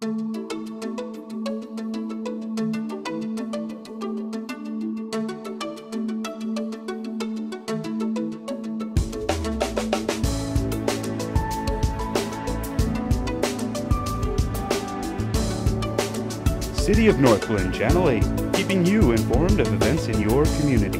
City of Northglenn, Channel 8, keeping you informed of events in your community.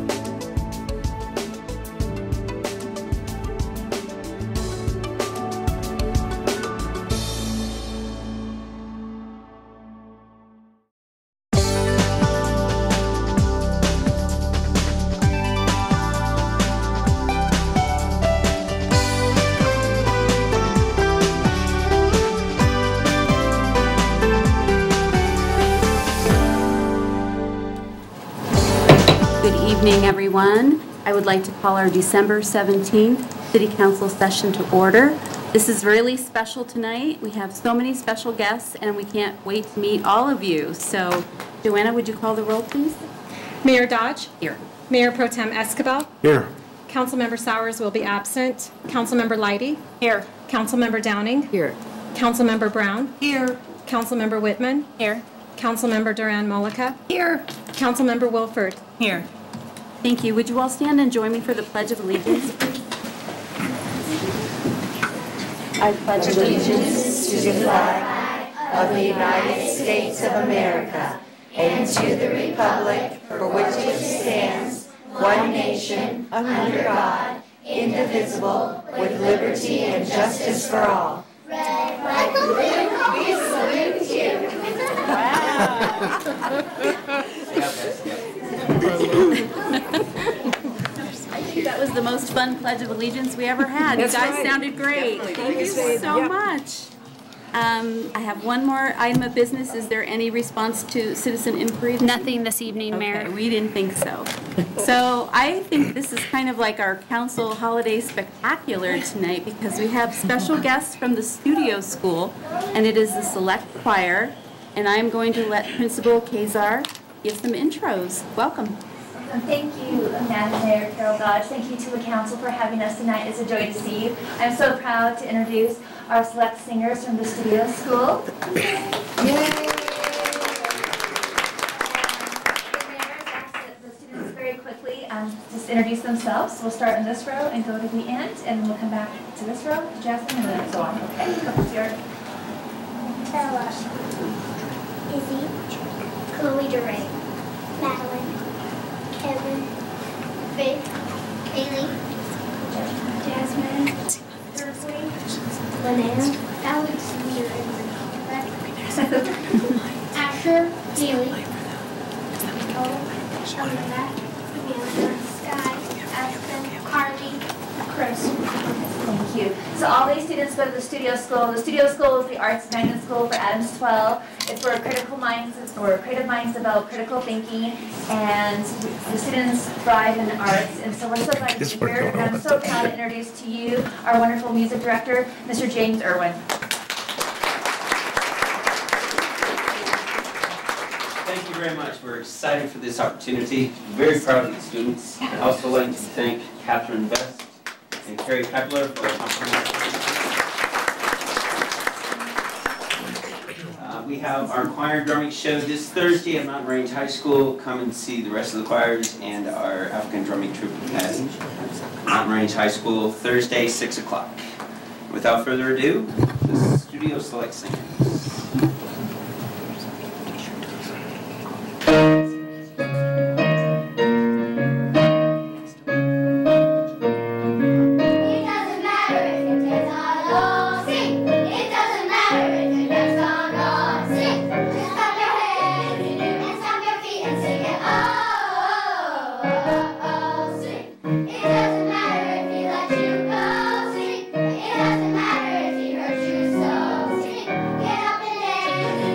Good evening, everyone. I would like to call our December 17th City Council session to order. This is really special tonight. We have so many special guests, and we can't wait to meet all of you. So, Joanna, would you call the roll, please? Mayor Dodge? Here. Mayor Pro Tem Escobar? Here. Councilmember Sowers will be absent. Councilmember Leidy? Here. Councilmember Downing? Here. Councilmember Brown? Here. Councilmember Whitman? Here. Councilmember Duran-Mullica? Here. Councilmember Wilford? Here. Thank you. Would you all stand and join me for the Pledge of Allegiance, please? I pledge allegiance to the flag of the United States of America and to the republic for which it stands, one nation, under God, indivisible, with liberty and justice for all. Red, blue, we salute you. I think that was the most fun Pledge of Allegiance we ever had. You guys sounded great. Thank you so much. I have one more item of business. Is there any response to citizen inquiries? Nothing this evening, Mayor. Okay, we didn't think so. So I think this is kind of like our council holiday spectacular tonight because we have special guests from the studio school, and it is the select choir. And I'm going to let Principal Kazar give some intros. Welcome. Thank you, Madam Mayor Carol Dodge. Thank you to the council for having us tonight. It's a joy to see you. I'm so proud to introduce our select singers from the studio school. Yay! The students very quickly just introduce themselves. We'll start in this row and go to the end, and we'll come back to this row, to Jasmine, and then so on. Okay, come to your Ella, Izzy, Chloe DeRay, Madeline, Kevin, Faith, Haley, Jasmine, Thursday, Linnea, Alex, Asher, Haley, Amanda, Amanda, Sky, Aspen, Carly, Chris. Thank you. So all these students go to the studio school. The studio school is the arts magnet school for Adams 12. It's where creative minds develop critical thinking, and the students thrive in the arts. And so we're so glad to be here. And I'm so proud to introduce to you our wonderful music director, Mr. James Irwin. Thank you very much. We're excited for this opportunity. Very proud of the students. I'd also like to thank Catherine Best and Carrie Kepler for accompaniment. We have our choir drumming show this Thursday at Mountain Range High School. Come and see the rest of the choirs and our African drumming troupe at Mountain Range High School Thursday, 6 o'clock. Without further ado, the studio select singers. It doesn't matter if he hurt you so. Sing, get up and dance.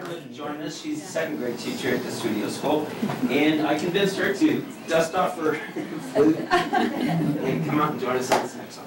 neighborhood to join us. She's a second grade teacher at the studio school. And I convinced her to dust off her flute and come out and join us on this next song.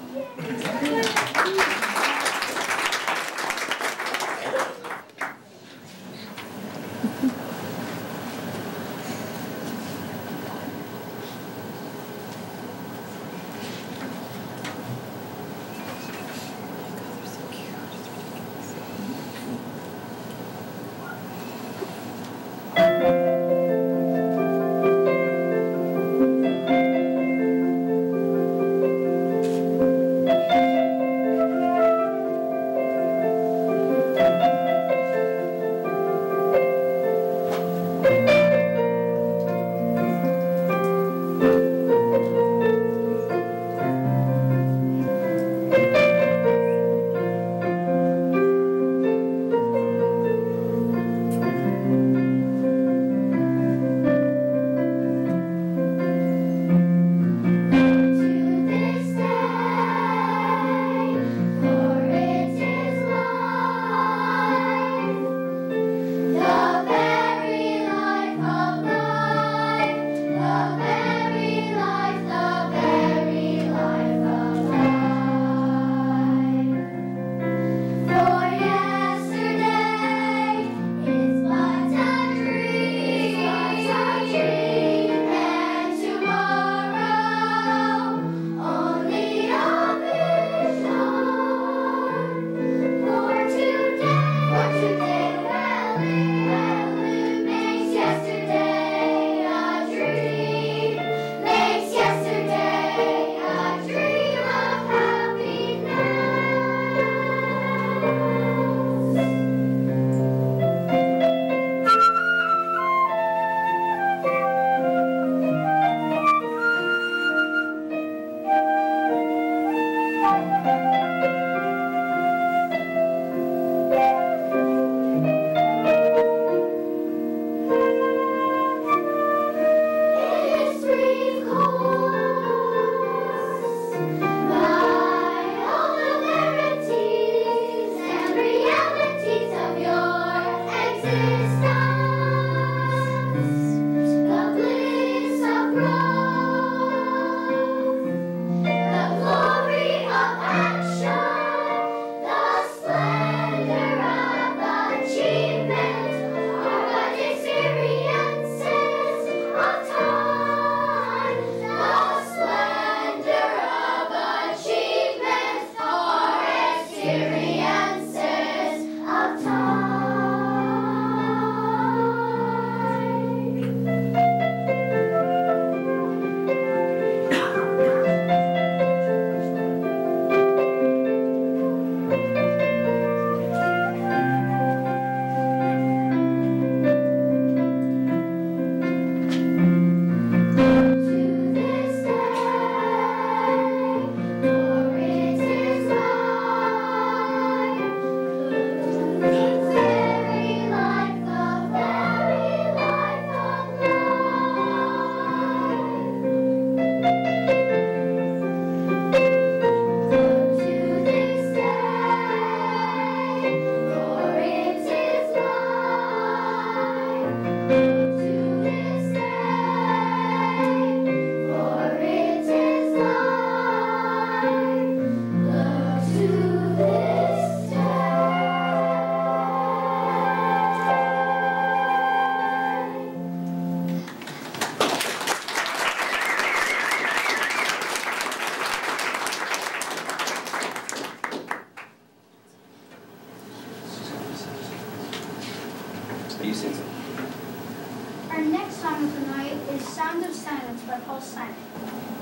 Our next song of the night is Sound of Silence by Paul Simon.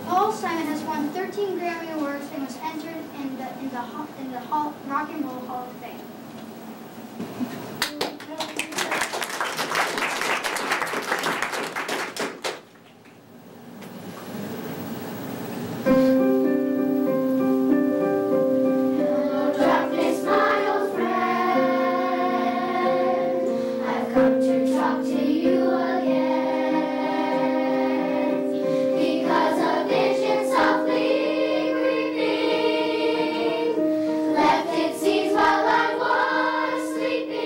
Paul Simon has won 13 Grammy Awards and was entered in the Rock and Roll Hall of Fame. Left its seeds while I was sleeping.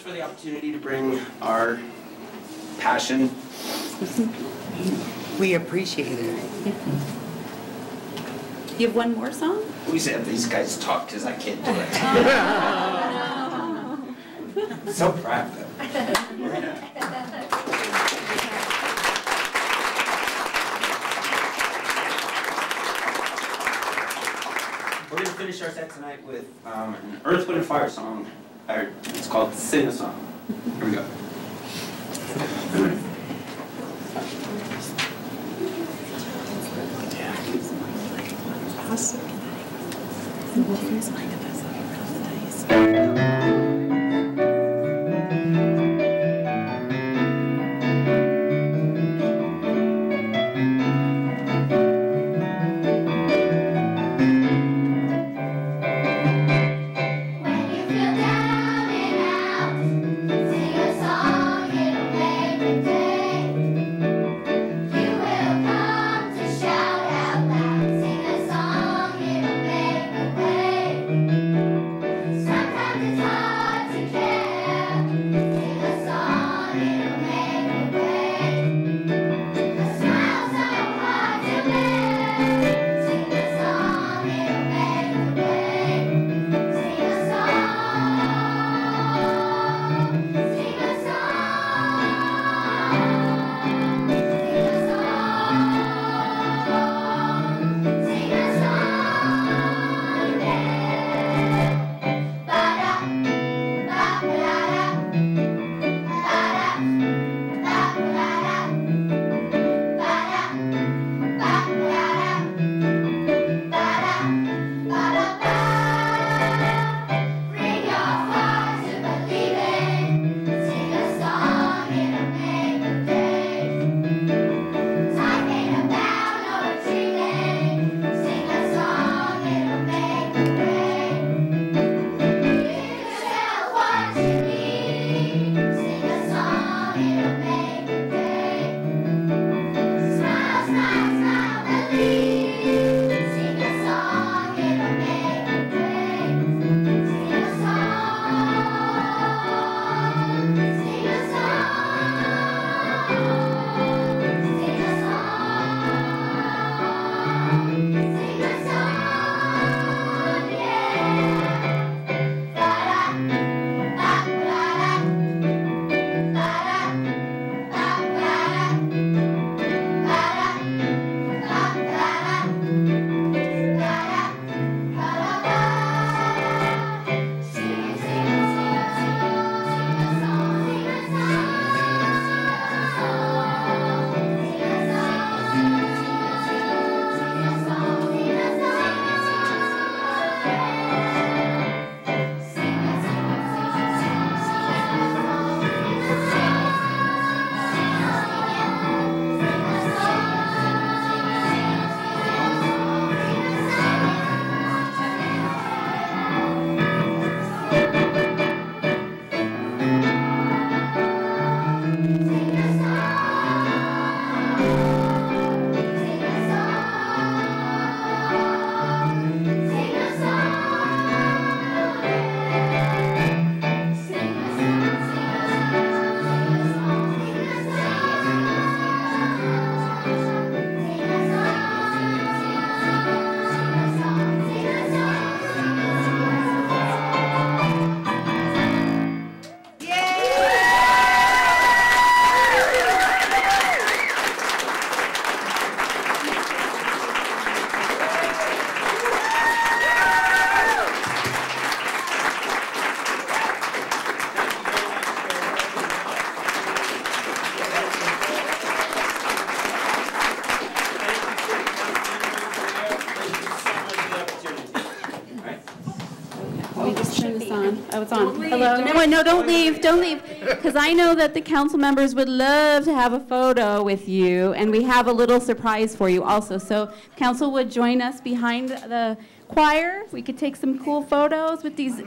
for the opportunity to bring our passion. We appreciate it. You have one more song? We said these guys talk because I can't do it. I'm so proud of them. We're going to finish our set tonight with an Earth, Wind, and Fire song. It's called Sing a Song. Here we go. Oh, it's on. Hello? No, don't leave, because I know that the council members would love to have a photo with you, and we have a little surprise for you also. So council would join us behind the choir. We could take some cool photos with these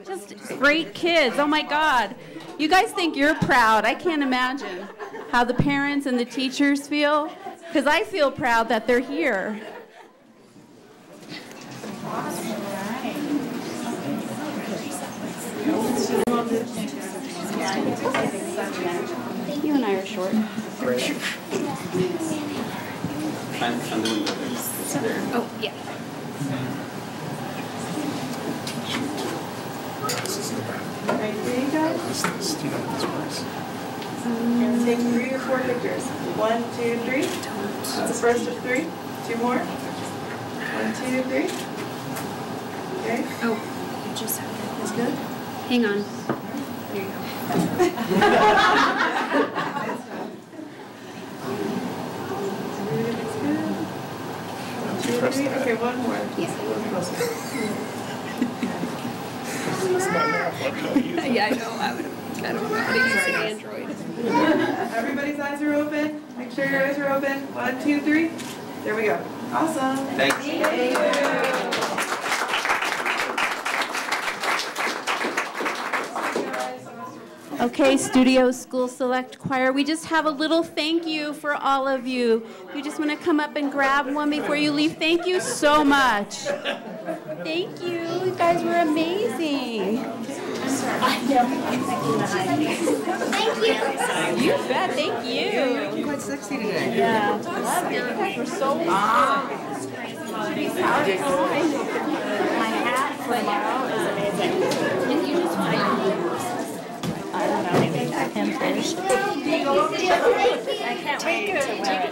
just great kids. Oh my God. You guys think you're proud. I can't imagine how the parents and the teachers feel, because I feel proud that they're here. Awesome. All right. Find the window there. Oh, yeah. Ready for you guys? And take 3 or 4 pictures. 1, 2, 3. That's the first of 3. 2 more. 1, 2, 3. Okay. Oh, you just have That's good. Hang on. There you go. Everything's good. 1, 2, 3. Okay, one more. Yeah. Yeah. Yeah, I know. I don't know how to use an Android. Everybody's eyes are open. Make sure your eyes are open. 1, 2, 3. There we go. Awesome. Thanks. Thank you. Okay, Studio School Select Choir, we just have a little thank you for all of you. You just want to come up and grab one before you leave. Thank you so much. Thank you. You guys were amazing. Thank you. You bet. Thank you. You're looking quite sexy today. Yeah. Love it. You guys were so fun. My hat for tomorrow is amazing. If you just want to, I don't know, maybe him first. I can't wait to wear it. Take a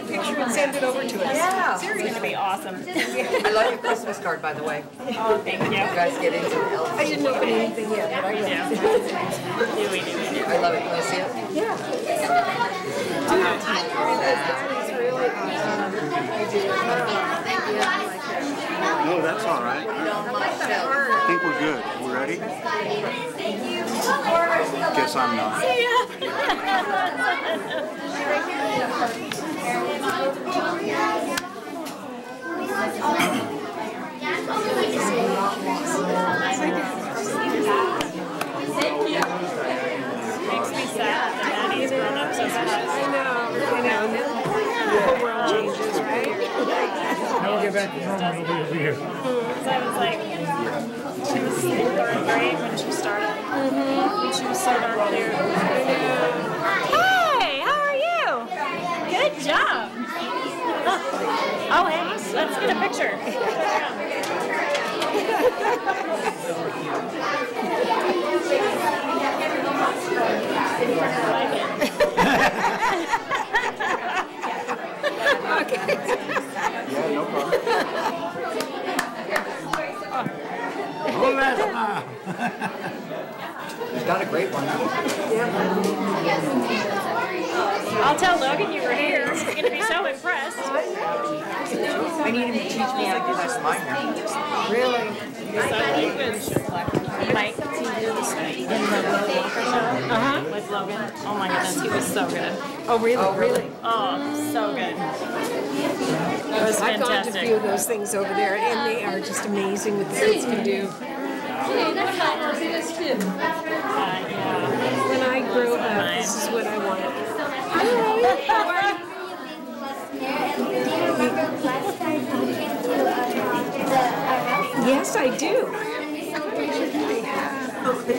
picture and send it over to us. Yeah. Seriously. It's going to be awesome. I love your Christmas card, by the way. Oh, thank you. You guys get into it. I didn't open anything yet, but I will. We do. I love it. Can I see it? Yeah. No, that's all right. I think we're good. We ready? Guess I'm not. Makes me sad. Daddy's grown up so fast. I know. The whole world changes, right? I'll get back to normal over here. So I was like, she was in 3rd grade when she started. And she was so dark clear. Hey, how are you? Good job. Oh, hey, let's get a picture. Okay. Yeah, no problem. Hold that smile. You've got a great one. I'll tell Logan you were here. He's going to be so impressed. I need him to teach me how to do this line now. Really? Mike, in the Walker show with Logan. Oh my goodness, he was so good. Oh, really? Oh, really? Oh, so good. It was I've gone to a fantastic. few of those things over there, and they are just amazing what the kids can do. When I grew up, this is what I wanted. Do you remember last time you came to the Yes, I do.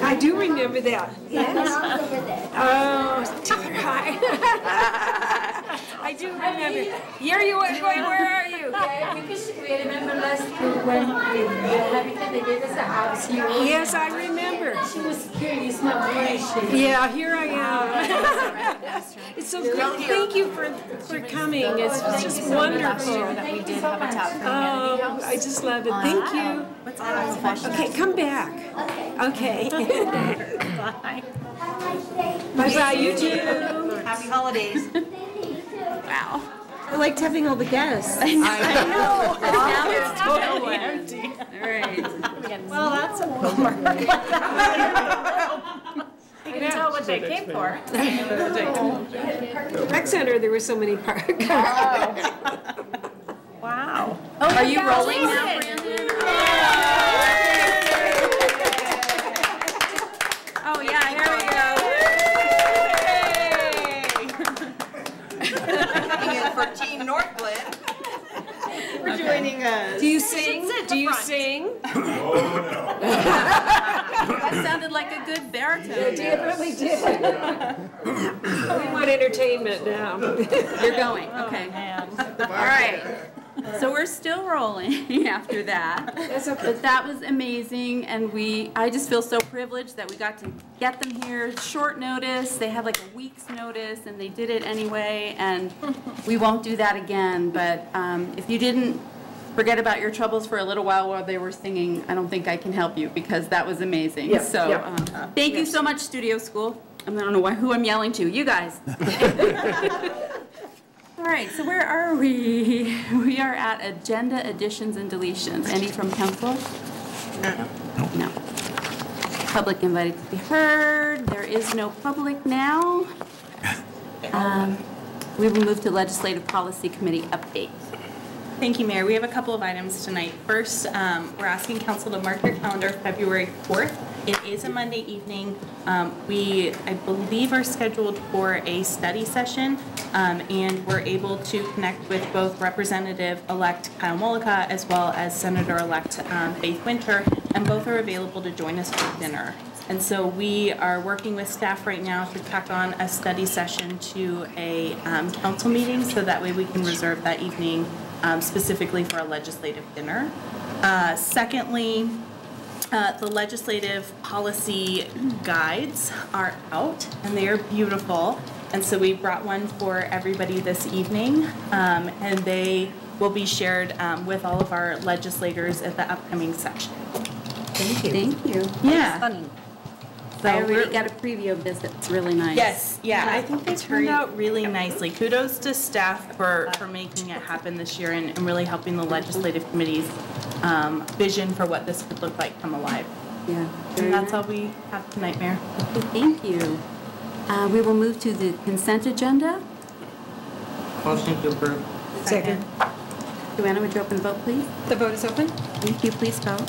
I do remember that. Yes. Oh, hi. I do remember. Here you are going. Where are you? Yeah, because we remember last year when the Habitat, they gave us a house here. Yes, I remember. She was here, it's not where she. Yeah, here I am. It's so good. Thank you for coming. It's just wonderful. That we did Habitat for Oh, Humanity. I just love it. Thank you. Okay, come back. Okay. Bye. Bye-bye, you too. Happy holidays. Wow. I liked having all the guests. I know. Now it's totally empty. All right. Well, that's a bummer. You can tell what they came for. Rec Center, there were so many parks. Wow. Are you rolling now, Brandon? Oh, yeah, here we go. For Team Northglenn. For joining us. Do you sing? Do you sing? Oh, no. That sounded like a good baritone. It really did. We want entertainment now. You're going, okay. All right. So we're still rolling after that. That's okay. But that was amazing, and I just feel so privileged that we got to get them here. Short notice, they had like a week's notice, and they did it anyway, and we won't do that again. But if you didn't forget about your troubles for a little while they were singing, I don't think I can help you, because that was amazing. Yep, So yep. thank you so much, Studio School. I don't know who I'm yelling to. You guys. All right, so where are we? We are at agenda additions and deletions. Any from council? No. Public invited to be heard. There is no public now. We will move to Legislative Policy Committee update. Thank you, Mayor. We have a couple of items tonight. First, we're asking council to mark your calendar February 4th. It is a Monday evening. We, I believe, are scheduled for a study session, and we're able to connect with both Representative-elect Kyle Mollica as well as Senator-elect Faith Winter, and both are available to join us for dinner. And so we are working with staff right now to tack on a study session to a council meeting, so that way we can reserve that evening specifically for a legislative dinner. Secondly, the legislative policy guides are out, and they are beautiful. And so we brought one for everybody this evening, and they will be shared with all of our legislators at the upcoming session. Thank you. Thank you. Yeah. Stunning. So I already got a preview of this. It's really nice. Yes, yeah, I think they turned out really nicely. Kudos to staff for making it happen this year and really helping the legislative committee's vision for what this could look like come alive. Yeah. And that's all we have tonight, Mayor. Thank you. We will move to the consent agenda. Motion to approve. Second. Joanna, would you open the vote, please? The vote is open. Thank you. Please vote.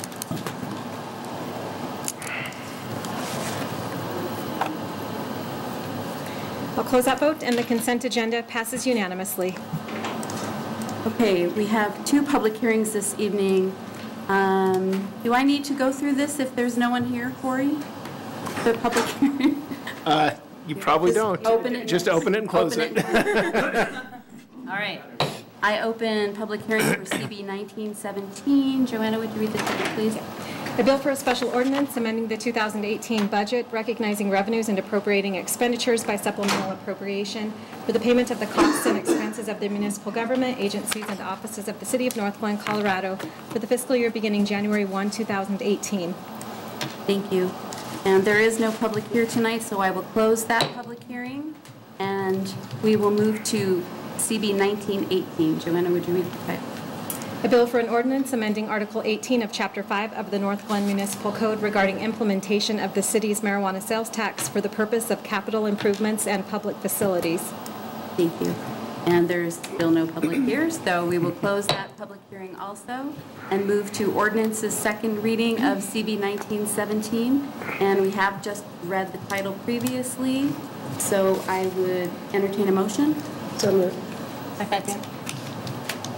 I'll close that vote, and the consent agenda passes unanimously. Okay, we have 2 public hearings this evening. Do I need to go through this if there's no one here, Corey? The public hearing? You probably don't. Open it. Just open it and close it. All right. I open public hearing for CB 1917. Joanna, would you read the title, please? A bill for a special ordinance amending the 2018 budget, recognizing revenues and appropriating expenditures by supplemental appropriation for the payment of the costs and expenses of the municipal government, agencies, and offices of the City of Northglenn, Colorado for the fiscal year beginning January 1, 2018. Thank you. And there is no public here tonight, so I will close that public hearing, and we will move to CB 1918. Joanna, would you read the title? A bill for an ordinance amending Article 18 of Chapter 5 of the Northglenn Municipal Code regarding implementation of the city's marijuana sales tax for the purpose of capital improvements and public facilities. Thank you. And there's still no public here, so we will close that public hearing also and move to ordinance's second reading of CB 1917. And we have just read the title previously, so I would entertain a motion. So moved. Second.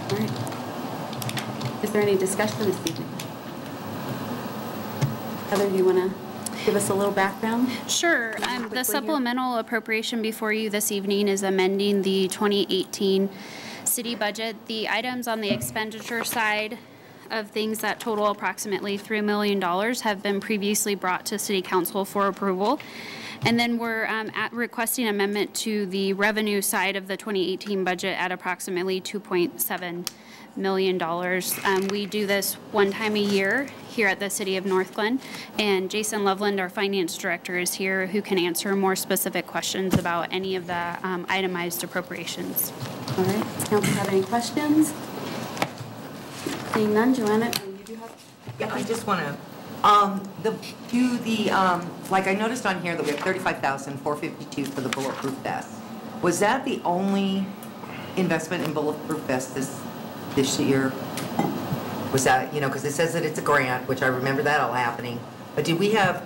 All right. Is there any discussion this evening? Heather, do you want to give us a little background? Sure. The supplemental appropriation before you this evening is amending the 2018 city budget. The items on the expenditure side of things that total approximately $3 million have been previously brought to City Council for approval. And then we're requesting amendment to the revenue side of the 2018 budget at approximately $2.7 million. We do this one time a year here at the City of Northglenn, and Jason Loveland, our finance director, is here who can answer more specific questions about any of the itemized appropriations. All right. Does council have any questions? Seeing none, Joanna, you do have? Yeah, I just want to, like I noticed on here that we have $35,452 for the bulletproof vest. Was that the only investment in bulletproof vests this year? Was that, because it says that it's a grant, which I remember that all happening. But did we help,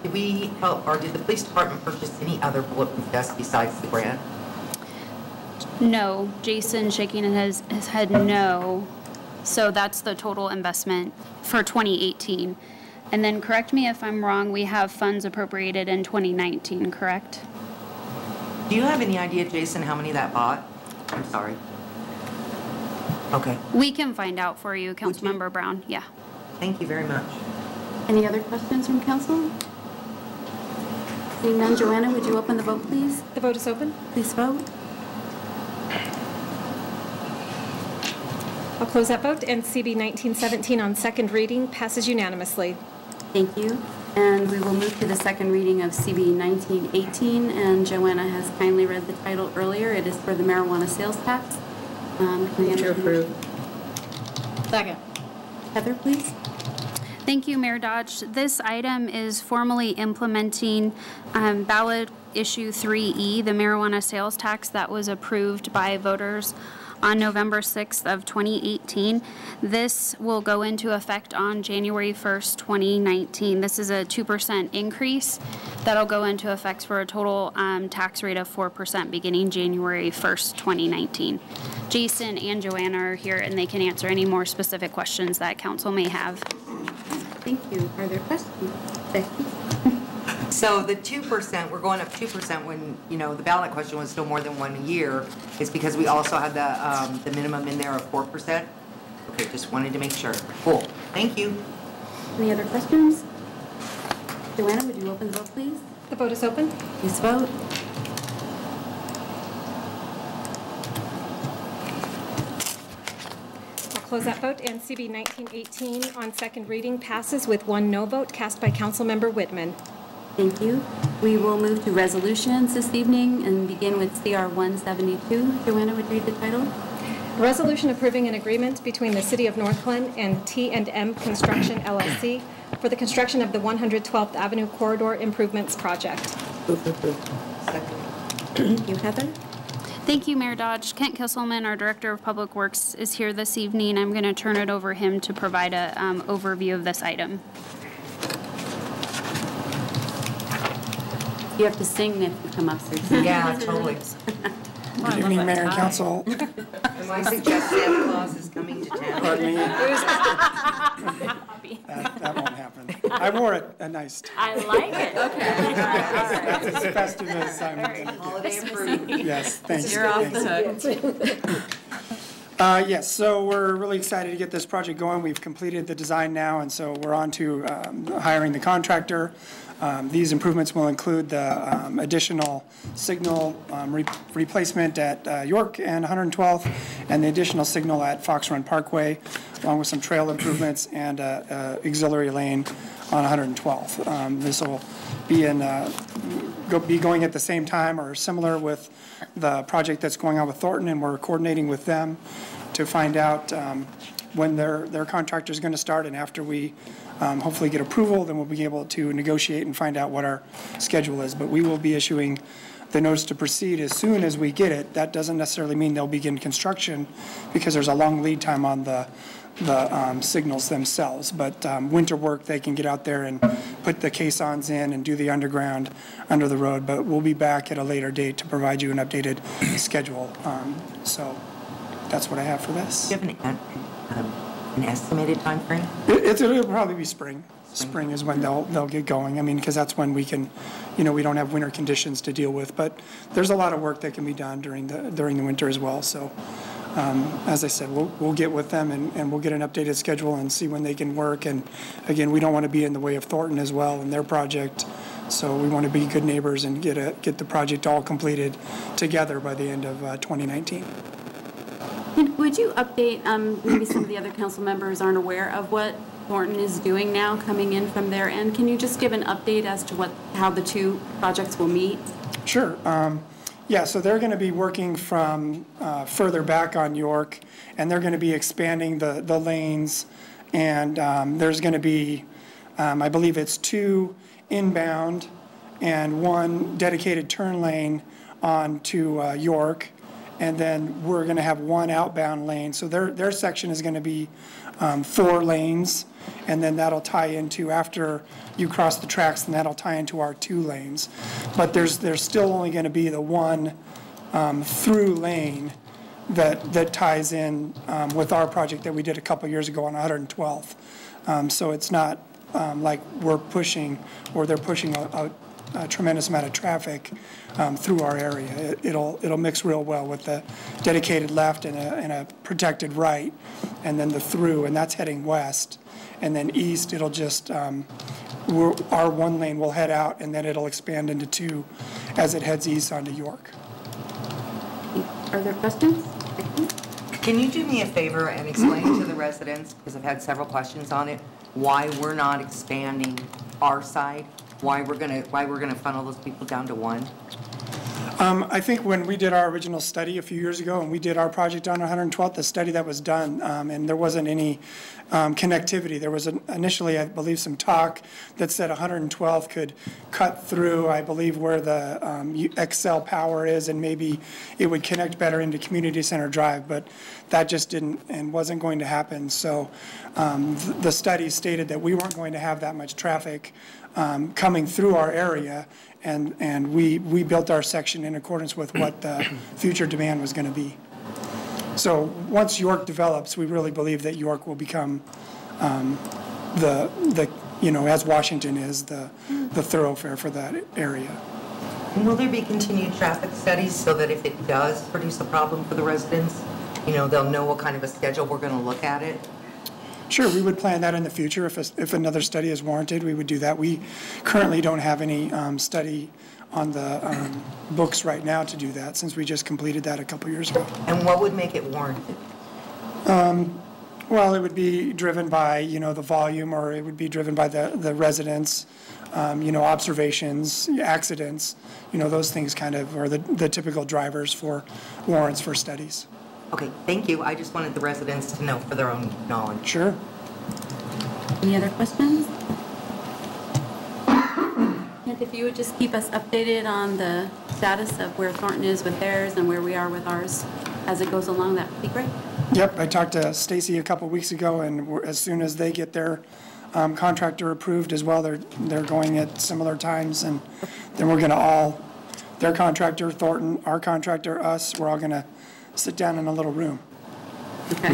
or did the police department purchase any other bulletproof vests besides the grant? No. Jason shaking his head no. So that's the total investment for 2018. And then correct me if I'm wrong, we have funds appropriated in 2019, correct? Do you have any idea, Jason, how many that bought? I'm sorry. Okay. We can find out for you, Councilmember Brown. Yeah. Thank you very much. Any other questions from council? Seeing none, Joanna, would you open the vote, please? The vote is open. Please vote. I'll close that vote, and CB 1917 on second reading passes unanimously. Thank you. And we will move to the second reading of CB 1918, and Joanna has kindly read the title earlier. It is for the marijuana sales tax. Move to approve. Second. Heather, please. Thank you, Mayor Dodge. This item is formally implementing ballot issue 3E, the marijuana sales tax that was approved by voters on November 6th of 2018. This will go into effect on January 1st, 2019. This is a 2% increase that'll go into effect for a total tax rate of 4% beginning January 1st, 2019. Jason and Joanna are here and they can answer any more specific questions that council may have. Thank you. Are there questions? Becky? So the 2%, we're going up 2% when, you know, the ballot question was still more than 1 year, is because we also had the minimum in there of 4%? Okay, just wanted to make sure. Cool. Thank you. Any other questions? Joanna, would you open the vote, please? The vote is open. Please vote. I'll close that vote, and CB 1918 on second reading passes with 1 no vote cast by Councilmember Whitman. Thank you. We will move to resolutions this evening and begin with CR 172. Joanna would read the title. A resolution approving an agreement between the City of Northglenn and T&M Construction LLC for the construction of the 112th Avenue Corridor Improvements Project. Thank you, Heather. Thank you, Mayor Dodge. Kent Kisselman, our Director of Public Works, is here this evening. I'm going to turn it over him to provide an overview of this item. You have to sing if you come up, sir. Yeah, totally. Good evening, Mayor and Council. And I suggest Santa Claus is coming to town. Pardon me? That won't happen. I wore a nice tie. I like it. Okay. That's as festive as I'm going to Holiday approved. Yes, thanks. You're off the hook. Yes, so we're really excited to get this project going. We've completed the design now, and so we're on to hiring the contractor. These improvements will include the additional signal replacement at York and 112th, and the additional signal at Fox Run Parkway, along with some trail improvements and auxiliary lane on 112th. This will be going at the same time or similar with the project that's going on with Thornton, and we're coordinating with them to find out when their contractor is going to start, and after we hopefully get approval, then we'll be able to negotiate and find out what our schedule is. But we will be issuing the notice to proceed as soon as we get it. That doesn't necessarily mean they'll begin construction because there's a long lead time on the signals themselves. But winter work, they can get out there and put the caissons in and do the underground under the road. But we'll be back at a later date to provide you an updated schedule. So that's what I have for this. Do you have an estimated time frame? It'll probably be spring. Spring is when they'll get going. I mean, because that's when we can, you know, we don't have winter conditions to deal with. But there's a lot of work that can be done during the winter as well. So, as I said, we'll get with them and we'll get an updated schedule and see when they can work. And again, we don't want to be in the way of Thornton as well and their project. So we want to be good neighbors and get the project all completed together by the end of 2019. Would you update, maybe some of the other council members aren't aware of what Thornton is doing now coming in from their end? Can you just give an update as to how the two projects will meet? Sure. Yeah, so they're going to be working from further back on York, and they're going to be expanding the lanes, and there's going to be, I believe it's 2 inbound and 1 dedicated turn lane on to York. And then we're going to have 1 outbound lane. So their section is going to be 4 lanes, and then that'll tie into, after you cross the tracks, and that'll tie into our 2 lanes. But there's still only going to be the 1 through lane that ties in with our project that we did a couple years ago on 112th. So it's not like we're pushing, or they're pushing a tremendous amount of traffic through our area. It'll mix real well with the dedicated left and a protected right, and then the through, and that's heading west. And then east, it'll just, our one lane will head out, and then it'll expand into two as it heads east onto York. Are there questions? Can you do me a favor and explain to the residents, because I've had several questions on it, why we're not expanding our side? Why we're gonna funnel those people down to one? I think when we did our original study a few years ago, and we did our project on 112th, the study that was done, and there wasn't any connectivity. There was initially, I believe, some talk that said 112th could cut through, I believe, where the XL Power is, and maybe it would connect better into Community Center Drive, but that just didn't and wasn't going to happen. So the study stated that we weren't going to have that much traffic coming through our area, and we built our section in accordance with what the future demand was going to be. So once York develops, we really believe that York will become as Washington is, the thoroughfare for that area. And will there be continued traffic studies so that if it does produce a problem for the residents, they'll know what kind of a schedule we're going to look at it? Sure, we would plan that in the future. If another study is warranted, we would do that. We currently don't have any study on the books right now to do that, since we just completed that a couple years ago. And what would make it warranted? Well, it would be driven by, the volume, or it would be driven by the residents, observations, accidents, those things kind of are the typical drivers for warrants for studies. Okay, thank you. I just wanted the residents to know for their own knowledge. Sure. Any other questions? And if you would just keep us updated on the status of where Thornton is with theirs and where we are with ours as it goes along, that would be great. Yep, I talked to Stacy a couple weeks ago, and as soon as they get their contractor approved as well, they're going at similar times, and then we're going to their contractor, Thornton, our contractor, us, we're all going to sit down in a little room. I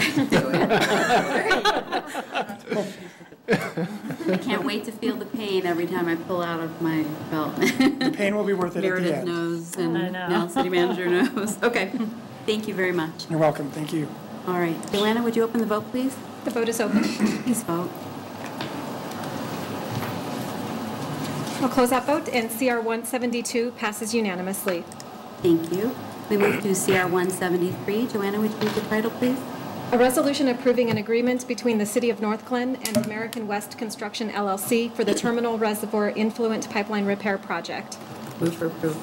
can't wait to feel the pain every time I pull out of my belt. The pain will be worth it at the Meredith end. knows, and now City Manager knows. Okay, thank you very much. You're welcome, thank you. All right, Joanna, would you open the vote, please? The vote is open. Please vote. I'll close that vote, and CR 172 passes unanimously. Thank you. We move to CR 173. Joanna, would you read the title, please? A resolution approving an agreement between the City of Northglenn and American West Construction LLC for the Terminal Reservoir Influent Pipeline Repair Project. Move for approval.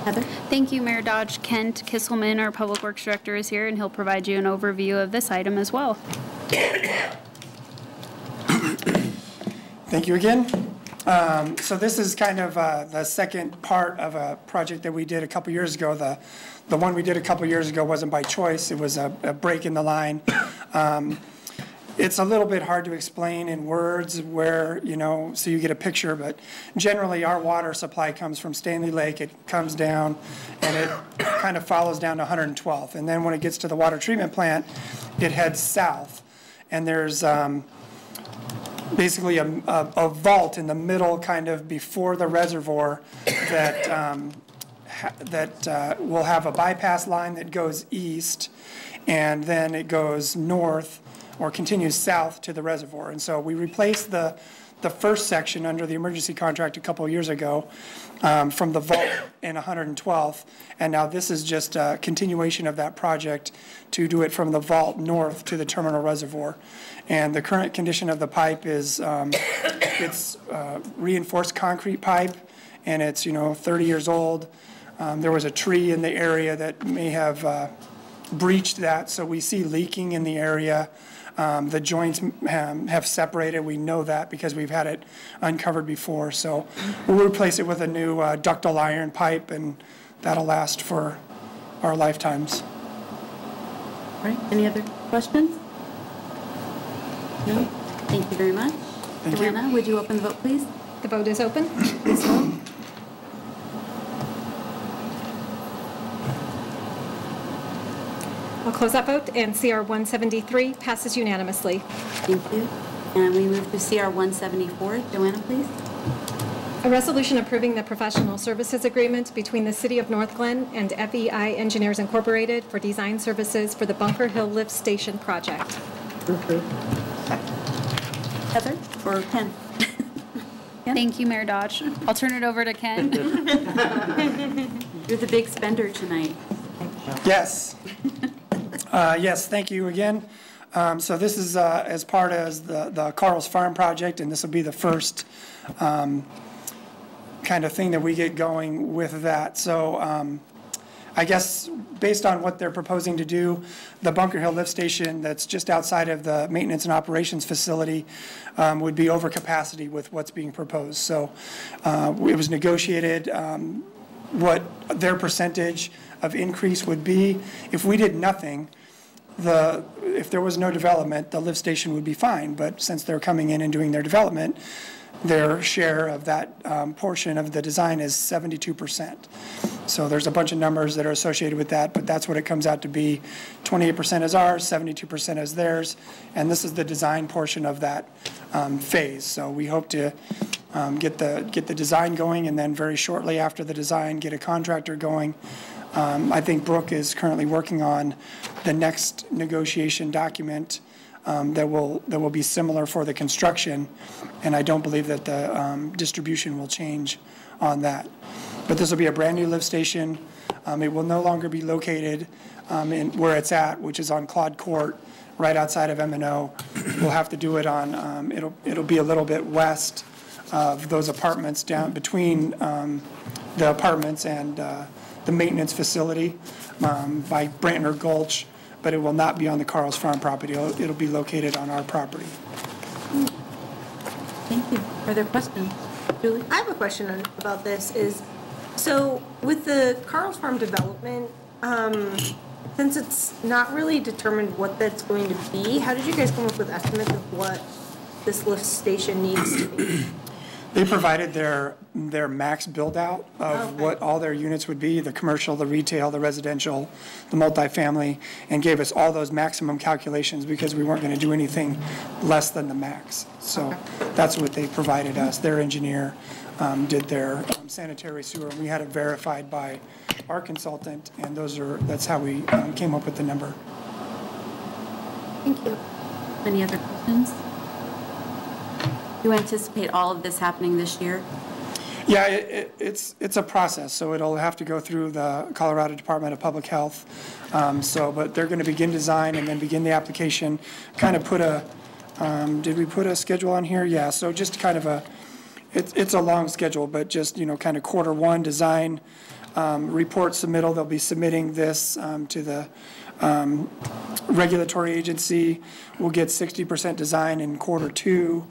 Heather? Thank you, Mayor Dodge. Kent Kisselman, our Public Works Director, is here, and he'll provide you an overview of this item as well. Thank you again. So this is kind of the second part of a project that we did a couple years ago. The one we did a couple years ago wasn't by choice. It was a break in the line. It's a little bit hard to explain in words where, so you get a picture, but generally our water supply comes from Stanley Lake. It comes down and it kind of follows down to 112th. And then when it gets to the water treatment plant, it heads south. And there's basically a vault in the middle, kind of before the reservoir, that will have a bypass line that goes east, and then it goes north or continues south to the reservoir. And so we replaced the first section under the emergency contract a couple of years ago from the vault in 112th, and now this is just a continuation of that project to do it from the vault north to the terminal reservoir. And the current condition of the pipe is it's reinforced concrete pipe, and it's 30 years old. There was a tree in the area that may have breached that, so we see leaking in the area. The joints have separated. We know that because we've had it uncovered before. So we'll replace it with a new ductile iron pipe, and that'll last for our lifetimes. All right, any other questions? No? Thank you very much. Joanna, would you open the vote, please? The vote is open. Please vote. I'll close that vote, and CR 173 passes unanimously. Thank you. And we move to CR 174. Joanna, please. A resolution approving the professional services agreement between the City of Northglenn and FEI Engineers Incorporated for design services for the Bunker Hill Lift Station project. Heather or Ken? Thank you, Mayor Dodge. I'll turn it over to Ken. You're the big spender tonight. Yes. Yes, thank you again. So this is as part of the Carl's Farm project, and this will be the first kind of thing that we get going with that. So I guess based on what they're proposing to do, the Bunker Hill lift station that's just outside of the maintenance and operations facility would be over capacity with what's being proposed. So it was negotiated what their percentage of increase would be. If we did nothing, if there was no development, the lift station would be fine. But since they're coming in and doing their development, their share of that portion of the design is 72%. So there's a bunch of numbers that are associated with that, but that's what it comes out to be. 28% is ours, 72% is theirs, and this is the design portion of that phase. So we hope to get the design going, and then very shortly after the design, get a contractor going. I think Brooke is currently working on the next negotiation document that will be similar for the construction, and I don't believe that the distribution will change on that. But this will be a brand new lift station. It will no longer be located in where it's at, which is on Claude Court, right outside of M&O. We'll have to do it on, it'll be a little bit west of those apartments, down between the apartments and the maintenance facility by Brantner Gulch, but it will not be on the Carl's Farm property. It'll be located on our property. Thank you. Are there questions? Julie? I have a question about this. So with the Carl's Farm development, since it's not really determined what that's going to be, how did you guys come up with estimates of what this lift station needs to be? They provided their max build-out of what all their units would be, the commercial, the retail, the residential, the multifamily, and gave us all those maximum calculations because we weren't going to do anything less than the max. So that's what they provided us. Their engineer did their sanitary sewer, and we had it verified by our consultant, and that's how we came up with the number. Thank you. Any other questions? Do you anticipate all of this happening this year? Yeah, it's a process, so it'll have to go through the Colorado Department of Public Health. But they're going to begin design and then begin the application. Kind of put a, did we put a schedule on here? Yeah, so just kind of it's a long schedule, but just, kind of Q1 design, report submittal. They'll be submitting this to the regulatory agency. We'll get 60% design in Q2.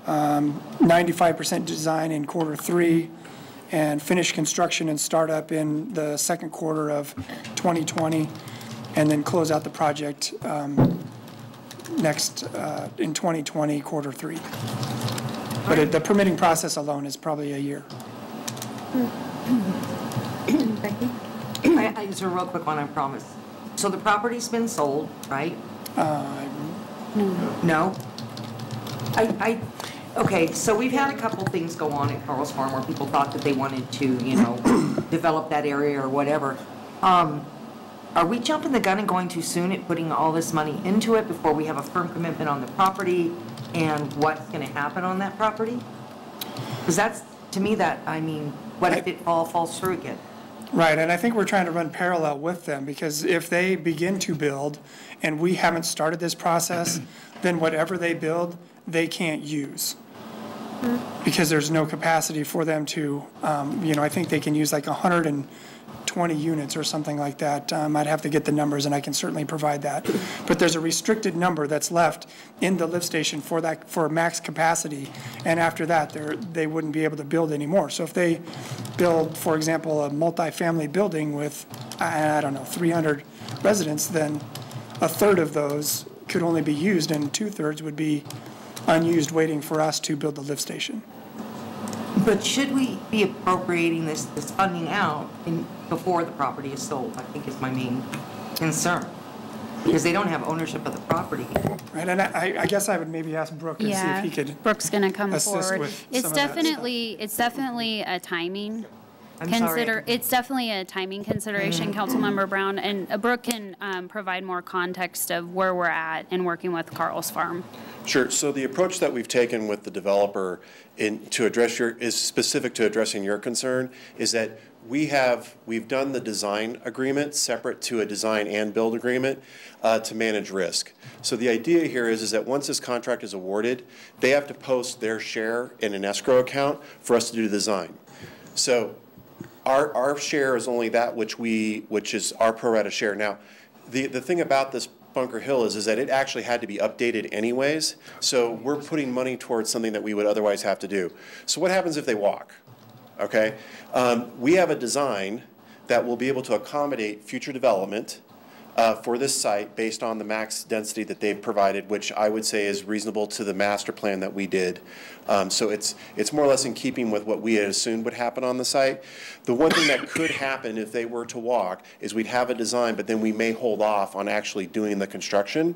95% design in Q3, and finish construction and start up in the second quarter of 2020, and then close out the project next in 2020, Q3. But the permitting process alone is probably a year. I just a real quick one, I promise. So the property's been sold, right? No? Okay, so we've had a couple things go on at Carl's Farm where people thought that they wanted to, develop that area or whatever. Are we jumping the gun and going too soon at putting all this money into it before we have a firm commitment on the property and what's going to happen on that property? Because that's, to me, what if it all falls through again? Right, and I think we're trying to run parallel with them, because if they begin to build and we haven't started this process, then whatever they build, they can't use. Because there's no capacity for them to, I think they can use like 120 units or something like that. I'd have to get the numbers, and I can certainly provide that. But there's a restricted number that's left in the lift station for max capacity, and after that, they wouldn't be able to build anymore. So if they build, for example, a multifamily building with, 300 residents, then a third of those could only be used, and 2/3 would be unused, waiting for us to build the lift station. But should we be appropriating this funding out before the property is sold? I think is my main concern. Because they don't have ownership of the property. Right, and I guess I would maybe ask Brooke and see Yeah, if he could Brooke's gonna come assist forward. with It's some of that definitely a timing I'm sorry. It's definitely a timing consideration, Councilmember Brown, and Brooke can provide more context of where we're at in working with Carl's Farm. Sure. So the approach that we've taken with the developer is specific to addressing your concern, is that we've done the design agreement separate to a design and build agreement to manage risk. So the idea here is that once this contract is awarded, they have to post their share in an escrow account for us to do the design. So our share is only that which is our pro rata share. Now, the thing about this Bunker Hill is that it actually had to be updated anyways. So we're putting money towards something that we would otherwise have to do. So what happens if they walk? Okay, we have a design that will be able to accommodate future development for this site based on the max density that they've provided, which I would say is reasonable to the master plan that we did. So it's more or less in keeping with what we had assumed would happen on the site. The one thing that could happen if they were to walk is we'd have a design, but then we may hold off on actually doing the construction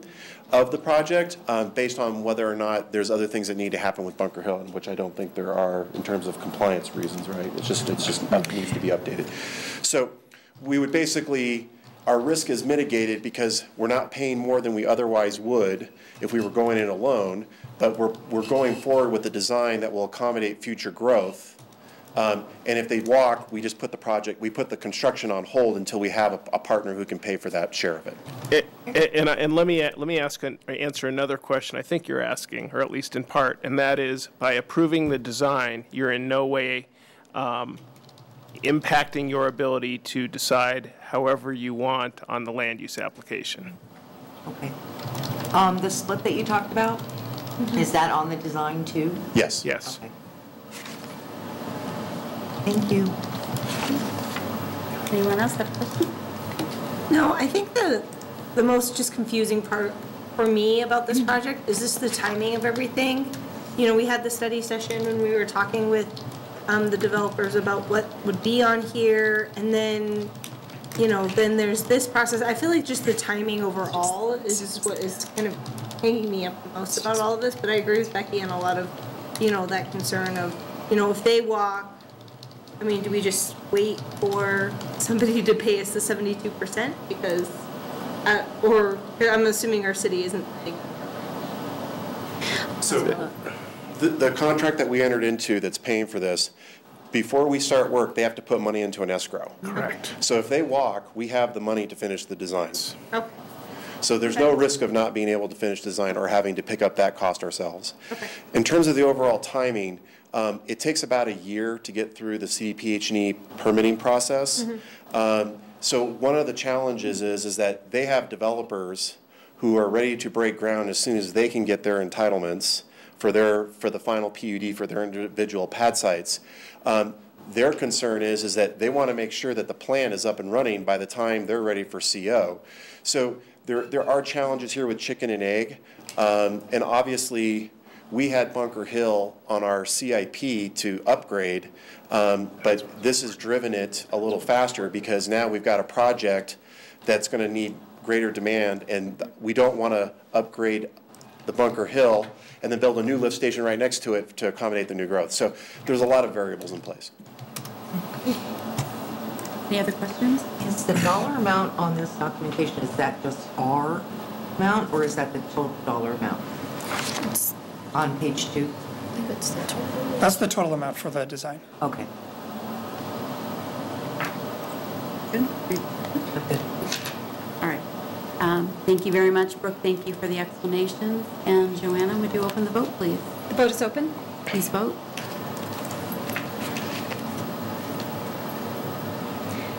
of the project based on whether or not there's other things that need to happen with Bunker Hill, which I don't think there are in terms of compliance reasons, right? It just needs to be updated. So we would basically, our risk is mitigated because we're not paying more than we otherwise would if we were going in alone, but we're going forward with a design that will accommodate future growth. And if they walk, we just put the construction on hold until we have a partner who can pay for that share of it. And let me answer another question I think you're asking, or at least in part, and that is, by approving the design, you're in no way impacting your ability to decide however you want on the land use application. Okay. The split that you talked about, is that on the design too? Yes. Yes. Okay. Thank you. Anyone else have a question? No, I think the most just confusing part for me about this project is just the timing of everything. You know, we had the study session when we were talking with the developers about what would be on here, and then, you know, then there's this process. I feel like just the timing overall is just what is kind of hanging me up the most about all of this, but I agree with Becky on a lot of, you know, that concern of, you know, if they walk, I mean, do we just wait for somebody to pay us the 72%? Because, or I'm assuming our city isn't like. So the contract that we entered into that's paying for this, before we start work, they have to put money into an escrow. Correct. So if they walk, we have the money to finish the designs. Okay. So there's no risk of not being able to finish design or having to pick up that cost ourselves. Okay. In terms of the overall timing, it takes about a year to get through the CDPH&E permitting process. So one of the challenges is that they have developers who are ready to break ground as soon as they can get their entitlements for the final PUD for their individual pad sites. Their concern is that they want to make sure that the plan is up and running by the time they're ready for CO. So there are challenges here with chicken and egg, and obviously we had Bunker Hill on our CIP to upgrade, but this has driven it a little faster because now we've got a project that's going to need greater demand, and we don't want to upgrade the Bunker Hill and then build a new lift station right next to it to accommodate the new growth. So there's a lot of variables in place. Any other questions? Is the dollar amount on this documentation, is that just our amount, or is that the total dollar amount? On page 2? I think it's the total. That's the total amount for the design. Okay. Good. All right. Thank you very much, Brooke. Thank you for the explanations. And Joanna, would you open the vote, please? The vote is open. Please vote.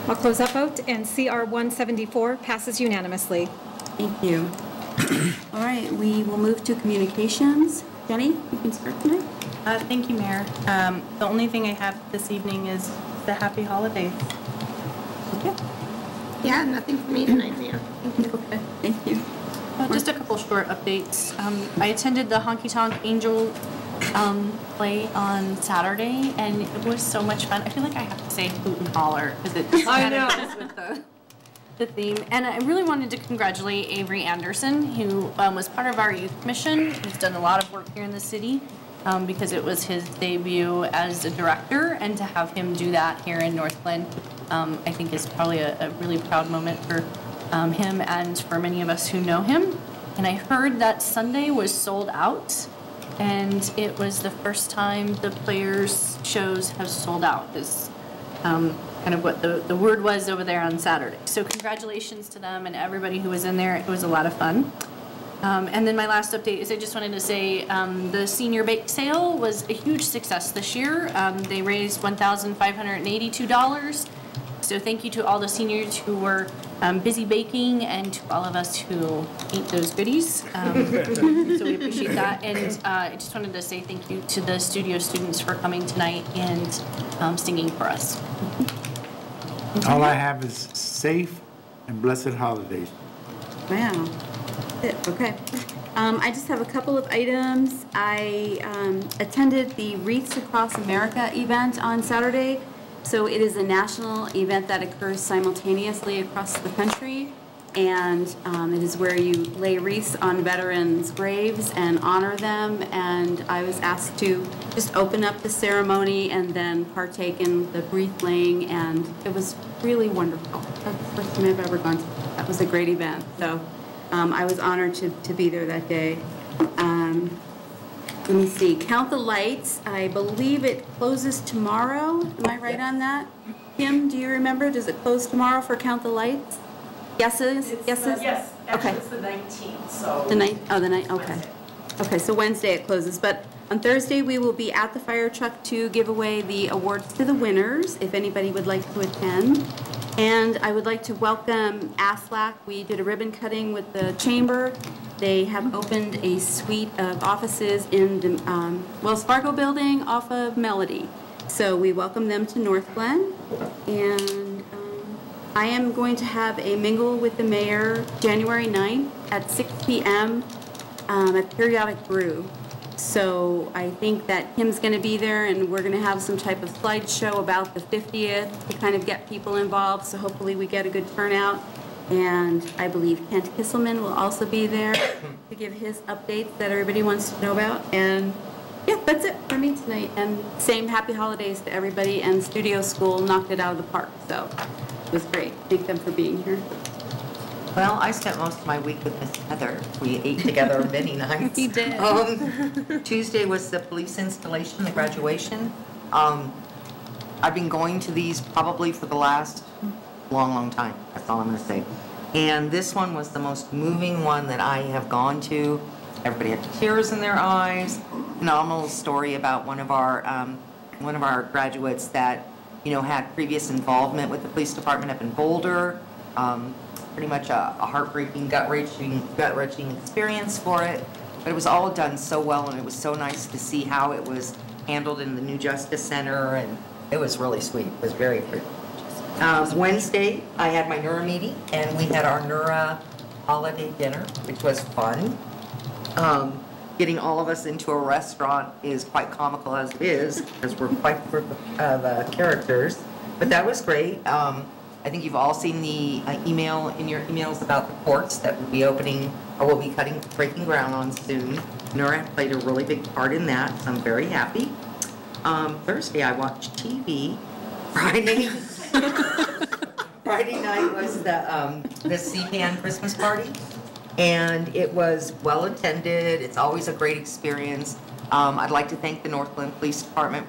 I'll close that vote, and CR 174 passes unanimously. Thank you. All right, we will move to communications. Jenny, you can start tonight. Thank you, Mayor. The only thing I have this evening is the happy holidays. Okay. Yeah, nothing for me tonight, Mayor. Okay, thank you. Just a couple short updates. I attended the Honky Tonk Angel play on Saturday, and it was so much fun. I feel like I have to say hoot and holler because it just I kind know. of goes with the theme. And I really wanted to congratulate Avery Anderson, who was part of our youth mission. He's done a lot of work here in the city because it was his debut as a director, and to have him do that here in Northglenn, I think is probably a really proud moment for him and for many of us who know him. And I heard that Sunday was sold out, and it was the first time the players' shows have sold out. Is kind of what the word was over there on Saturday. So congratulations to them and everybody who was in there. It was a lot of fun. And then my last update is I just wanted to say the senior bake sale was a huge success this year. They raised $1,582. So thank you to all the seniors who were busy baking, and to all of us who ate those goodies. So we appreciate that. And I just wanted to say thank you to the studio students for coming tonight and singing for us. All I have is safe and blessed holidays. Wow. Okay. I just have a couple of items. I attended the Wreaths Across America event on Saturday. So it is a national event that occurs simultaneously across the country, and it is where you lay wreaths on veterans' graves and honor them. And I was asked to just open up the ceremony and then partake in the wreath laying, and it was really wonderful. That's the first time I've ever gone to. That was a great event. So I was honored to be there that day. Let me see, Count the Lights, I believe it closes tomorrow. Am I right on that? Kim, do you remember? Does it close tomorrow for Count the Lights? Yeses? Yeses? Yes, actually Okay. it's the 19th, so. The 9th, oh, the 9th, okay. Okay, so Wednesday it closes, but on Thursday we will be at the fire truck to give away the awards to the winners, if anybody would like to attend. And I would like to welcome ASLAC. We did a ribbon cutting with the chamber. They have opened a suite of offices in the Wells Fargo building off of Melody. So we welcome them to Northglenn. And I am going to have a mingle with the mayor January 9th at 6 p.m. At Periodic Brew. So I think that Kim's going to be there, and we're going to have some type of slideshow about the 50th to kind of get people involved. So hopefully we get a good turnout. And I believe Kent Kisselman will also be there to give his updates that everybody wants to know about. And yeah, that's it for me tonight. And same happy holidays to everybody. And Studio School knocked it out of the park. So it was great. Thank them for being here. Well, I spent most of my week with Miss Heather. We ate together many nights. You did. Tuesday was the police installation, the graduation. I've been going to these probably for the last long time. That's all I'm going to say. And this one was the most moving one that I have gone to. Everybody had tears in their eyes. Phenomenal story about one of our graduates that had previous involvement with the police department up in Boulder. Pretty much a heartbreaking, gut-wrenching experience for it. But it was all done so well, and it was so nice to see how it was handled in the new Justice Center, and it was really sweet. It was very pretty. Wednesday, I had my NURA meeting, and we had our NURA holiday dinner, which was fun. Getting all of us into a restaurant is quite comical as it is, because we're quite a group of characters. But that was great. I think you've all seen the email in your emails about the courts that will be opening, or will be breaking ground on soon. NURA played a really big part in that, so I'm very happy. Thursday, I watched TV. Friday night was the CPAN Christmas party, and it was well attended. It's always a great experience. I'd like to thank the Northglenn Police Department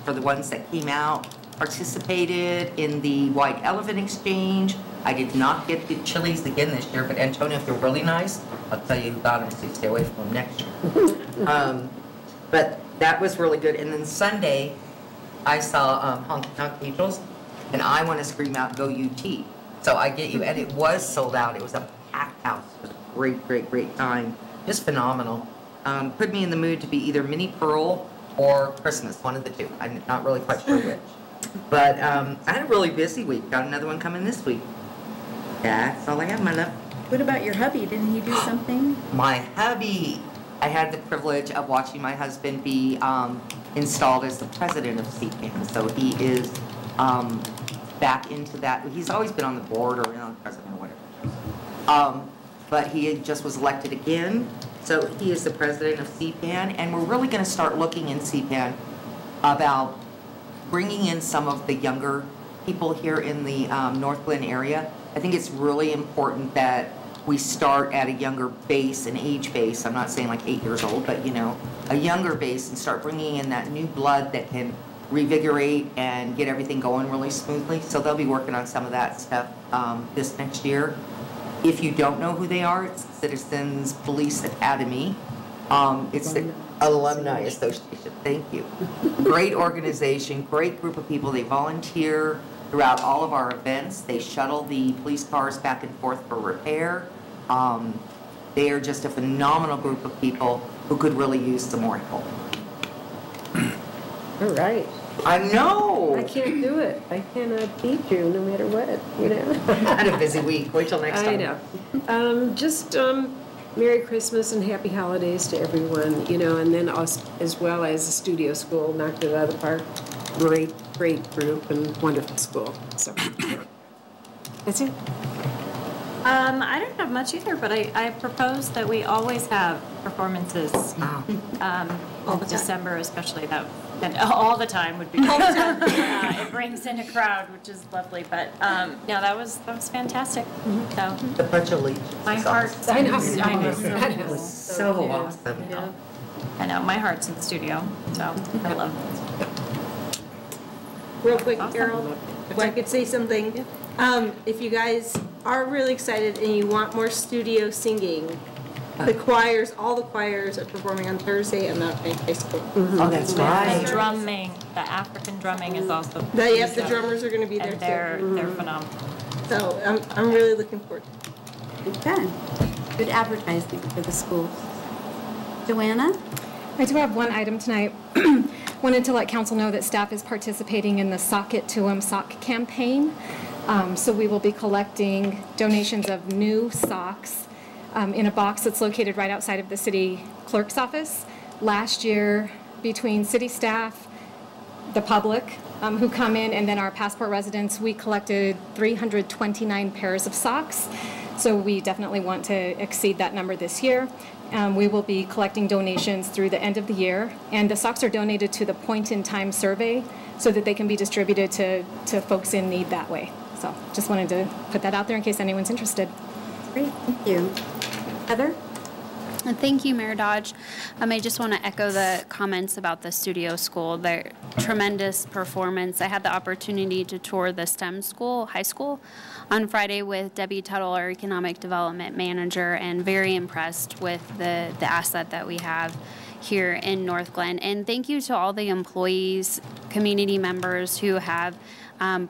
for the ones that came out, participated in the White Elephant Exchange. I did not get the chilies again this year, but Antonio, if they're really nice, I'll tell you who got them, so you stay away from them next year. But that was really good. And then Sunday, I saw Honky Tonk Angels, and I want to scream out, "Go UT!" So I get you, and it was sold out. It was a packed house. It was a great time. Just phenomenal. Put me in the mood to be either Minnie Pearl or Christmas, one of the two. I'm not really quite sure which. But I had a really busy week. Got another one coming this week. That's all I have, my love. What about your hubby? Didn't he do something? My hubby. I had the privilege of watching my husband be installed as the president of CPAN. So he is back into that. He's always been on the board or on the president or whatever. But he just was elected again, so he is the president of CPAN, and we're really going to start looking in CPAN about bringing in some of the younger people here in the Northglenn area. I think it's really important that we start at a younger base, an age base. I'm not saying like 8 years old, but you know, a younger base, and start bringing in that new blood that can revigorate and get everything going really smoothly. So they'll be working on some of that stuff this next year. If you don't know who they are, it's Citizens Police Academy. It's the Alumni Association. Thank you. Great organization, great group of people. They volunteer throughout all of our events. They shuttle the police cars back and forth for repair. They are just a phenomenal group of people who could really use some more help. All right. I know. I can't do it. I cannot beat you no matter what, you know. Had a busy week. Wait till next time. I know. Just Merry Christmas and Happy Holidays to everyone, you know, and then us, as well as the studio school, knocked it out of the park. Great, great group and wonderful school. So that's it. I don't have much either, but I propose that we always have performances. All the December, especially that, and all the time would be great. It brings in a crowd, which is lovely. But yeah, that was fantastic. So the Pledge of Allegiance. My heart. I know. It was so awesome. Yeah. I know. My heart's in the studio, so I love it. Real quick, Carol, if I could say something. If you guys are really excited and you want more studio singing, the choirs, all the choirs are performing on Thursday at Mount Bank High School. Oh, that's right. The drumming, the African drumming is also. Yes, the drummers are going to be there too. They're phenomenal. So I'm really looking forward to it. Okay. Good advertising for the schools. Joanna? I do have one item tonight. Wanted to let council know that staff is participating in the Sock It to 'em sock campaign. So we will be collecting donations of new socks in a box that's located right outside of the city clerk's office. Last year, between city staff, the public who come in, and then our Passport residents, we collected 329 pairs of socks. So we definitely want to exceed that number this year. We will be collecting donations through the end of the year, and the socks are donated to the Point in Time survey so that they can be distributed to folks in need that way. So just wanted to put that out there in case anyone's interested. Great, thank you. Heather? And thank you, Mayor Dodge. I just want to echo the comments about the studio school. Their tremendous performance. I had the opportunity to tour the STEM school, high school, on Friday with Debbie Tuttle, our economic development manager, and very impressed with the asset that we have here in Northglenn. And thank you to all the employees, community members who have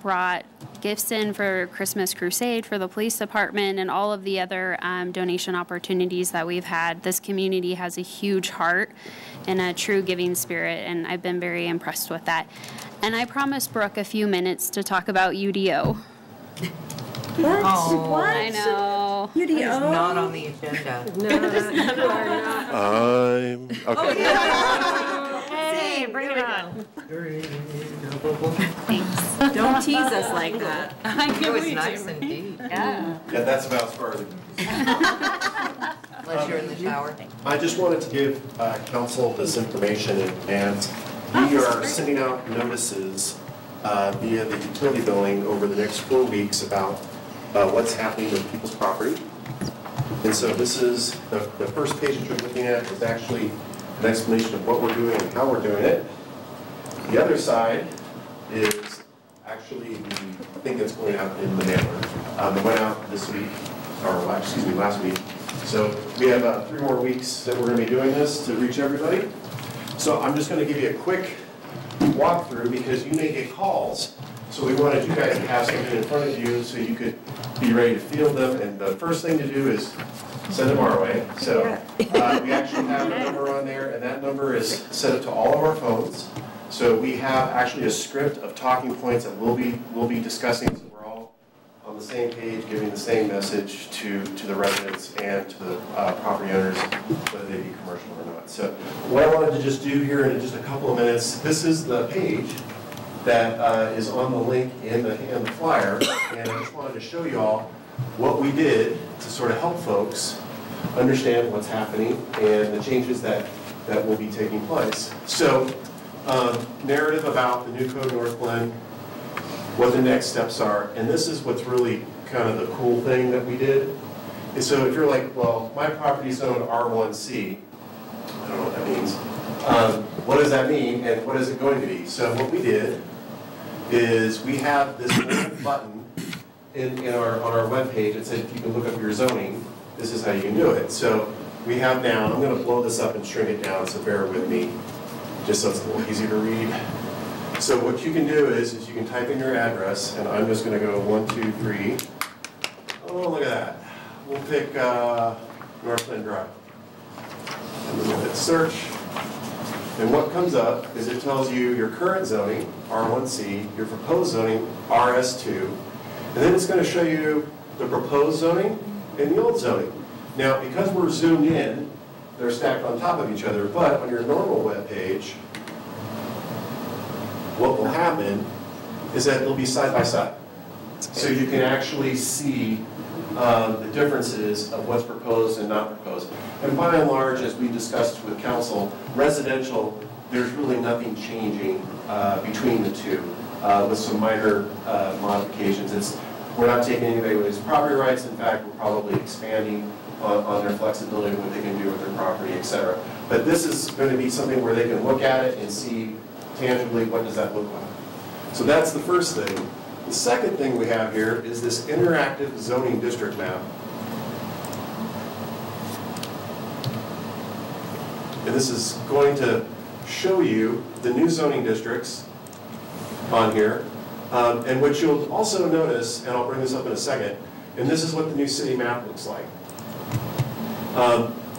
brought gifts in for Christmas Crusade for the police department and all of the other donation opportunities that we've had. This community has a huge heart and a true giving spirit, and I've been very impressed with that. And I promised Brooke a few minutes to talk about UDO. What? Oh, What? I know. UDO? It's not on the agenda. Hey, bring it on. Thanks. Don't tease us like that. It was nice indeed. Yeah. Yeah, that's about as far as it goes. Unless you're in the shower. I just wanted to give council this information in advance. We are sending out notices via the utility billing over the next 4 weeks about what's happening with people's property. And so this is, the first page that you're looking at is actually an explanation of what we're doing and how we're doing it. The other side is actually the thing that's going out in the mailer. It went out this week, or excuse me, last week. So we have 3 more weeks that we're going to be doing this to reach everybody. So I'm just going to give you a quick walkthrough because you may get calls. So we wanted you guys to have something in front of you so you could be ready to field them. And the first thing to do is send them our way. So we actually have a number on there, and that number is set up to all of our phones. So we have actually a script of talking points that we'll be discussing, so we're all on the same page, giving the same message to the residents and to the property owners, whether they be commercial or not. So what I wanted to just do here in just a couple of minutes, this is the page that is on the link in the flyer, and I just wanted to show you all what we did to sort of help folks understand what's happening and the changes that will be taking place. So, narrative about the new code Northglenn, what the next steps are, and this is what's really kind of the cool thing that we did. And so if you're like, well, my property's zoned R1C, I don't know what that means. What does that mean, and what is it going to be? So what we did is we have this little button on our webpage that said if you can look up your zoning, this is how you can do it. So we have now, and I'm going to blow this up and shrink it down, so bear with me, just so it's a little easier to read. So what you can do is you can type in your address, and I'm just going to go 1, 2, 3. Oh, look at that. We'll pick Northglenn Drive. And then we'll hit search. And what comes up is it tells you your current zoning, R1C, your proposed zoning, RS2, and then it's going to show you the proposed zoning and the old zoning. Now, because we're zoomed in, they're stacked on top of each other, but on your normal web page, what will happen is that they'll be side by side. So you can actually see the differences of what's proposed and not proposed. And by and large, as we discussed with council, residential, there's really nothing changing between the two, with some minor modifications. We're not taking anybody's property rights. In fact, we're probably expanding on their flexibility, what they can do with their property, et cetera. But this is going to be something where they can look at it and see tangibly what does that look like. So that's the first thing. The second thing we have here is this interactive zoning district map. And this is going to show you the new zoning districts on here. And what you'll also notice, and I'll bring this up in a second, and this is what the new city map looks like.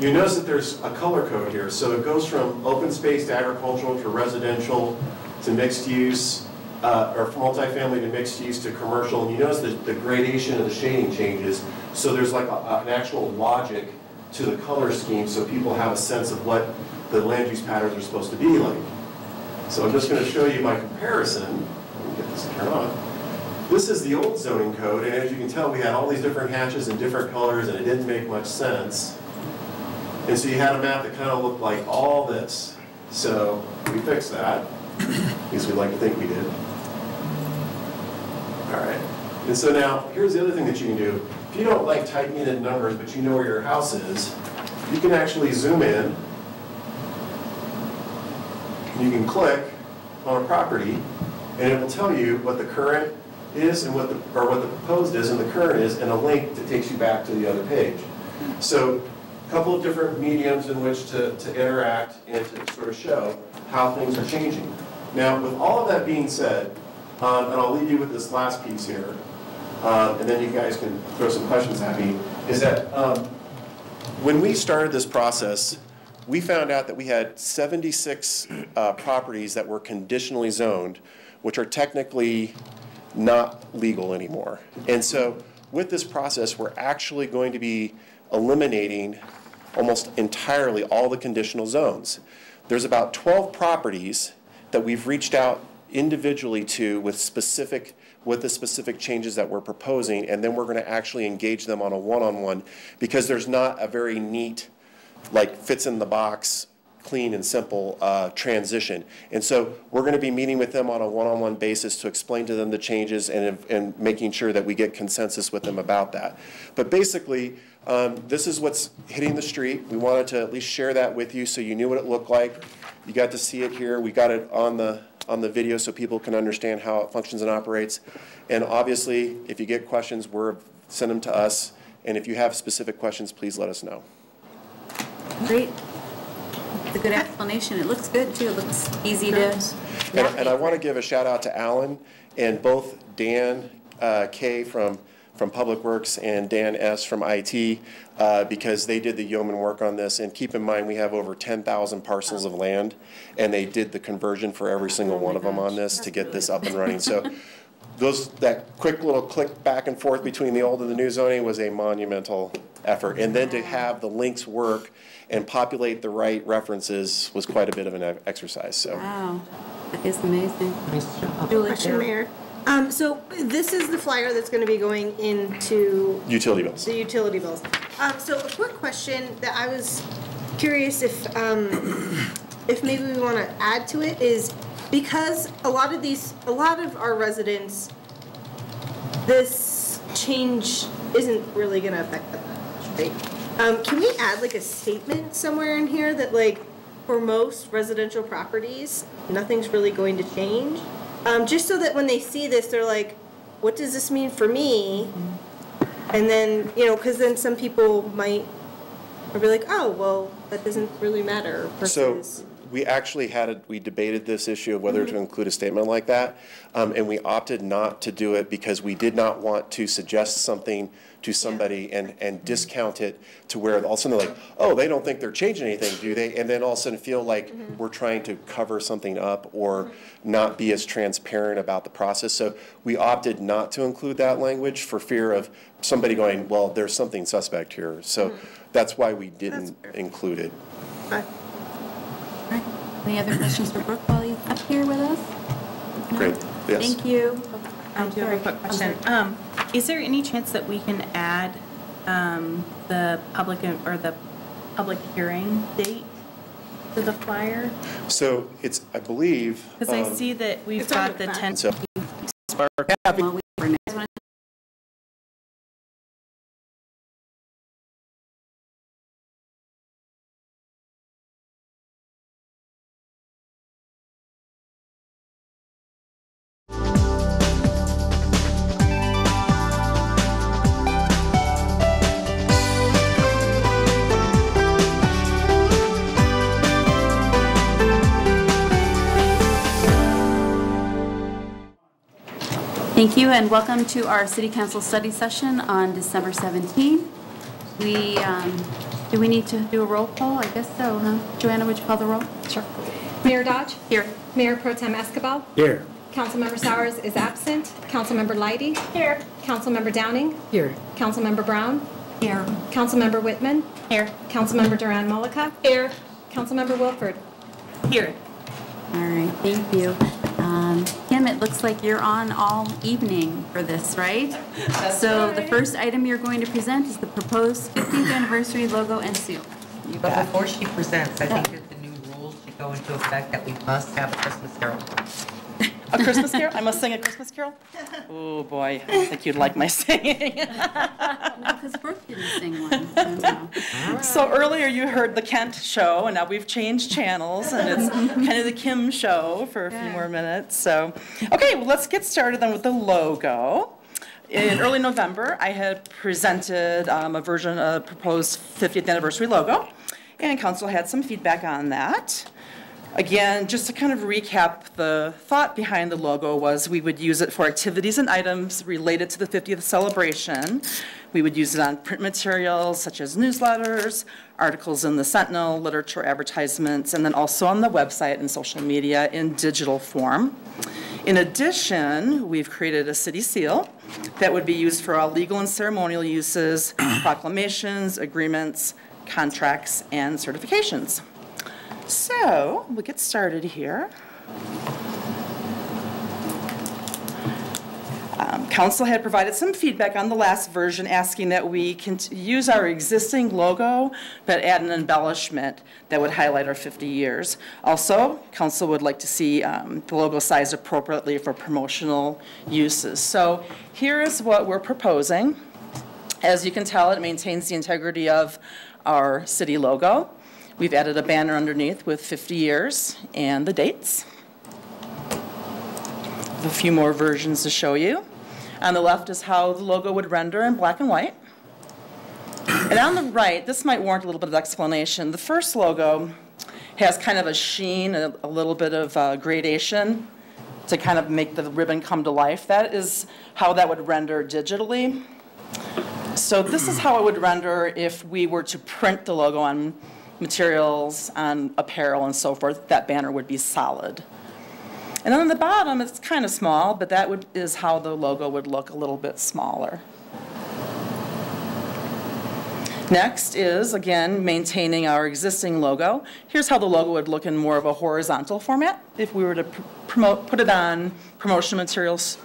You notice that there's a color code here. So it goes from open space to agricultural to residential to mixed use, or multifamily to mixed use to commercial. And you notice the gradation of the shading changes. So there's like an actual logic to the color scheme so people have a sense of what the land use patterns are supposed to be like. So I'm just going to show you my comparison. Let me get this to turn on. This is the old zoning code, and as you can tell, we had all these different hatches and different colors, and it didn't make much sense. And so you had a map that kind of looked like all this. So we fixed that. At least we'd like to think we did. All right. And so now, here's the other thing that you can do. If you don't like typing in numbers, but you know where your house is, you can actually zoom in. You can click on a property, and it will tell you what the current is and what the proposed is and the current is, and a link that takes you back to the other page. So a couple of different mediums in which to interact and to sort of show how things are changing. Now, with all of that being said, and I'll leave you with this last piece here, and then you guys can throw some questions at me, is that when we started this process, we found out that we had 76 properties that were conditionally zoned, which are technically not legal anymore. And so with this process, we're actually going to be eliminating almost entirely all the conditional zones. There's about 12 properties that we've reached out individually to with the specific changes that we're proposing, and then we're going to actually engage them on a one-on-one, because there's not a very neat, like fits in the box, clean and simple transition. And so we're going to be meeting with them on a one-on-one basis to explain to them the changes and making sure that we get consensus with them about that. But basically, this is what's hitting the street. We wanted to at least share that with you so you knew what it looked like. You got to see it here. We got it on the video so people can understand how it functions and operates. And obviously, if you get questions, send them to us. And if you have specific questions, please let us know. Great. It's a good explanation. It looks good, too. It looks easy to... And I want to give a shout out to Alan and both Dan K. from Public Works and Dan S. from IT, because they did the yeoman work on this. And keep in mind, we have over 10,000 parcels of land, and they did the conversion for every single one of them on this to get this up and running. So that quick little click back and forth between the old and the new zoning was a monumental effort. And then to have the links work and populate the right references was quite a bit of an exercise. So. Wow. That is amazing. Question, Mayor. So this is the flyer that's going to be going into Utility bills. the utility bills. So a quick question that I was curious if maybe we want to add to it is because a lot of our residents, this change isn't really going to affect them that much, right? Can we add like a statement somewhere in here that like for most residential properties, nothing's really going to change? Just so that when they see this, they're like, what does this mean for me? And then, because then some people might be like, oh, well, that doesn't really matter. Versus... So we actually we debated this issue of whether to include a statement like that, and we opted not to do it because we did not want to suggest something to somebody and discount it to where all of a sudden they're like, oh, they don't think they're changing anything, do they? And then all of a sudden feel like we're trying to cover something up or not be as transparent about the process. So we opted not to include that language for fear of somebody going, well, there's something suspect here. So that's why we didn't include it. All right. Any other questions for Brooke while he's up here with us? No? Great. Yes. Thank you. I do have a quick question. Is there any chance that we can add the public hearing date to the flyer? So I believe. Because I see that we've got the 10th. So, Thank you, and welcome to our City Council study session on December 17. Do we need to do a roll call? I guess so, huh? Joanna, would you call the roll? Sure. Mayor Dodge? Here. Mayor Pro Tem Escobar? Here. Councilmember Sowers is absent. Councilmember Leidy? Here. Councilmember Downing? Here. Councilmember Brown? Here. Councilmember Whitman? Here. Councilmember Duran-Mullica? Here. Councilmember Wilford? Here. All right, thank you. Kim, it looks like you're on all evening for this, right? So the first item you're going to present is the proposed 50th anniversary logo and seal. But before she presents, I think that the new rules should go into effect that we must have a Christmas carol. A Christmas carol? I must sing a Christmas carol? Oh, boy. I think you'd like my singing. Because Brooke didn't sing one. So earlier you heard the Kent show, and now we've changed channels, and it's kind of the Kim show for a few more minutes. So, okay, well, let's get started then with the logo. In early November, I had presented a version of proposed 50th anniversary logo, and Council had some feedback on that. Again, just to kind of recap, the thought behind the logo was we would use it for activities and items related to the 50th celebration. We would use it on print materials such as newsletters, articles in the Sentinel, literature advertisements, and then also on the website and social media in digital form. In addition, we've created a city seal that would be used for all legal and ceremonial uses, proclamations, agreements, contracts, and certifications. So we'll get started here. Council had provided some feedback on the last version, asking that we can use our existing logo, but add an embellishment that would highlight our 50 years. Also, Council would like to see the logo sized appropriately for promotional uses. So here is what we're proposing. As you can tell, it maintains the integrity of our city logo. We've added a banner underneath with 50 years and the dates. A few more versions to show you. On the left is how the logo would render in black and white. And on the right, this might warrant a little bit of explanation. The first logo has kind of a sheen, a little bit of gradation to kind of make the ribbon come to life. That is how that would render digitally. So this is how it would render if we were to print the logo on materials, on apparel, and so forth. That banner would be solid. And then on the bottom, it's kind of small, but that is how the logo would look, a little bit smaller. Next is, again, maintaining our existing logo. Here's how the logo would look in more of a horizontal format if we were to put it on promotion materials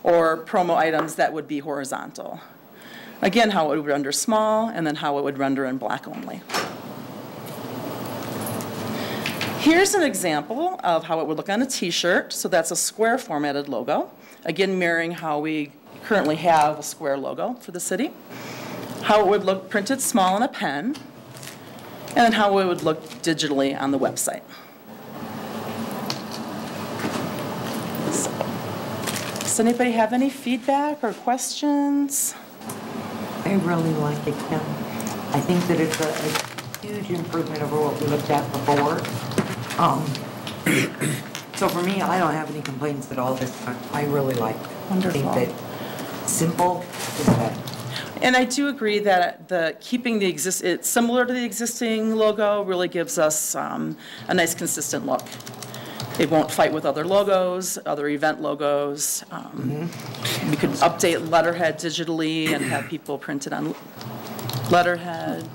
or promo items that would be horizontal. Again, how it would render small, and then how it would render in black only. Here's an example of how it would look on a t-shirt. So that's a square formatted logo. Again, mirroring how we currently have a square logo for the city. How it would look printed small in a pen, and then how it would look digitally on the website. Does anybody have any feedback or questions? I really like it, Kim. I think that it's a huge improvement over what we looked at before. So for me, I don't have any complaints at all this time. I really like it. Wonderful. I think that simple is better. And I do agree that keeping it's similar to the existing logo really gives us a nice consistent look. It won't fight with other logos, other event logos. We could update letterhead digitally and have people printed on letterhead.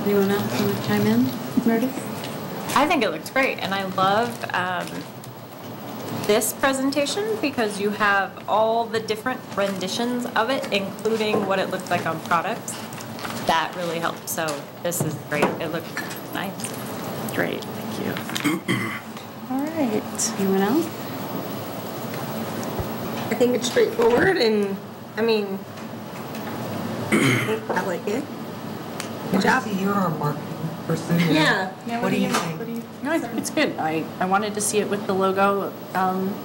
Anyone else want to chime in? Meredith? I think it looks great, and I love this presentation because you have all the different renditions of it, including what it looks like on products. That really helps. So this is great. It looks nice. Great, thank you. All right. Anyone else? I think it's straightforward, and I mean, I like it. Good job. You're our marketing person. Yeah. What do you think? No, I think it's good. I wanted to see it with the logo,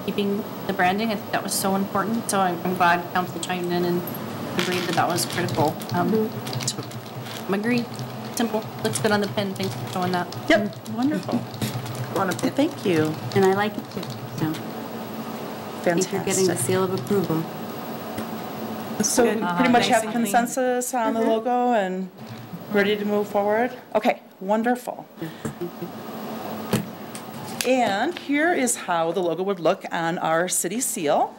keeping the branding. I think that was so important. So I'm glad council chimed in and agreed that that was critical. So I'm agreed. Simple. Looks good on the pen. Thanks for showing that. Yep. Wonderful. Thank you. And I like it too. So. Fantastic. I think you're getting the seal of approval. So we pretty much have Basically. consensus on the logo and ready to move forward? Okay, wonderful. And here is how the logo would look on our city seal.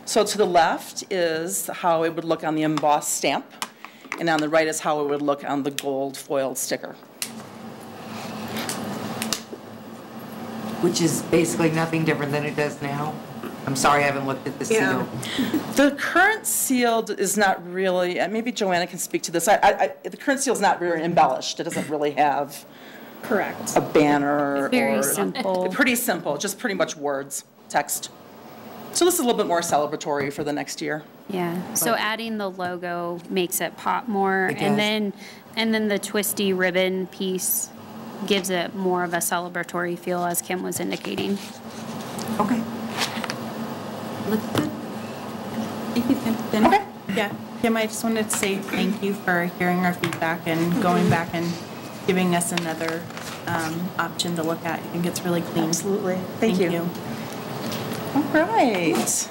So to the left is how it would look on the embossed stamp, and on the right is how it would look on the gold foiled sticker. Which is basically nothing different than it does now. I'm sorry, I haven't looked at the seal. The current seal is not really, maybe Joanna can speak to this. The current seal is not very embellished. It doesn't really have a banner. It's very simple. Pretty simple, just pretty much words, text. So this is a little bit more celebratory for the next year. Yeah, so adding the logo makes it pop more, It and does. then the twisty ribbon piece gives it more of a celebratory feel, as Kim was indicating. Okay. Looks good. Thank you, Kim. Okay. Yeah. Kim, I just wanted to say thank you for hearing our feedback and going back and giving us another option to look at. I think it's really clean. Absolutely. Thank you. All right.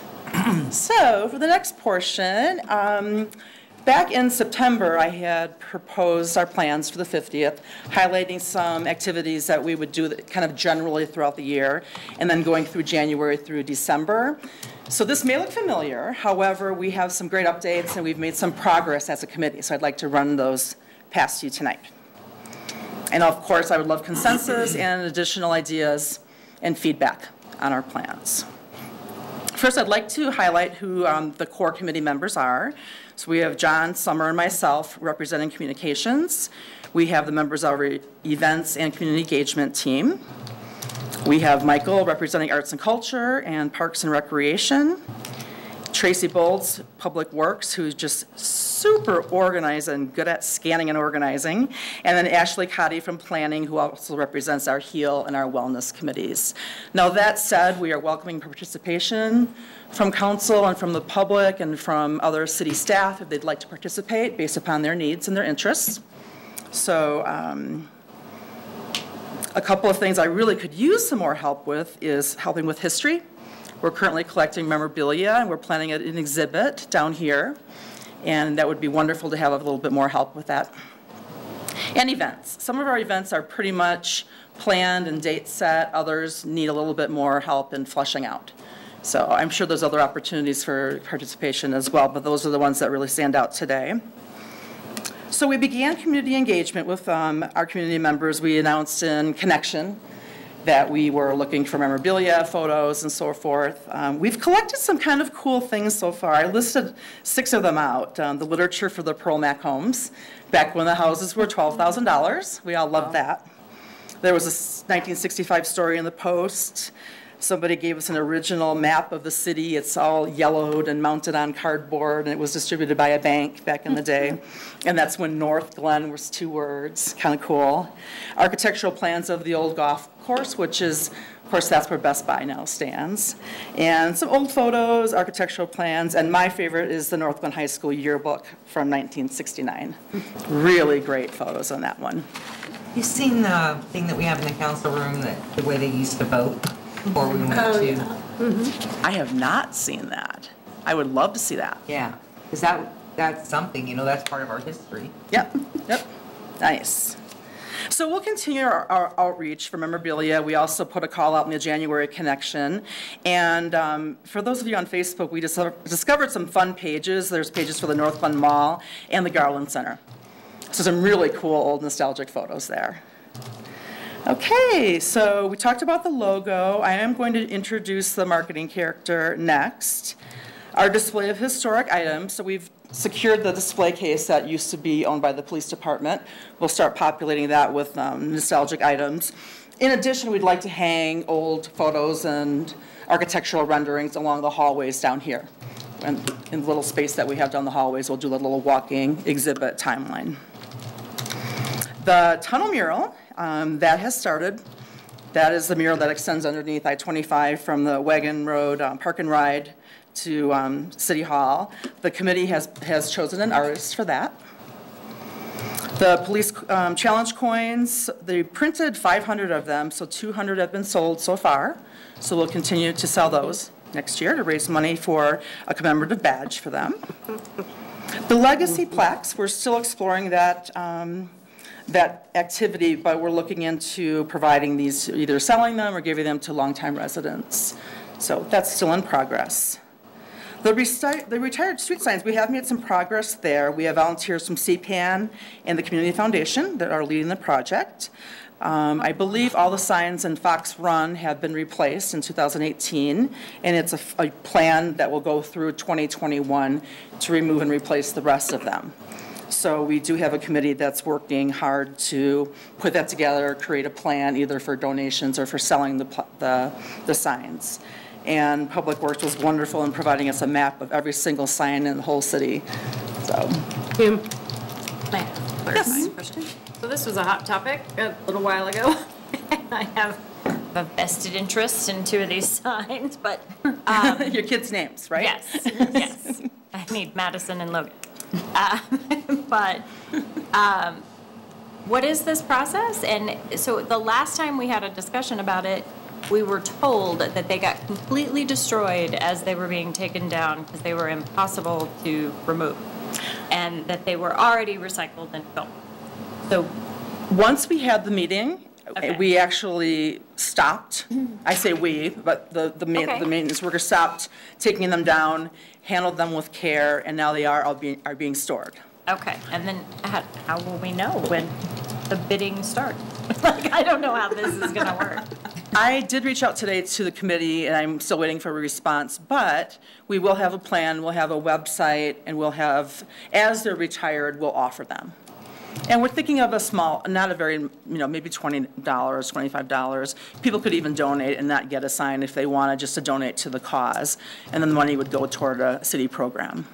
So for the next portion, back in September, I had proposed our plans for the 50th, highlighting some activities that we would do kind of generally throughout the year, and then going through January through December. So this may look familiar, however, we have some great updates and we've made some progress as a committee, so I'd like to run those past you tonight. And of course, I would love consensus and additional ideas and feedback on our plans. First, I'd like to highlight who the core committee members are. So we have John, Summer, and myself representing communications. We have the members of our events and community engagement team. We have Michael representing arts and culture and parks and recreation. Tracy Bolds, Public Works, who's just super organized and good at scanning and organizing. And then Ashley Cotty from Planning, who also represents our HEAL and our wellness committees. Now that said, we are welcoming participation from council and from the public and from other city staff if they'd like to participate based upon their needs and their interests. So a couple of things I really could use some more help with is helping with history. We're currently collecting memorabilia, and we're planning an exhibit down here, and that would be wonderful to have a little bit more help with that. And events. Some of our events are pretty much planned and date set. Others need a little bit more help in fleshing out. So I'm sure there's other opportunities for participation as well, but those are the ones that really stand out today. So we began community engagement with our community members. We announced in Connection that we were looking for memorabilia, photos, and so forth. We've collected some kind of cool things so far. I listed 6 of them out. The literature for the Pearl Mac homes, back when the houses were $12,000. We all loved that. There was a 1965 story in the Post. Somebody gave us an original map of the city. It's all yellowed and mounted on cardboard, and it was distributed by a bank back in the day. And that's when Northglenn was 2 words, kind of cool. Architectural plans of the old golf course, which is, of course, that's where Best Buy now stands. And some old photos, architectural plans, and my favorite is the Northglenn High School yearbook from 1969. Really great photos on that one. You seen the thing that we have in the council room, that the way they used to vote before we went to? I have not seen that. I would love to see that. Yeah, because that's something, you know, that's part of our history. Yep, nice. So we'll continue our outreach for memorabilia. We also put a call out in the January Connection. And for those of you on Facebook, we discovered some fun pages. There's pages for the Northglenn Mall and the Garland Center. So some really cool old nostalgic photos there. Okay, so we talked about the logo. I am going to introduce the marketing character next. Our display of historic items. So we've secured the display case that used to be owned by the police department. We'll start populating that with nostalgic items. In addition, we'd like to hang old photos and architectural renderings along the hallways down here. And in the little space that we have down the hallways, we'll do a little walking exhibit timeline. The tunnel mural, that has started. That is the mural that extends underneath I-25 from the Wagon Road Park and Ride to City Hall. The committee has chosen an artist for that. The police challenge coins, they printed 500 of them, so 200 have been sold so far. So we'll continue to sell those next year to raise money for a commemorative badge for them. The legacy plaques, we're still exploring that activity, but we're looking into providing these, either selling them or giving them to longtime residents. So that's still in progress. The retired street signs, we have made some progress there. We have volunteers from CPAN and the Community Foundation that are leading the project. I believe all the signs in Fox Run have been replaced in 2018, and it's a plan that will go through 2021 to remove and replace the rest of them. So we do have a committee that's working hard to put that together, create a plan either for donations or for selling the signs. And Public Works was wonderful in providing us a map of every single sign in the whole city. So, Kim, clarifying question. So this was a hot topic a little while ago. I have a vested interest in 2 of these signs, but your kids' names, right? Yes, yes. I need Madison and Logan. But what is this process? And so the last time we had a discussion about it, we were told that they got completely destroyed as they were being taken down because they were impossible to remove, and that they were already recycled and filmed. So once we had the meeting, we actually stopped. I say we, but the maintenance workers stopped taking them down, handled them with care, and now they are being stored. Okay, and then how will we know when the bidding starts? Like, I don't know how this is going to work. I did reach out today to the committee, and I'm still waiting for a response, but we will have a plan, we'll have a website, and we'll have, as they're retired, we'll offer them. And we're thinking of a small, not a very, maybe $20, $25. People could even donate and not get a sign if they wanted just to donate to the cause, and then the money would go toward a city program.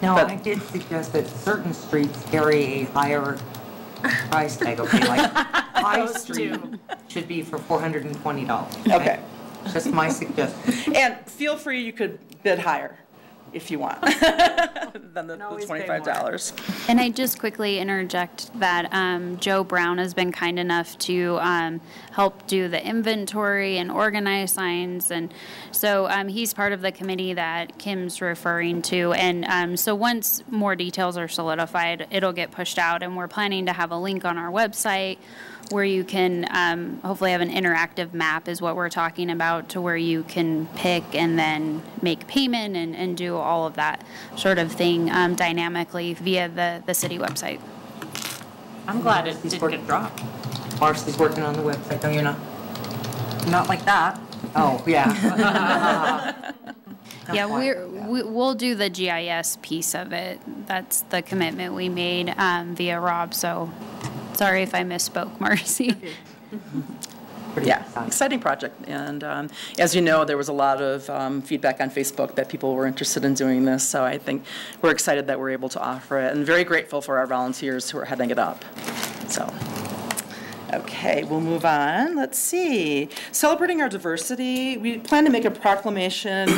No, I did suggest that certain streets carry a higher price tag, okay, like High Street should be for $420. Okay. Just my suggestion. And feel free, you could bid higher if you want than the $25. And I just quickly interject that Joe Brown has been kind enough to help do the inventory and organize signs, and so he's part of the committee that Kim's referring to. And so once more details are solidified, it'll get pushed out, and we're planning to have a link on our website where you can hopefully have an interactive map is what we're talking about, to where you can pick and then make payment and do all of that sort of thing dynamically via the city website. I'm glad it didn't get dropped. Marcy's working on the website. No, you're not. Not like that. Oh, yeah. Yeah, we'll do the GIS piece of it. That's the commitment we made via Rob, so sorry if I misspoke, Marcy. Yeah, exciting project. And as you know, there was a lot of feedback on Facebook that people were interested in doing this. So I think we're excited that we're able to offer it and very grateful for our volunteers who are heading it up. So, okay, we'll move on. Let's see. Celebrating our diversity, we plan to make a proclamation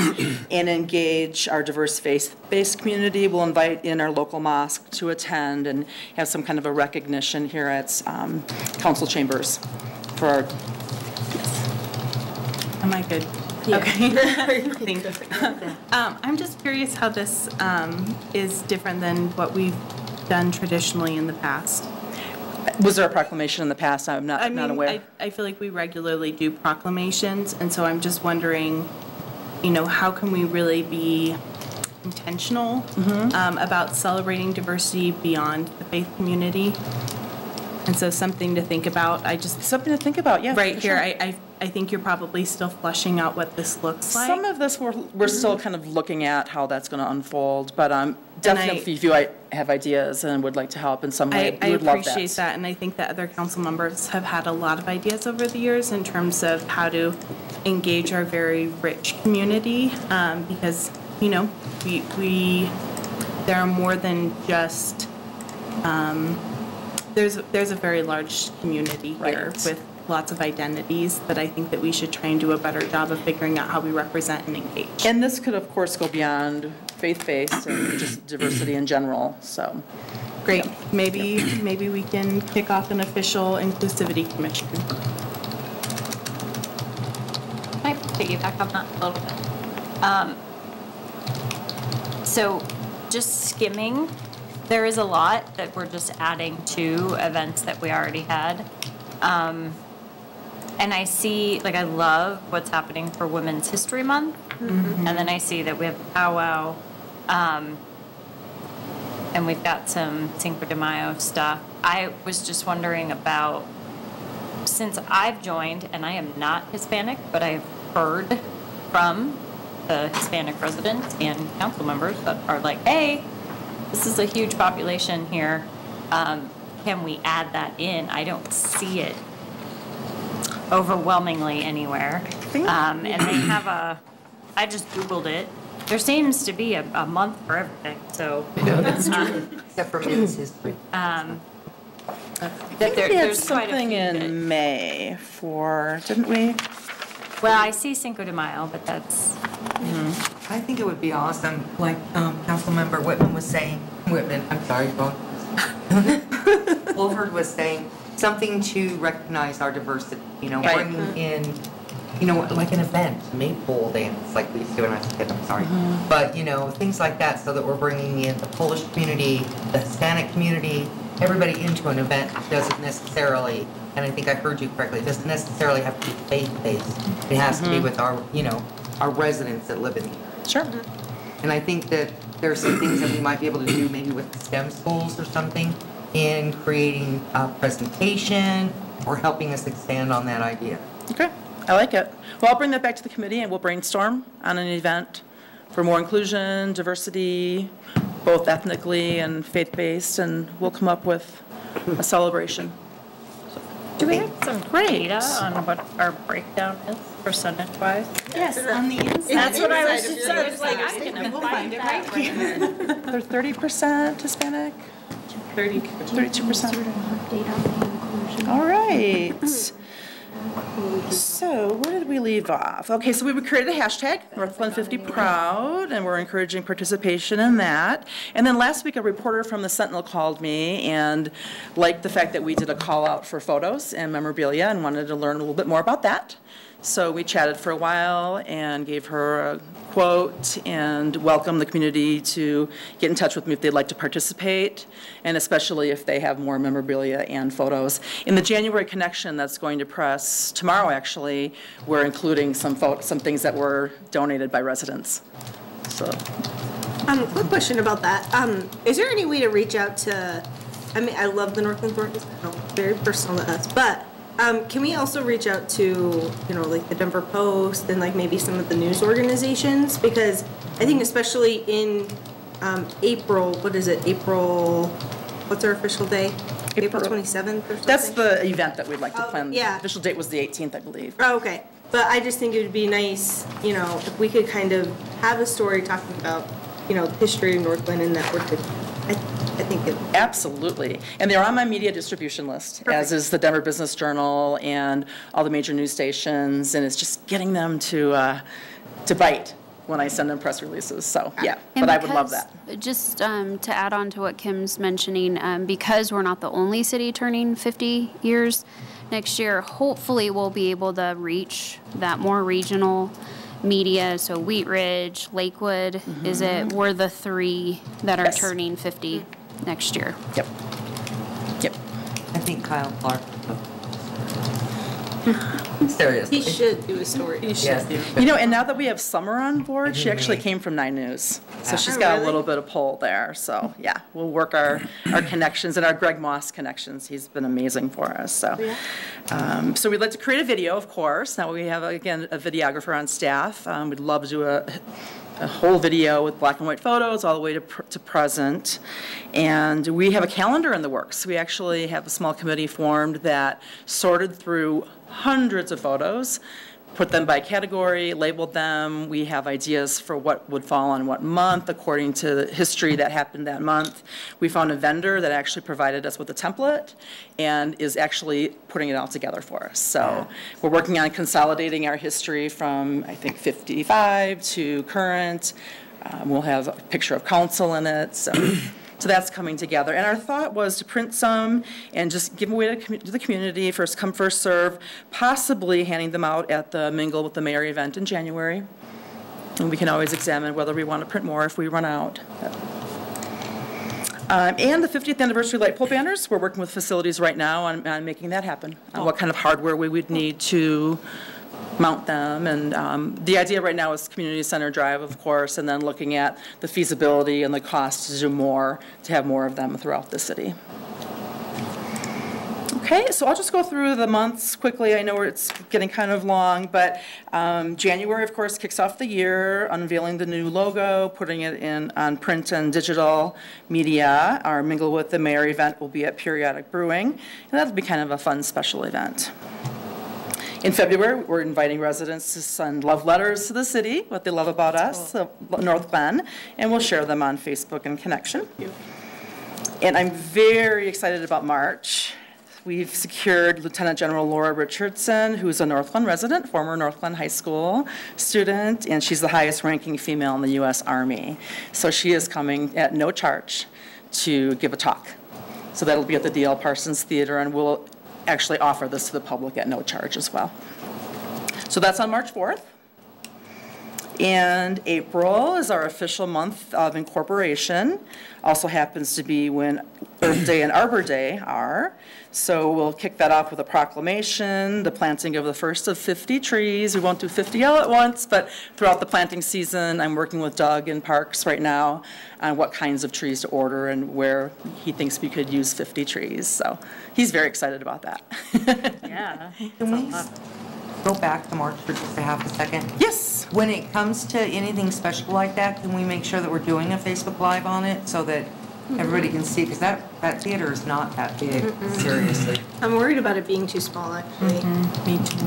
and engage our diverse faith-based community. We'll invite in our local mosque to attend and have some kind of a recognition here at council chambers for our. Am I good? Yeah. Okay. Thank you. I'm just curious how this is different than what we've done traditionally in the past. Was there a proclamation in the past? I'm not aware. I feel like we regularly do proclamations, and so I'm just wondering, how can we really be intentional about celebrating diversity beyond the faith community? And so something to think about. Something to think about, yeah. Right here, sure. I think you're probably still fleshing out what this looks like. Some of this we're still kind of looking at how that's going to unfold, but definitely if you have ideas and would like to help in some way, we would love that. I appreciate that, and I think that other council members have had a lot of ideas over the years in terms of how to engage our very rich community, because, we there are more than just, there's a very large community here with lots of identities that I think that we should try and do a better job of figuring out how we represent and engage. And this could, of course, go beyond faith-based and just diversity in general, so. Great. Maybe we can kick off an official inclusivity commission. Can I piggyback on that a little bit? So just skimming, there is a lot that we're just adding to events that we already had. And I see, I love what's happening for Women's History Month. Mm-hmm. And then I see that we have a powwow, and we've got some Cinco de Mayo stuff. I was just wondering about, since I've joined, and I am not Hispanic, but I've heard from the Hispanic residents and council members that are like, hey, this is a huge population here. Can we add that in? I don't see it overwhelmingly anywhere. And they have I just Googled it. There seems to be a month for everything, so. Yeah, that's true. Except for Women's History. There's something in May for, didn't we? Well, I see Cinco de Mayo, but that's. I think it would be awesome, like Councilmember Whitman was saying. I'm sorry, Wolford was saying, something to recognize our diversity, bringing in, like an event, maypole dance, like we used to when I was a kid, I'm sorry. But, things like that, so that we're bringing in the Polish community, the Hispanic community, everybody into an event doesn't necessarily, and I think I heard you correctly, it doesn't necessarily have to be faith-based. It has to be with our, our residents that live in here. Sure. And I think that there are some things that we might be able to do maybe with the STEM schools or something in creating a presentation or helping us expand on that idea. Okay, I like it. Well, I'll bring that back to the committee and we'll brainstorm on an event for more inclusion, diversity, both ethnically and faith-based, and we'll come up with a celebration. Do we have some data on what our breakdown is percentage-wise? Yes, on the inside. That's what I was just saying. We'll find it right here. They're 30% Hispanic? 32%. All right. So where did we leave off? Okay, so we created a hashtag, Northglenn50Proud, and we're encouraging participation in that. And then last week, a reporter from the Sentinel called me and liked the fact that we did a call out for photos and memorabilia and wanted to learn a little bit more about that. So we chatted for a while and gave her a quote and welcomed the community to get in touch with me if they'd like to participate, and especially if they have more memorabilia and photos. In the January Connection that's going to press tomorrow, actually, we're including some things that were donated by residents. So, quick question about that. Is there any way to reach out to I mean, I love the Northglenn Thorntons, very personal to us, but can we also reach out to, like the Denver Post and like maybe some of the news organizations? Because I think especially in April, what is it, what's our official day? April 27th or something? That's the event that we'd like to plan. Yeah. The official date was the 18th, I believe. Oh, okay. But I just think it would be nice, if we could kind of have a story talking about, the history of Northglenn and that we're good. I think it. Absolutely. And they're on my media distribution list, as is the Denver Business Journal and all the major news stations. And it's just getting them to bite when I send them press releases. So, yeah, but I would love that. Just to add on to what Kim's mentioning, because we're not the only city turning 50 years next year, hopefully we'll be able to reach that more regional media. So Wheat Ridge, Lakewood, we're the 3 that are turning 50 next year. Yep. I think Kyle Clark. Seriously. He should do a story. He should. And now that we have Summer on board, she actually came from 9 News. So she's got a little bit of pull there. So, yeah, we'll work our connections and our Greg Moss connections. He's been amazing for us. So, so we'd like to create a video, of course. Now we have, again, a videographer on staff. We'd love to do a whole video with black and white photos all the way to present. And we have a calendar in the works. We actually have a small committee formed that sorted through hundreds of photos, put them by category, labeled them. We have ideas for what would fall on what month according to the history that happened that month. We found a vendor that actually provided us with a template and is actually putting it all together for us. So we're working on consolidating our history from, I think, 55 to current. We'll have a picture of council in it. So that's coming together. And our thought was to print some and just give away to the community, first come, first serve, possibly handing them out at the Mingle with the Mayor event in January. And we can always examine whether we want to print more if we run out. And the 50th anniversary light pole banners, we're working with facilities right now on making that happen, on what kind of hardware we would need to mount them. And the idea right now is community center drive, of course, and then looking at the feasibility and the cost to do more, to have more of them throughout the city. Okay, so I'll just go through the months quickly. I know it's getting kind of long, but January, of course, kicks off the year, unveiling the new logo, putting it in on print and digital media. Our Mingle with the Mayor event will be at Periodic Brewing, and that'll be kind of a fun special event. In February, we're inviting residents to send love letters to the city, what they love about us, Northglenn, and we'll share them on Facebook and Connection. And I'm very excited about March. We've secured Lieutenant General Laura Richardson, who's a Northglenn resident, former Northglenn High School student, and she's the highest ranking female in the U.S. Army. So she is coming at no charge to give a talk. So that'll be at the D.L. Parsons Theater, and we'll actually offer this to the public at no charge as well. So that's on March 4th. And April is our official month of incorporation. Also happens to be when Earth Day and Arbor Day are. So we'll kick that off with a proclamation, the planting of the first of 50 trees. We won't do 50 all at once, but throughout the planting season, I'm working with Doug in Parks right now on what kinds of trees to order and where he thinks we could use 50 trees. So he's very excited about that. Yeah. Can we go back to March for just a half a second? Yes. When it comes to anything special like that, can we make sure that we're doing a Facebook Live on it so that everybody can see? Because that theater is not that big, seriously. I'm worried about it being too small, actually. Me too.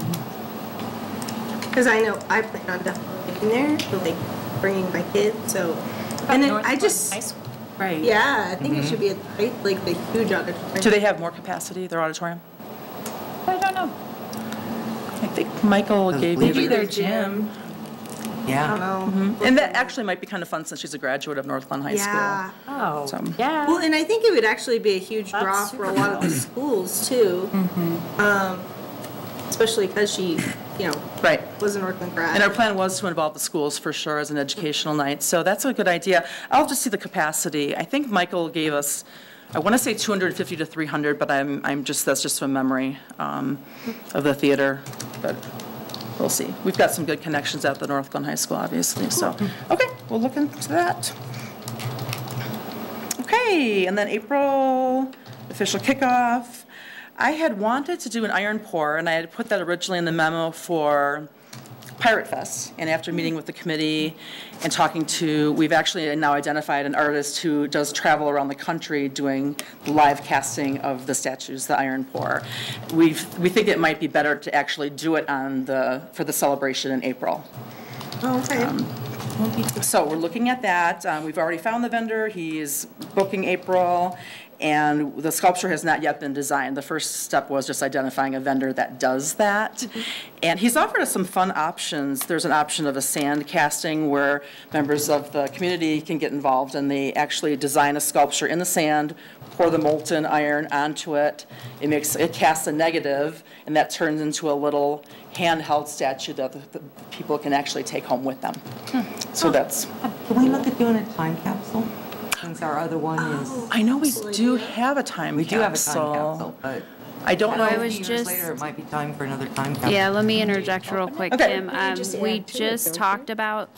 Because I know I plan on definitely being there, so like bringing my kids, so. And then I just, right. Yeah, I think it should be like the huge auditorium. Do they have more capacity, their auditorium? I don't know. I think Michael gave me Maybe their gym. Yeah. I don't know. And that actually might be kind of fun since she's a graduate of Northglenn High School. Oh, So- yeah. Well, and I think it would actually be a huge draw for a lot of the schools too. Especially because she, Right. was an Northglenn grad. And our plan was to involve the schools for sure as an educational night. So that's a good idea. I'll just see the capacity. I think Michael gave us, I want to say 250 to 300, but that's just from memory of the theater. But we'll see. We've got some good connections at the Northglenn High School, obviously. So, okay, we'll look into that. Okay, and then April official kickoff. I had wanted to do an iron pour, and I had put that originally in the memo for Pirate Fest. And after meeting with the committee and talking to, we've actually now identified an artist who does travel around the country doing live casting of the statues, the iron pour. We think it might be better to actually do it for the celebration in April. Okay. So we're looking at that. We've already found the vendor. He's booking April, and the sculpture has not yet been designed. The first step was just identifying a vendor that does that. And he's offered us some fun options. There's an option of a sand casting where members of the community can get involved, and they actually design a sculpture in the sand, pour the molten iron onto it. It casts a negative, and that turns into a little handheld statue that the people can actually take home with them. So that's. Can we look at doing a time capsule? Since our other one is. I know we do have a time capsule. We do have a time capsule, but. I don't know. I was Years just. later, it might be time for another time capsule. Yeah, let me interject real quick, Okay. Kim. We just talked about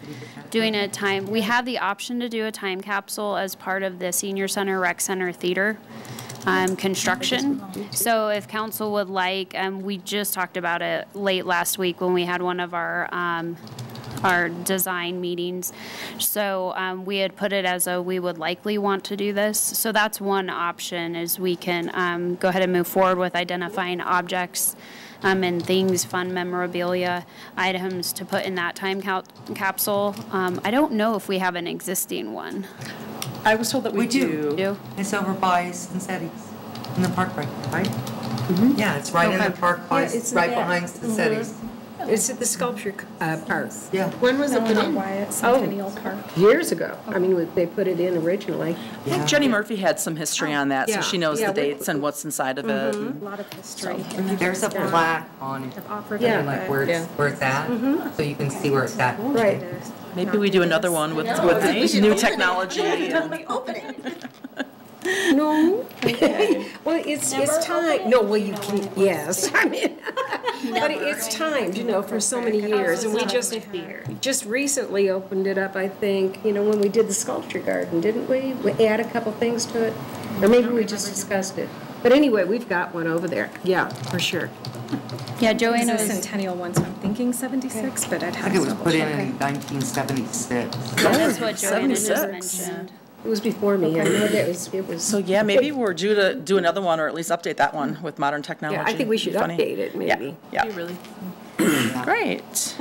doing a time, we have the option to do a time capsule as part of the Senior Center, Rec Center, Theater construction. So if council would like, we just talked about it late last week when we had one of our design meetings. So we had put it as a, we would likely want to do this. So that's one option, is we can go ahead and move forward with identifying objects and things, fun memorabilia items to put in that time capsule. I don't know if we have an existing one. I was told that we do. It's over by Cincinnati's in the park, right? Yeah, it's right in the park, right behind Cincinnati's. It's at the sculpture park. Yeah. When was it put in? Centennial Park. Years ago. I mean, they put it in originally. I think Jenny Murphy had some history on that, so Yeah. she knows Yeah, the dates and what's inside of it. A lot of history. There's a plaque on it, Yeah. like where it's at, so you can see where it's at. Right. Maybe we do another one with new technology. No. Well, it's time. No, well, you can, yes. I mean, but it's timed, for so many years. And we just recently opened it up, I think, when we did the sculpture garden, didn't we? We add a couple things to it. Or maybe we just discussed it. But anyway, we've got one over there. Yeah, for sure. Yeah, Joanna It's a was. centennial one, so I'm thinking 76, but I'd I have think to it was double put in check. 1976. That's what Joanna just 76. mentioned. It was before me. I know that it was. So yeah, maybe we're due to do another one, or at least update that one with modern technology. Yeah, I think we should Funny. update it, maybe. Yeah. Really. Great.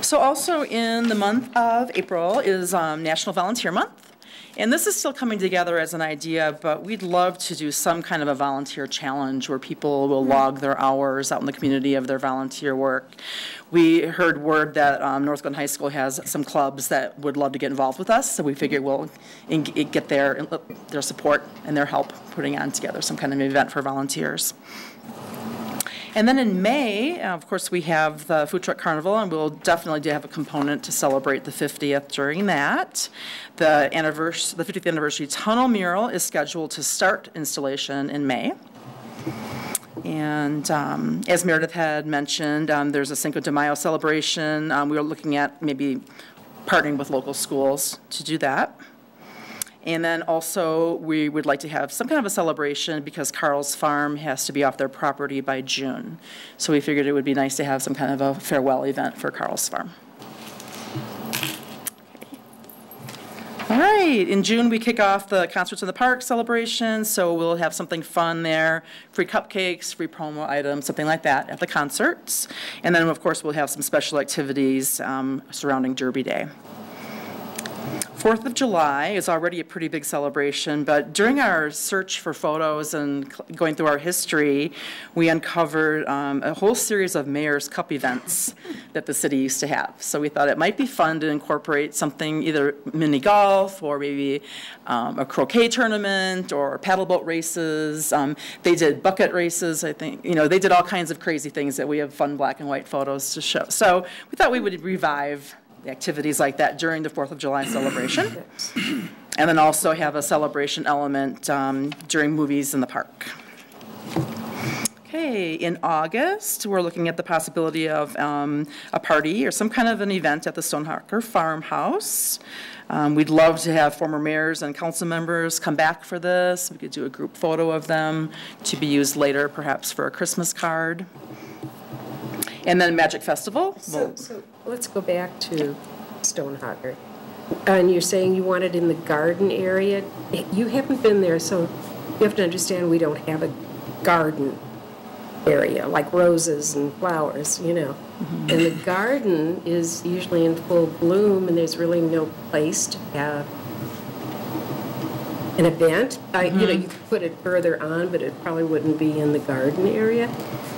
So also in the month of April is National Volunteer Month. And this is still coming together as an idea, but we'd love to do some kind of a volunteer challenge where people will log their hours out in the community of their volunteer work. We heard word that Northglenn High School has some clubs that would love to get involved with us, so we figured we'll get their support and their help putting on together some kind of event for volunteers. And then in May, of course, we have the Food Truck Carnival, and we'll definitely have a component to celebrate the 50th during that. The 50th anniversary tunnel mural is scheduled to start installation in May. And as Meredith had mentioned, there's a Cinco de Mayo celebration. We are looking at maybe partnering with local schools to do that. And then also, we would like to have some kind of a celebration because Carl's Farm has to be off their property by June. So we figured it would be nice to have some kind of a farewell event for Carl's Farm. All right, in June, we kick off the Concerts in the Park celebration, so we'll have something fun there, free cupcakes, free promo items, something like that at the concerts. And then, of course, we'll have some special activities surrounding Derby Day. 4th of July is already a pretty big celebration, but during our search for photos and going through our history, we uncovered a whole series of Mayor's Cup events that the city used to have. So we thought it might be fun to incorporate something, either mini golf or maybe a croquet tournament or paddleboat races. They did bucket races, I think. They did all kinds of crazy things that we have fun black and white photos to show. So we thought we would revive activities like that during the 4th of July celebration. And then also have a celebration element during movies in the park. Okay, in August, we're looking at the possibility of a party or some kind of an event at the Stonehawker Farmhouse. We'd love to have former mayors and council members come back for this. We could do a group photo of them to be used later, perhaps for a Christmas card. And then Magic Festival. So let's go back to Stonehawker. And you're saying you want it in the garden area. You haven't been there, so you have to understand we don't have a garden area, like roses and flowers, you know. And the garden is usually in full bloom, and there's really no place to have an event. You know, you could put it further on, but it probably wouldn't be in the garden area.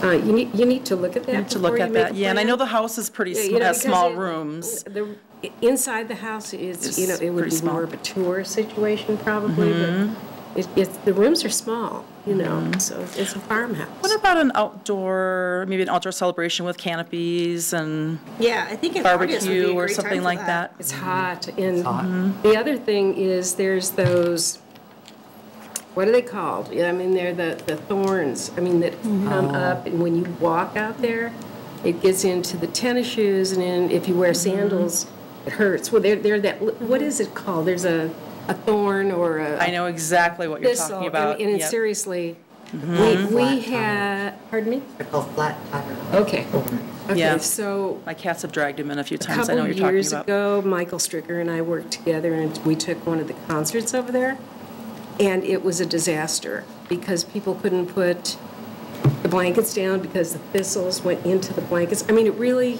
You need to look at that. You need to look at that, yeah. And I know the house is pretty small, has small rooms. Inside the house is, you know, it would be more of a tour situation probably, but the rooms are small, you know, so it's a farmhouse. What about an outdoor, maybe an outdoor celebration with canopies and I think in August would be a barbecue or great something time for like that. that? It's hot, and the other thing is there's those, what are they called? Yeah, I mean, they're the thorns, I mean, that come up, and when you walk out there, it gets into the tennis shoes, and then if you wear sandals, it hurts. Well, they're that, what is it called? There's a thorn or a... I know exactly what you're thistle, talking about. And Yep. seriously, Mhm. we had, pardon me? They're called flat tire. Okay. Yeah. So my cats have dragged him in a few a times. I know couple what you're talking years about. ago, Michael Stricker and I worked together, and we took one of the concerts over there, and it was a disaster because people couldn't put the blankets down because the thistles went into the blankets. I mean, it really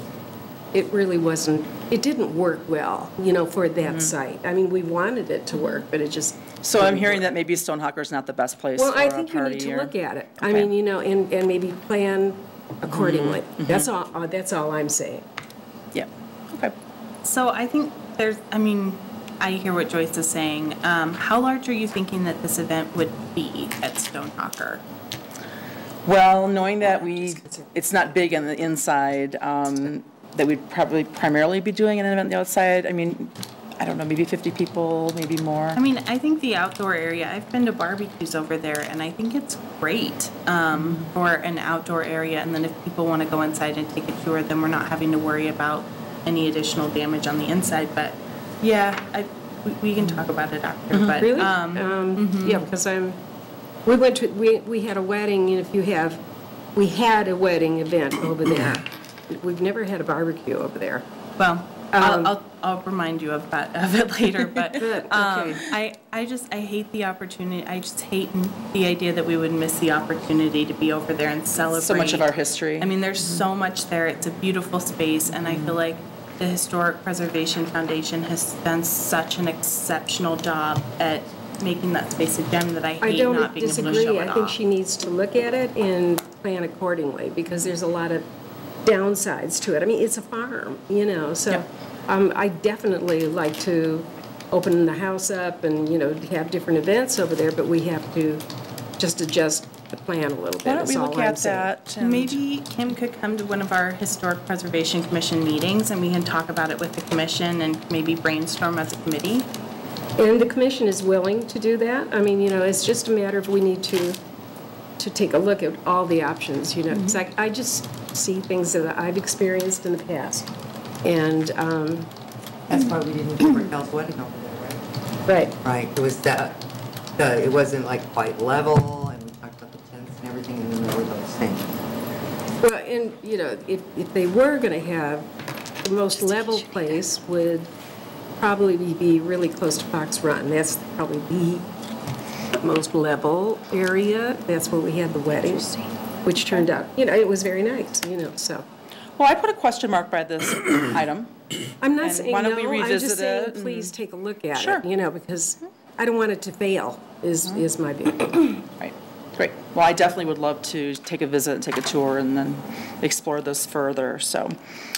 wasn't, it didn't work well, you know, for that site. I mean, we wanted it to work, but it just So I'm didn't hearing work. that maybe Stonehawker's not the best place Well, for I a think you party need to or- look at it. I Okay. mean, you know, and maybe plan accordingly. That's all I'm saying. Yeah, okay. So I think I hear what Joyce is saying. How large are you thinking that this event would be at Stonehawker? Well, knowing that it's not big on the inside, that we'd probably primarily be doing an event on the outside. I mean, I don't know, maybe 50 people, maybe more. I mean, I think the outdoor area, I've been to barbecues over there, and I think it's great for an outdoor area. And then if people want to go inside and take a tour, then we're not having to worry about any additional damage on the inside. But yeah, we can talk about it after. But Really? Yeah, because we had a wedding, and we had a wedding event over there. We've never had a barbecue over there. Well, I'll remind you of it later. But I hate the opportunity. I just hate the idea that we would miss the opportunity to be over there and celebrate So much of our history. I mean, there's so much there. It's a beautiful space, and I feel like the Historic Preservation Foundation has done such an exceptional job at making that space a gem that I hate not being able to show it I think off. she needs to look at it and plan accordingly, because there's a lot of downsides to it. I mean, it's a farm, you know, so I definitely like to open the house up and, you know, have different events over there, but we have to just adjust the plan a little bit. Why don't we look at that? and- Maybe Kim could come to one of our Historic Preservation Commission meetings, and we can talk about it with the commission and maybe brainstorm as a committee. And the commission is willing to do that. I mean, you know, it's just a matter of we need to take a look at all the options, you know. It's like, I just see things that I've experienced in the past. And That's why we didn't do Raquel's wedding over there, right? Right, it was it wasn't like quite level, and we talked about the tents and everything, and then there were those things. well, and, you know, if they were going to have, the most level place would probably be really close to Fox Run. That's probably the most level area. That's where we had the wedding, which turned out, you know, it was very nice, you know, so. Well, I put a question mark by this item. I'm not And saying why don't no, we I'm revisit just saying, it and- please take a look at Sure. it, you know, because I don't want it to fail, is my big thing. Right, great. Well, I definitely would love to take a visit and take a tour and then explore this further, so.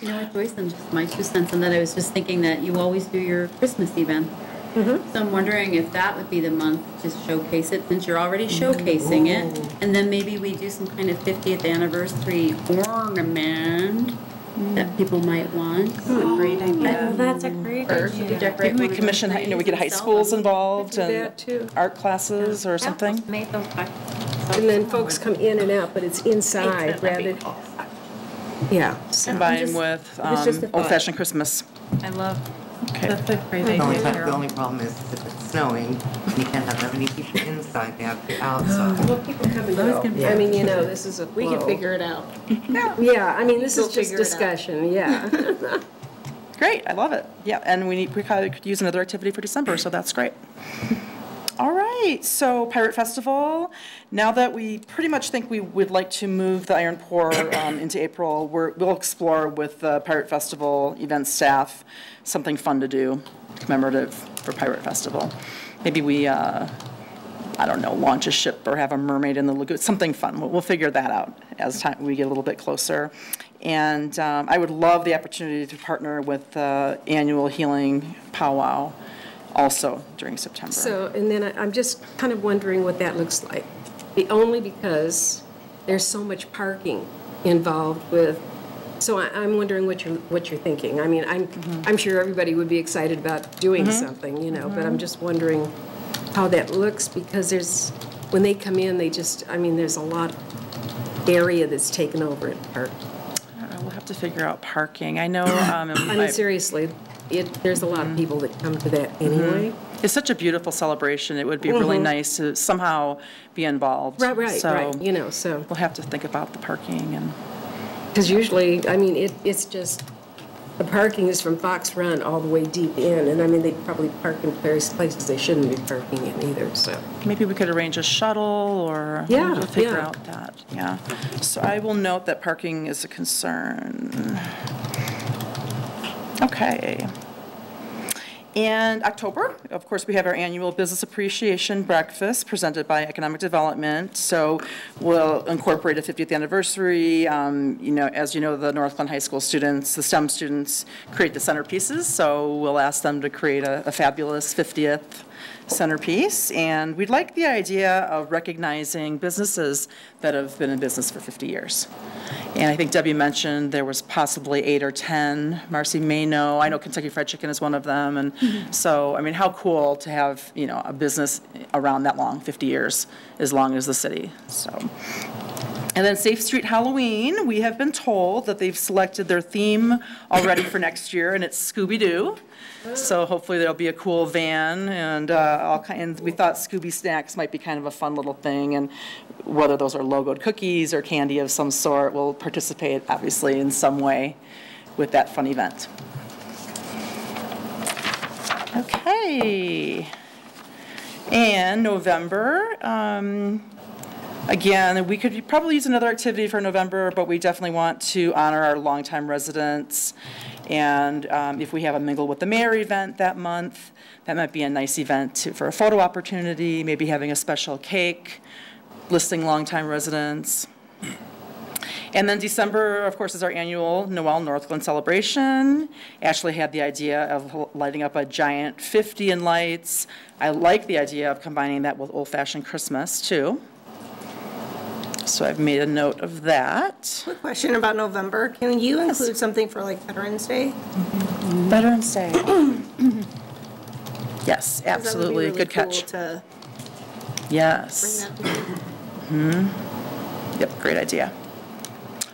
You know what, Joyce, and just my 2 cents on that, I was just thinking that you always do your Christmas event. So I'm wondering if that would be the month to showcase it, since you're already showcasing it. And then maybe we do some kind of 50th anniversary ornament that people might want. Great idea. That's a great idea. Maybe we commission, you know, we get high schools involved and art classes or something. Made those back. And then folks come in and out, but it's inside rather. Yeah. Combined with old-fashioned Christmas. I love, okay. That's a great The idea, Carol. only problem is if it's snowing, you can't have that many people inside, they have to be outside. Well, people come and go. I mean, you know, this is a We can flow. figure it out. Yeah, I mean, this We'll is just figure it out. discussion, yeah. Great, I love it. Yeah, and we probably could use another activity for December, so that's great. All right, so Pirate Festival. Now that we pretty much think we would like to move the Iron Pour into April, we'll explore with the Pirate Festival event staff something fun to do, commemorative for Pirate Festival. Maybe we, I don't know, launch a ship or have a mermaid in the lagoon, something fun. We'll figure that out as we get a little bit closer. And I would love the opportunity to partner with the annual healing powwow also during September. So, and then I'm just kind of wondering what that looks like. Only because there's so much parking involved with, so I'm wondering what you're thinking. I mean, I'm sure everybody would be excited about doing something, you know, but I'm just wondering how that looks because when they come in, there's a lot of area that's taken over at the park. We'll have to figure out parking. I know. I mean, seriously, there's a lot of people that come to that anyway. It's such a beautiful celebration. It would be really nice to somehow be involved. Right. You know, so we'll have to think about the parking and. Because usually, I mean, it's just the parking is from Fox Run all the way deep in, and I mean they probably park in various places they shouldn't be parking in either. So maybe we could arrange a shuttle or we'll figure out that. Yeah. So I will note that parking is a concern. Okay. And October, of course, we have our annual Business Appreciation Breakfast presented by Economic Development. So we'll incorporate a 50th anniversary. As you know, the Northglenn High School students, the STEM students, create the centerpieces. So we'll ask them to create a fabulous 50th centerpiece. And we'd like the idea of recognizing businesses that have been in business for 50 years. And I think Debbie mentioned there was possibly 8 or 10. Marcy may know. I know Kentucky Fried Chicken is one of them. And so, I mean, how cool to have, a business around that long, 50 years, as long as the city. So. And then Safe Street Halloween, we have been told that they've selected their theme already for next year, and it's Scooby-Doo. So hopefully there'll be a cool van and we thought Scooby snacks might be kind of a fun little thing, and whether those are logoed cookies or candy of some sort, we'll participate obviously in some way with that fun event. Okay. And November, again, we could probably use another activity for November, but we definitely want to honor our longtime residents. And if we have a Mingle with the Mayor event that month, that might be a nice event for a photo opportunity, maybe having a special cake, listing longtime residents. And then December, of course, is our annual Noel Northglenn celebration. Ashley had the idea of lighting up a giant 50 in lights. I like the idea of combining that with old-fashioned Christmas, too. So I've made a note of that. Quick question about November. Can you include something for like Veterans Day? Veterans Day. Yes, absolutely. Really good catch. To yes. Yep, great idea.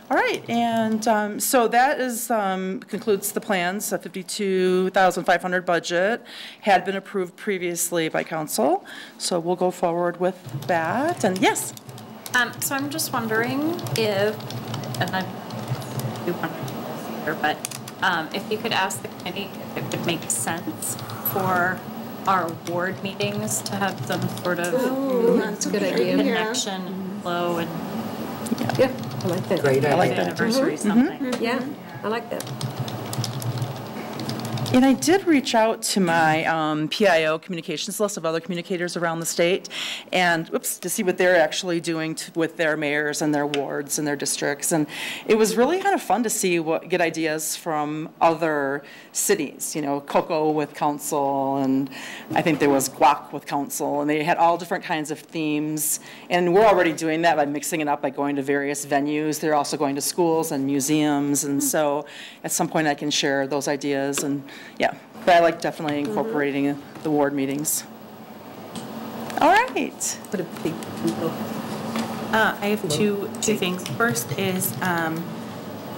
All right, and so that is concludes the plans. A $52,500 budget had been approved previously by council, so we'll go forward with that. And yes. So I'm just wondering if, and I do want to do this here, but if you could ask the committee if it would make sense for our award meetings to have some sort of that's a good idea. connection, flow, and yeah, I like that. Great idea. I like that. Anniversary something. Yeah, I like that. And I did reach out to my PIO communications list of other communicators around the state, and to see what they're actually doing with their mayors and their wards and their districts. And it was really kind of fun to see get ideas from other cities. Cocoa with council, and I think there was guac with council, and they had all different kinds of themes. And we're already doing that by mixing it up by going to various venues. They're also going to schools and museums, and so at some point I can share those ideas. And yeah, but I like definitely incorporating the ward meetings. All right. Put a big I have two things. First is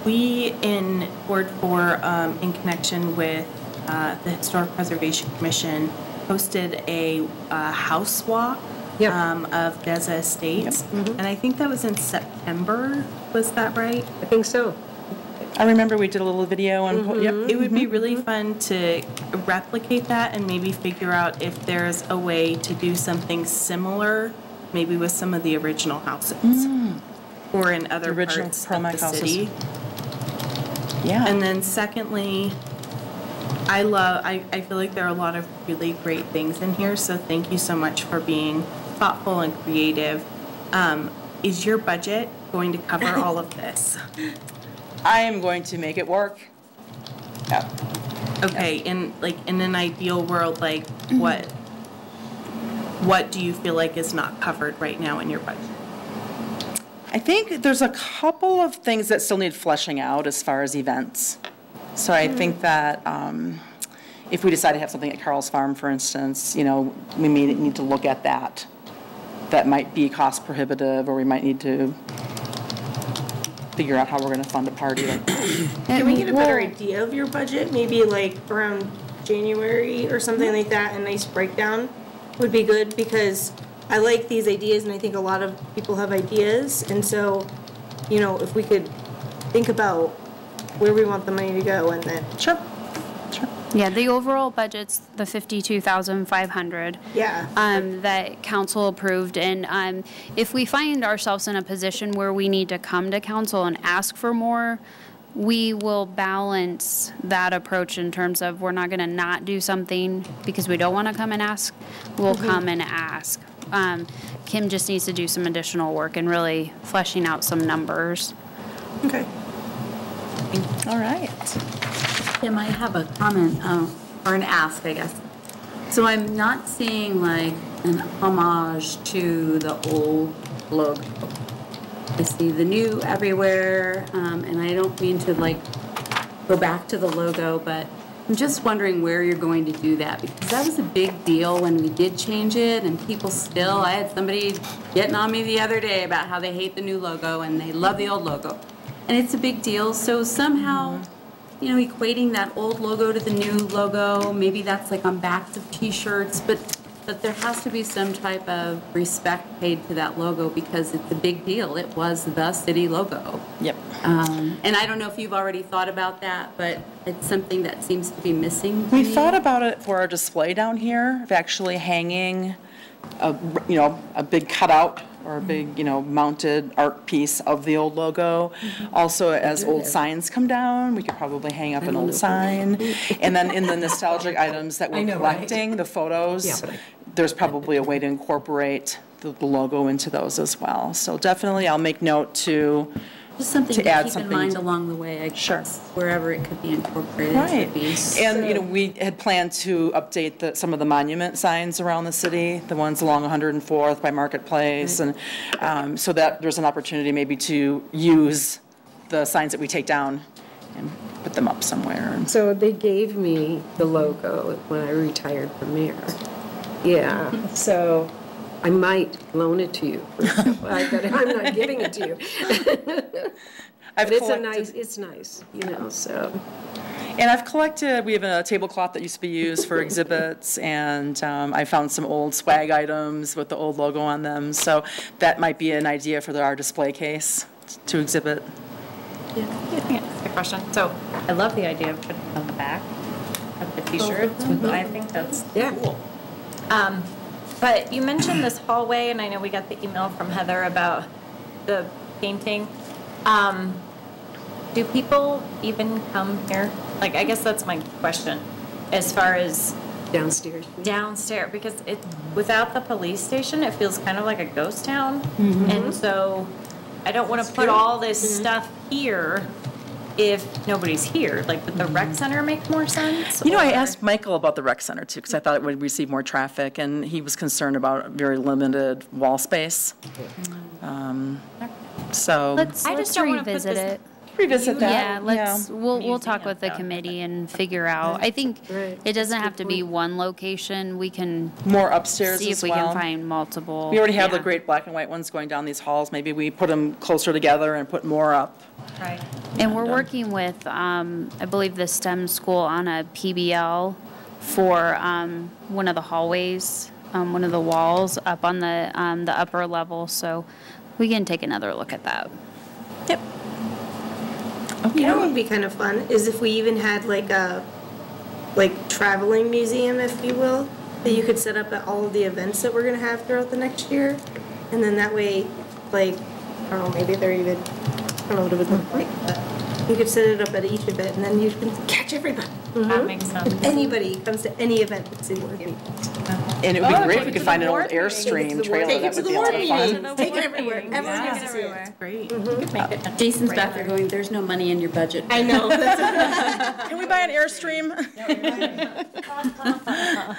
we in Ward 4, in connection with the Historic Preservation Commission, hosted a house walk of Deza Estates. And I think that was in September. Was that right? I think so. I remember we did a little video and It would be really fun to replicate that and maybe figure out if there's a way to do something similar, maybe with some of the original houses or in other parts of the city. Yeah. And then secondly, I feel like there are a lot of really great things in here, so thank you so much for being thoughtful and creative. Is your budget going to cover all of this? I am going to make it work. Yeah. Okay, in an ideal world, like what do you feel like is not covered right now in your budget? I think there's a couple of things that still need fleshing out as far as events. So I think that if we decide to have something at Carl's Farm, for instance, we may need to look at that. That might be cost prohibitive, or we might need to figure out how we're going to fund a party like that. Can we get a better idea of your budget? Maybe like around January or something like that, a nice breakdown would be good, because I like these ideas and I think a lot of people have ideas. And so, if we could think about where we want the money to go and then. Sure. Yeah, the overall budget's the $52,500. Yeah. That council approved, and if we find ourselves in a position where we need to come to council and ask for more, we will balance that approach in terms of we're not going to not do something because we don't want to come and ask. We'll come and ask. Kim just needs to do some additional work and really fleshing out some numbers. Okay. All right. Kim, I have a comment, or an ask, I guess. So I'm not seeing like an homage to the old logo. I see the new everywhere, and I don't mean to like go back to the logo, but I'm just wondering where you're going to do that, because that was a big deal when we did change it, and people still, I had somebody getting on me the other day about how they hate the new logo and they love the old logo. And it's a big deal, so somehow, equating that old logo to the new logo, maybe that's like on backs of t-shirts, but there has to be some type of respect paid to that logo because it's a big deal. It was the city logo. Yep. And I don't know if you've already thought about that, but it's something that seems to be missing. We thought about it for our display down here, of actually hanging a big cutout or a big, mounted art piece of the old logo. Also, as old signs come down, we could probably hang up an old sign. And then in the nostalgic items that we're collecting, the photos, there's probably a way to incorporate the logo into those as well. So definitely, I'll make note to just something to add keep something in mind along the way, I guess, wherever it could be incorporated. Right. Could be. And, we had planned to update some of the monument signs around the city, the ones along 104th by Marketplace. Right. And so that there's an opportunity maybe to use the signs that we take down and put them up somewhere. So they gave me the logo when I retired from mayor. Yeah, so I might loan it to you. I'm not giving it to you. But it's nice, so. And I've collected, we have a tablecloth that used to be used for exhibits, and I found some old swag items with the old logo on them. So that might be an idea for our display case to exhibit. Yeah, I think that's a good question. So I love the idea of putting it on the back of the t-shirts. I think that's cool. But you mentioned this hallway, and I know we got the email from Heather about the painting. Do people even come here? Like, I guess that's my question, as far as downstairs. Downstairs, because without the police station, it feels kind of like a ghost town, and so I don't want to put all this stuff here if nobody's here. Like, would the rec center make more sense? I asked Michael about the rec center too, because I thought it would receive more traffic, and he was concerned about very limited wall space. So Let's revisit it. revisit that. Yeah, we'll talk with the committee and figure out. I think it doesn't have to be one location. We can more upstairs see if as we well. can find multiple. We already have the great black and white ones going down these halls. Maybe we put them closer together and put more up. Right. And we're working with, I believe, the STEM school on a PBL for one of the hallways, one of the walls up on the upper level. So we can take another look at that. Yep. Okay. You know what would be kind of fun is if we even had like a traveling museum, if you will, that you could set up at all of the events that we're going to have throughout the next year. And then that way, like, I don't know, maybe they're even, I don't know what it would look like, but you could set it up at each event and then you can catch everybody. That makes sense. If anybody comes to any event that's in Northglenn. And it would be great if we could find an old Airstream trailer. Take it That to would the be a lot board of meeting. fun. Take it everywhere. Everyone gets to see it. That's great. Jason's back there going, there's no money in your budget. I know. Can we buy an Airstream?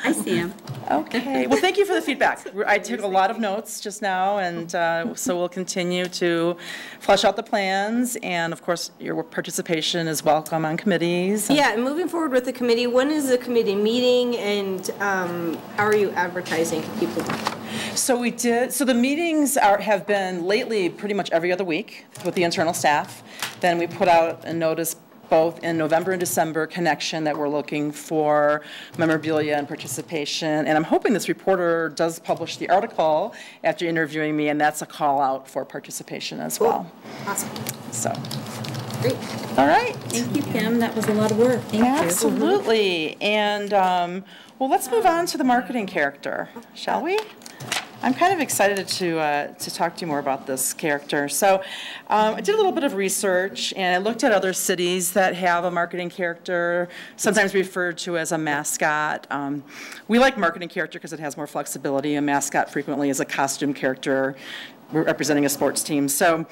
I see him. Okay, well, thank you for the feedback. I took a lot of notes just now, and so we'll continue to flesh out the plans, and of course, your participation is welcome on committees. Yeah, and moving forward with the committee, when is the committee meeting and how are you advertising to people? So the meetings have been lately pretty much every other week with the internal staff. Then we put out a notice both in November and December connection that we're looking for memorabilia and participation. And I'm hoping this reporter does publish the article after interviewing me, and that's a call out for participation as well. Awesome. So, great. All right. Thank you, Kim. That was a lot of work. Thank you. Absolutely. And well, let's move on to the marketing character, shall we? I'm kind of excited to talk to you more about this character. So I did a little bit of research, and I looked at other cities that have a marketing character, sometimes referred to as a mascot. We like marketing character because it has more flexibility. A mascot frequently is a costume character representing a sports team. So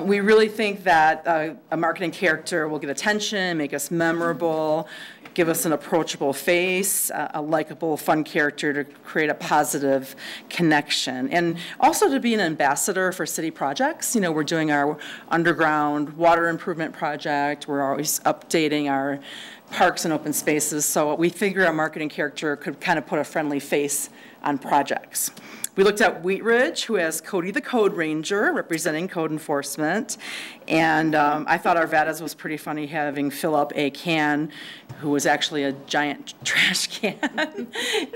we really think that a marketing character will get attention, make us memorable, give us an approachable face, a likable, fun character to create a positive connection. And also to be an ambassador for city projects. You know, we're doing our underground water improvement project. We're always updating our parks and open spaces. So we figure a marketing character could kind of put a friendly face on projects. We looked at Wheat Ridge, who has Cody the Code Ranger, representing code enforcement. And I thought Arvada's was pretty funny, having Philip A. Can, who was actually a giant trash can.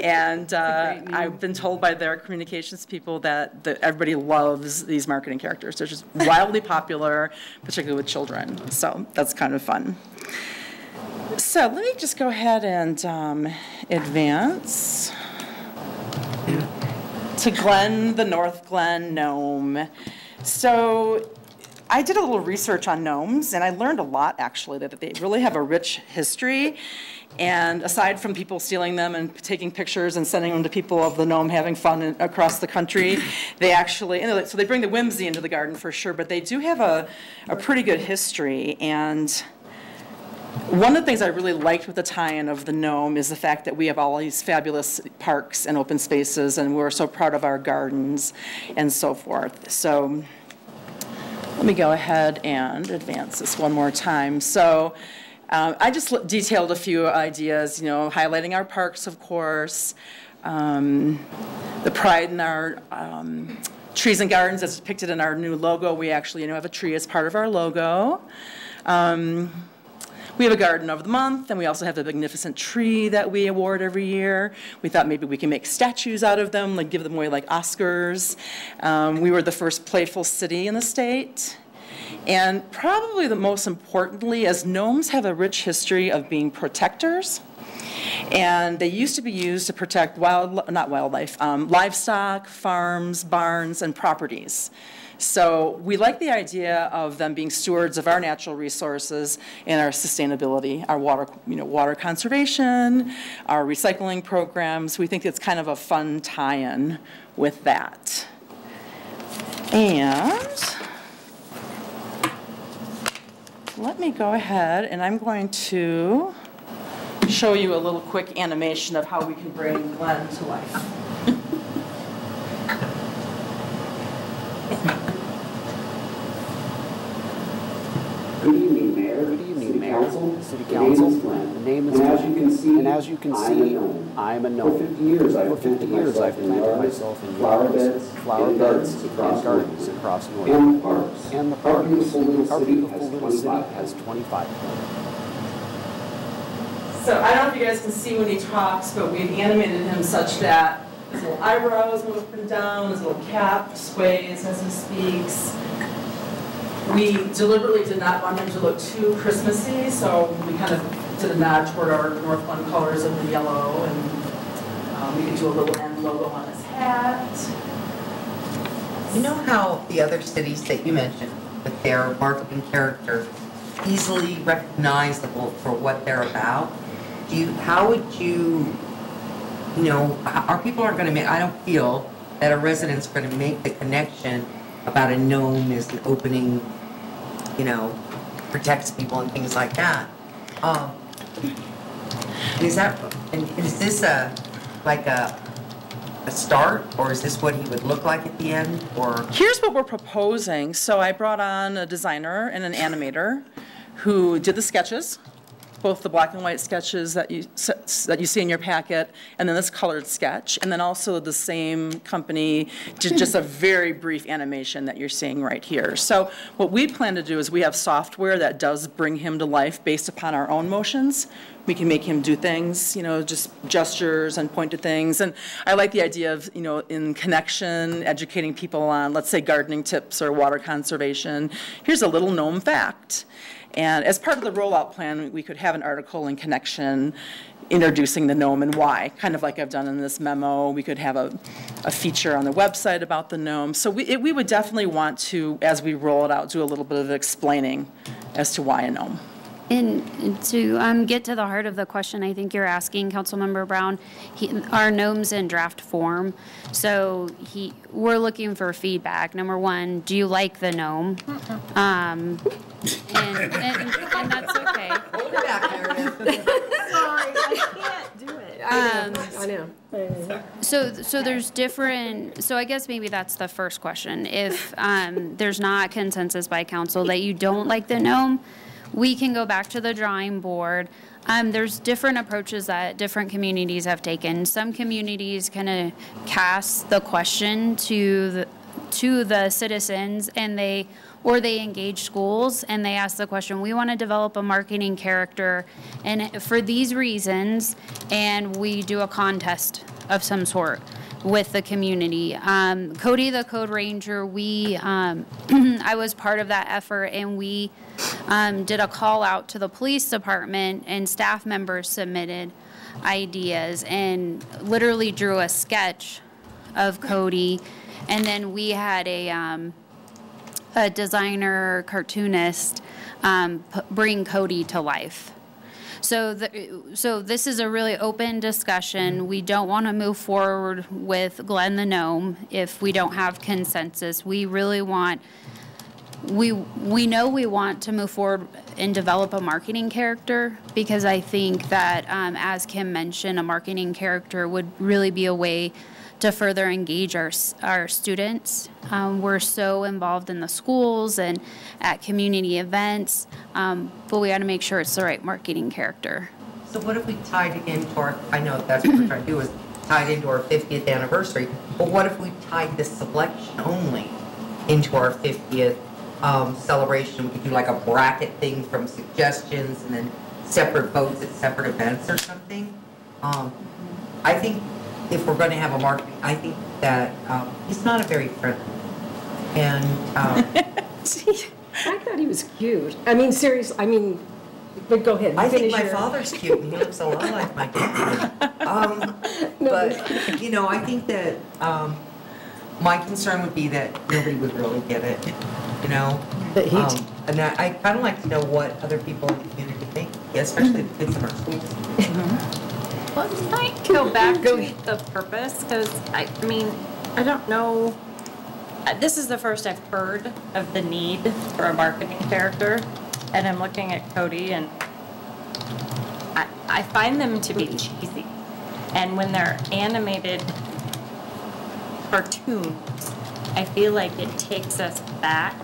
And I've been told by their communications people that everybody loves these marketing characters. They're just wildly popular, particularly with children. So that's kind of fun. So let me just go ahead and advance to Glenn, the Northglenn gnome. So I did a little research on gnomes, and I learned a lot, actually, that they really have a rich history. And aside from people stealing them and taking pictures and sending them to people of the gnome having fun across the country, they actually, so they bring the whimsy into the garden for sure, but they do have a pretty good history. And one of the things I really liked with the tie-in of the gnome is the fact that we have all these fabulous parks and open spaces, and we're so proud of our gardens and so forth. So let me go ahead and advance this one more time. So I just detailed a few ideas, you know, highlighting our parks, of course, the pride in our trees and gardens that's depicted in our new logo. We actually, have a tree as part of our logo. We have a garden of the month, and we also have the magnificent tree that we award every year. We thought maybe we can make statues out of them, like give them away like Oscars. We were the first playful city in the state. And probably the most importantly, as gnomes have a rich history of being protectors, and they used to be used to protect livestock, farms, barns, and properties. So we like the idea of them being stewards of our natural resources and our sustainability, our water conservation, our recycling programs. We think it's kind of a fun tie-in with that. And let me go ahead, and I'm going to show you a little quick animation of how we can bring Glenn to life. evening, Mayor, City Council. The name is Glenn. And as you can see, I'm a gnome. For 50 years, I've planted myself in yards, flower beds, and gardens across Northglenn. And the parks. Our beautiful little city has 25 points. So I don't know if you guys can see when he talks, but we've animated him such that his little eyebrows move up and down, his little cap sways as he speaks. We deliberately did not want him to look too Christmassy, so we kind of did a nod toward our Northglenn colors of the yellow, and we could do a little N logo on his hat. You know how the other cities that you mentioned, with their marketing character, easily recognizable for what they're about? How would you know, our people aren't going to make, I don't feel that our residents are going to make the connection about a gnome as an opening, you know, protects people and things like that. Is this like a start, or is this what he would look like at the end, or? Here's what we're proposing. So I brought on a designer and an animator who did the sketches, both the black and white sketches that you see in your packet, and then this colored sketch, and then also the same company did just a very brief animation that you're seeing right here. So what we plan to do is we have software that does bring him to life based upon our own motions. We can make him do things, you know, just gestures and point to things. And I like the idea of, you know, in connection, educating people on, let's say, gardening tips or water conservation. Here's a little gnome fact. And as part of the rollout plan, we could have an article in connection introducing the gnome and why, kind of like I've done in this memo. We could have a feature on the website about the gnome. So we would definitely want to, as we roll it out, do a little bit of explaining as to why a gnome. And to get to the heart of the question I think you're asking, Councilmember Brown, our gnome's in draft form, so we're looking for feedback. Number one, do you like the gnome? And that's okay. Hold it back, Meredith. Sorry, I can't do it. I know. So there's different, so I guess maybe that's the first question. If there's not consensus by council that you don't like the gnome, we can go back to the drawing board. There's different approaches that different communities have taken. Some communities kind of cast the question to the citizens, and they engage schools and they ask the question, we want to develop a marketing character and for these reasons, and we do a contest of some sort with the community. Cody the Code Ranger, I was part of that effort, and we did a call out to the police department, and staff members submitted ideas and literally drew a sketch of Cody, and then we had a designer cartoonist bring Cody to life. So this is a really open discussion. We don't want to move forward with Glenn the Gnome if we don't have consensus. We really want, we know we want to move forward and develop a marketing character, because I think that, as Kim mentioned, a marketing character would really be a way to further engage our students. We're so involved in the schools and at community events, but we got to make sure it's the right marketing character. So what if we tied it into our, I know that's what we're trying to do, is tied into our 50th anniversary, but what if we tied this selection only into our 50th celebration? We could do like a bracket thing from suggestions and then separate votes at separate events or something. I think if we're going to have a marketing, I think that he's not a very friendly. And see, I thought he was cute. I mean, seriously. I mean, but go ahead. I think my father's cute, and he looks a lot like my dad. But you know, I think that my concern would be that nobody would really get it. You know, and that I kind of like to know what other people in the community think, especially the kids in our schools. Well, can I go back to the purpose? Because, I mean, I don't know. This is the first I've heard of the need for a marketing character. And I'm looking at Cody, and I find them to be cheesy. And when they're animated cartoons, I feel like it takes us back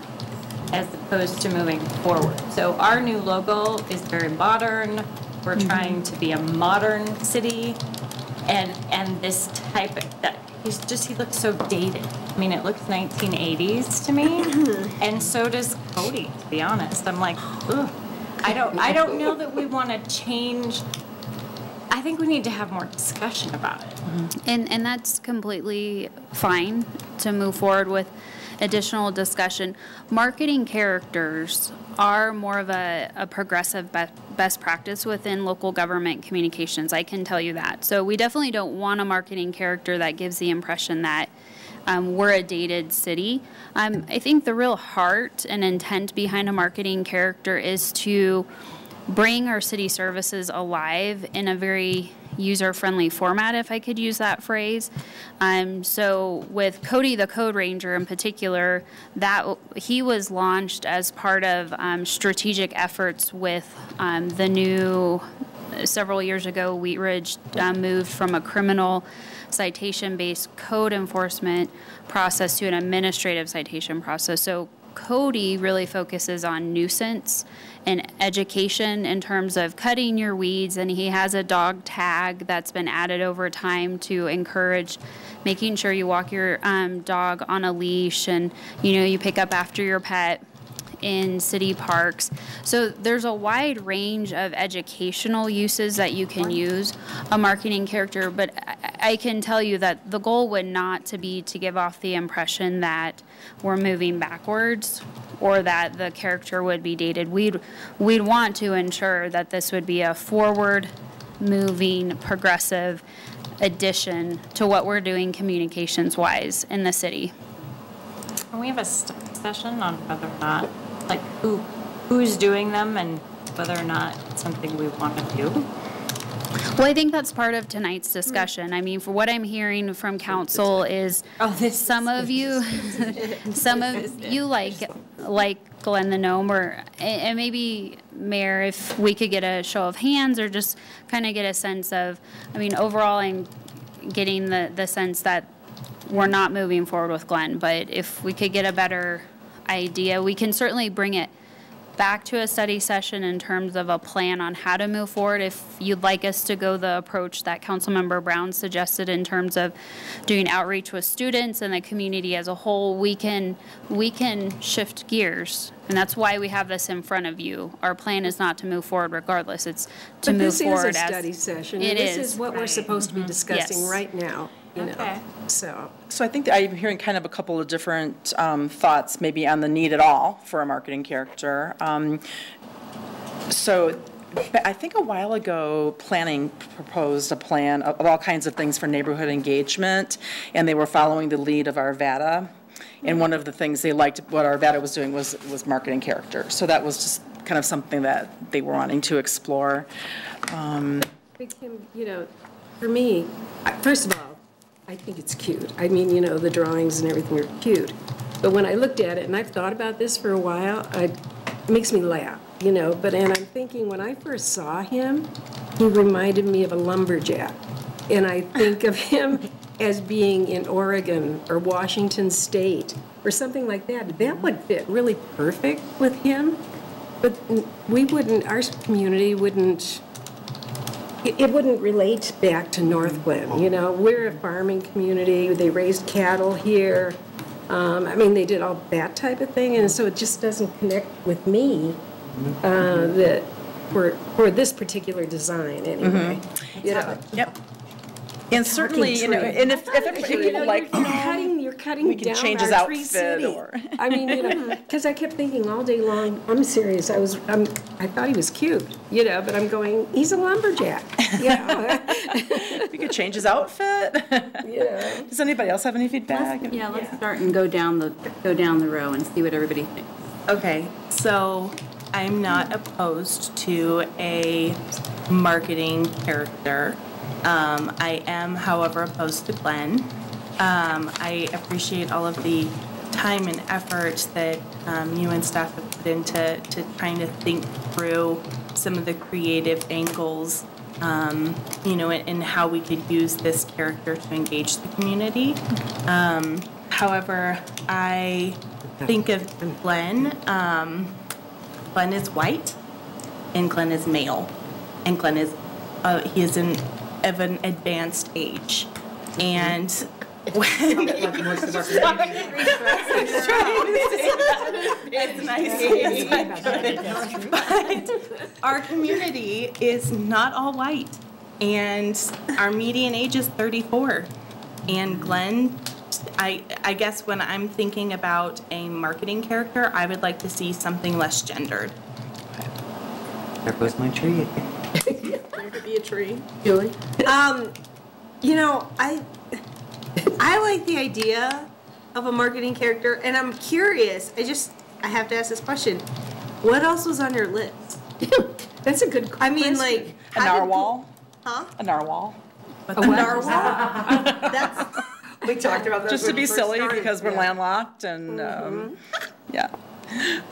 as opposed to moving forward. So our new logo is very modern. We're trying to be a modern city, and this type of, that he looks so dated. I mean, it looks 1980s to me, and so does Cody, to be honest. I'm like, ugh. I don't know that we want to change. I think we need to have more discussion about it. And that's completely fine to move forward with additional discussion. Marketing characters are more of a progressive best practice within local government communications. I can tell you that. So we definitely don't want a marketing character that gives the impression that we're a dated city. I think the real heart and intent behind a marketing character is to bring our city services alive in a very user-friendly format, if I could use that phrase. So with Cody the Code Ranger in particular, that he was launched as part of strategic efforts with the new, several years ago, Wheat Ridge moved from a criminal citation-based code enforcement process to an administrative citation process. So Cody really focuses on nuisance and education in terms of cutting your weeds, and he has a dog tag that's been added over time to encourage making sure you walk your dog on a leash, and you pick up after your pet in city parks. So there's a wide range of educational uses that you can use a marketing character, but I can tell you that the goal would not to be to give off the impression that we're moving backwards or that the character would be dated. We'd want to ensure that this would be a forward moving, progressive addition to what we're doing communications wise in the city. Can we have a study session on whether or not, like who's doing them and whether or not it's something we want to do? Well, I think that's part of tonight's discussion. I mean, for what I'm hearing from council is some of you like Glenn the Gnome, and maybe Mayor, if we could get a show of hands or just kind of get a sense of, I mean, overall I'm getting the sense that we're not moving forward with Glenn, but if we could get a better idea, we can certainly bring it back to a study session in terms of a plan on how to move forward. If you'd like us to go the approach that Councilmember Brown suggested in terms of doing outreach with students and the community as a whole, we can shift gears. And that's why we have this in front of you. Our plan is not to move forward regardless. It's to move forward as... This is a study session. And this is what we're supposed to be discussing right now. So I think that I'm hearing kind of a couple of different thoughts maybe on the need at all for a marketing character. So I think a while ago, planning proposed a plan of all kinds of things for neighborhood engagement, and they were following the lead of Arvada. And one of the things they liked what Arvada was doing was marketing character. So that was just kind of something that they were wanting to explore. For me, first of all, I think it's cute. I mean, the drawings and everything are cute. But when I looked at it, and I've thought about this for a while, it makes me laugh, and I'm thinking when I first saw him, he reminded me of a lumberjack. And I think of him as being in Oregon or Washington State or something like that. That would fit really perfect with him. But our community wouldn't, it wouldn't relate back to Northglenn. We're a farming community. They raised cattle here. They did all that type of thing, and so it just doesn't connect with me that for this particular design anyway. Yep. And certainly, and if people like, you're cutting we can down change his our tree outfit city. or. Because I kept thinking all day long. I'm serious. I thought he was cute, but I'm going. He's a lumberjack. We could change his outfit. Does anybody else have any feedback? Let's start and go down the row and see what everybody thinks. Okay, so I'm not opposed to a marketing character. I am, however, opposed to Glenn. I appreciate all of the time and effort that you and staff have put into trying to think through some of the creative angles, and how we could use this character to engage the community. However, I think of Glenn, Glenn is white, and Glenn is male, and Glenn is he is of an advanced age, and when it's nice, but our community is not all white, and our median age is 34, and Glenn. I guess when I'm thinking about a marketing character, I would like to see something less gendered. There goes my tree. There could be a tree. Julie? You know, I like the idea of a marketing character, and I'm curious. I have to ask this question. What else was on your list? That's a good question. I mean, like A narwhal? Huh? A narwhal. A narwhal? That's. We talked about that. Just to be silly because we're landlocked and, yeah.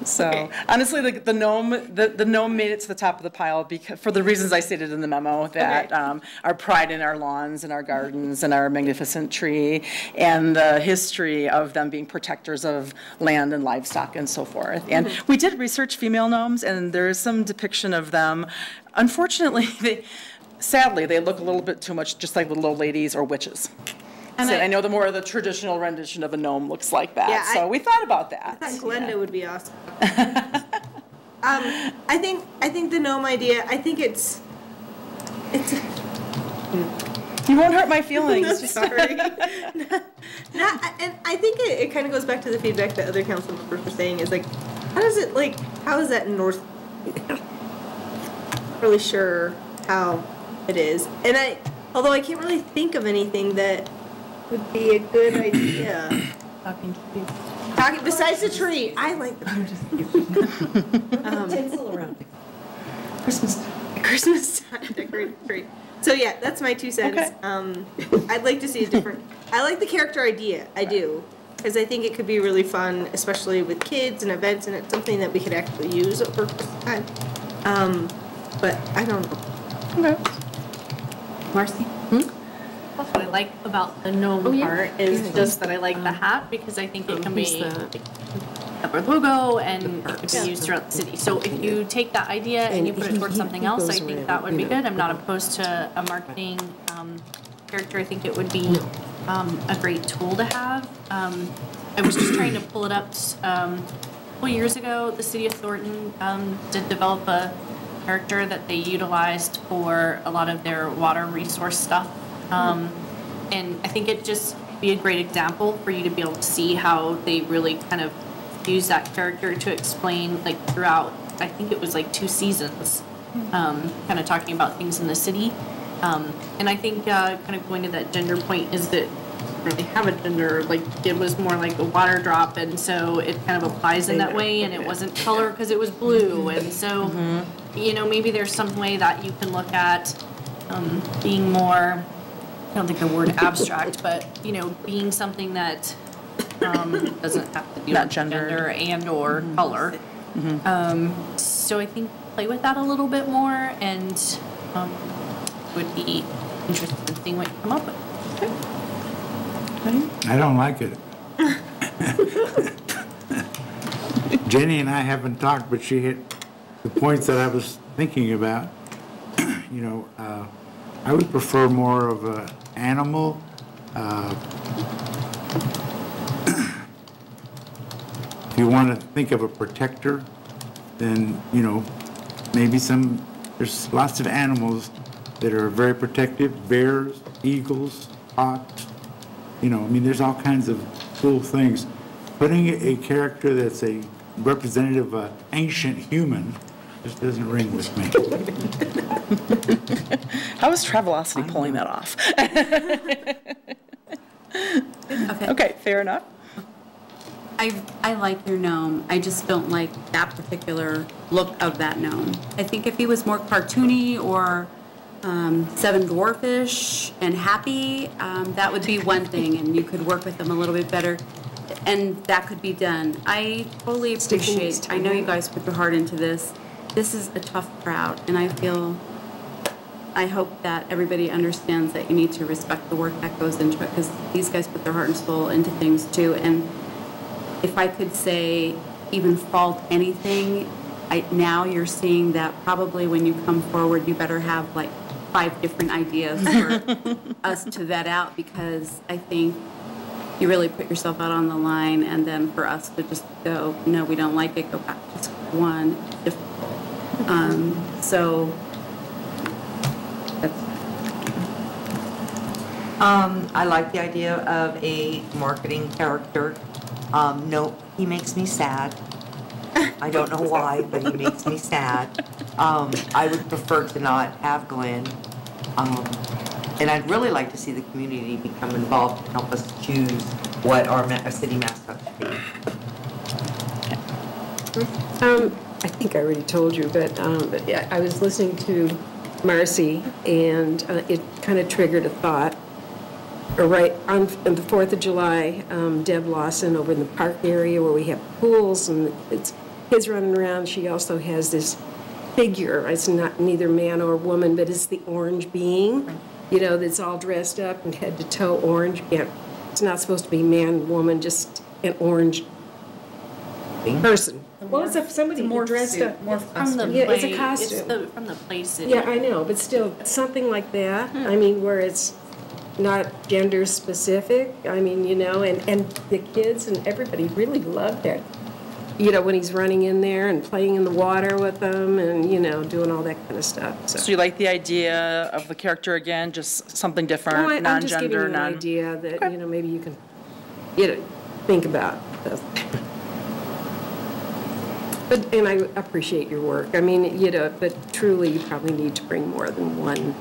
So honestly, the gnome made it to the top of the pile because, for the reasons I stated in the memo, that our pride in our lawns and our gardens and our magnificent tree and the history of them being protectors of land and livestock and so forth. And we did research female gnomes, and there is some depiction of them. Unfortunately, sadly, they look a little bit too much just like little old ladies or witches. And so I know the more the traditional rendition of a gnome looks like that. Yeah, so we thought about that. I thought Glenda would be awesome. I think the gnome idea. I think it's. You won't hurt my feelings. Just sorry. And I think it kind of goes back to the feedback that other council members were saying is like, how is that in North? Not really sure how it is, and although I can't really think of anything that would be a good idea. Talking besides the tree. I like the tinsel around it. Christmas time decorated tree. So yeah, that's my 2 cents. Okay. I'd like to see a different. I like the character idea. I do, because I think it could be really fun, especially with kids and events, and it's something that we could actually use over Christmas time. But I don't know. Okay. Marcy? That's what I like about the gnome part is just that I like the hat because I think it can be our logo and it can be used throughout the city. So if you take that idea and you put it towards something else, I think that would be good. I'm not opposed to a marketing character. I think it would be a great tool to have. I was just trying to pull it up. A couple years ago, the city of Thornton did develop a character that they utilized for a lot of their water resource stuff. And I think it'd just be a great example for you to be able to see how they really kind of use that character to explain, like, throughout, I think it was like 2 seasons, kind of talking about things in the city. And I think kind of going to that gender point is that really have a gender, like it was more like a water drop, and so it kind of applies in that way, and it wasn't color because it was blue, and so you know, maybe there's some way that you can look at being more, I don't think the word abstract, but you know, being something that doesn't have to do with gender and or color. So I think play with that a little bit more, and would be interested in seeing what you come up with. I don't like it. Jenny and I haven't talked, but she hit the points that I was thinking about. You know, I would prefer more of an animal. If you want to think of a protector, then, you know, maybe there's lots of animals that are very protective, bears, eagles, hawks. You know, I mean, there's all kinds of cool things. Putting a character that's a representative of an ancient human just doesn't ring with me. How is Travelocity pulling that off? Okay, fair enough. I like your gnome. I just don't like that particular look of that gnome. I think if he was more cartoony or Seven Dwarfish and happy, that would be one thing, and you could work with them a little bit better, and that could be done. I totally appreciate, I know you guys put your heart into this. This is a tough crowd, and I hope that everybody understands that you need to respect the work that goes into it, because these guys put their heart and soul into things too, and if I could say, even fault anything, now you're seeing that probably when you come forward, you better have like 5 different ideas for us to vet out, because I think you really put yourself out on the line, and then for us to just go, no, we don't like it, go back to square one. So that's. I like the idea of a marketing character. No, he makes me sad. I don't know why, but he makes me sad. I would prefer to not have Glenn. And I'd really like to see the community become involved and help us choose what our city mascot should be. I think I already told you, but yeah, I was listening to Marcy, and it kind of triggered a thought. Right on the 4th of July, Deb Lawson over in the park area where we have pools and it's kids running around. She also has this figure. It's not neither man or woman, but it's the orange being, you know, that's all dressed up and head to toe orange. Yeah, it's not supposed to be man, woman, just an orange person. Well, it's somebody more dressed up. More from the yeah, play, it's a costume. It's from the play city. Yeah, I know, but still, something like that. I mean, where it's not gender specific. I mean, you know, and the kids and everybody really loved it. You know, when he's running in there and playing in the water with them and, you know, doing all that kind of stuff. So you like the idea of the character again, just something different, Well, non-gender, I'm just giving you an idea that, you know, maybe you can, you know, think about. And I appreciate your work. I mean, you know, but truly you probably need to bring more than one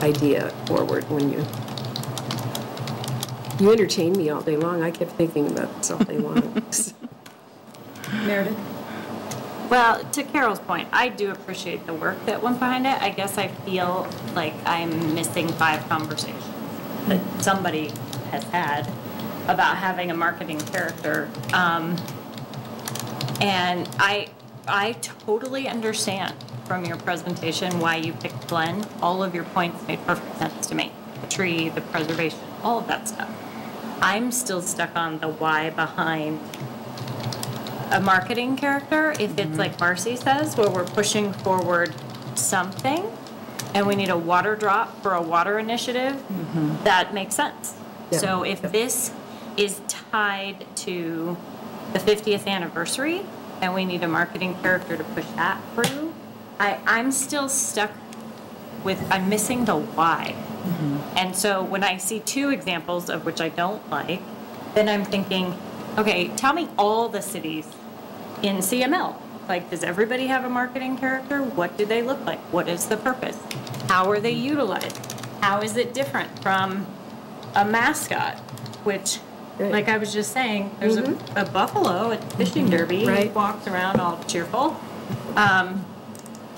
idea forward when you entertain me all day long. I kept thinking about this all day long. Meredith? Well, to Carol's point, I do appreciate the work that went behind it. I guess I feel like I'm missing 5 conversations that somebody has had about having a marketing character. And I totally understand from your presentation why you picked Glenn. All of your points made perfect sense to me. The tree, the preservation, all of that stuff. I'm still stuck on the why behind a marketing character. If it's like Marcy says, where we're pushing forward something and we need a water drop for a water initiative, that makes sense. Yeah. So if this is tied to the 50th anniversary and we need a marketing character to push that through, I'm still stuck with, I'm missing the why. And so when I see 2 examples of which I don't like, then I'm thinking, okay, tell me all the cities in CML. Like, does everybody have a marketing character? What do they look like? What is the purpose? How are they utilized? How is it different from a mascot, which, like I was just saying, there's a buffalo at the fishing derby. He walks around all cheerful.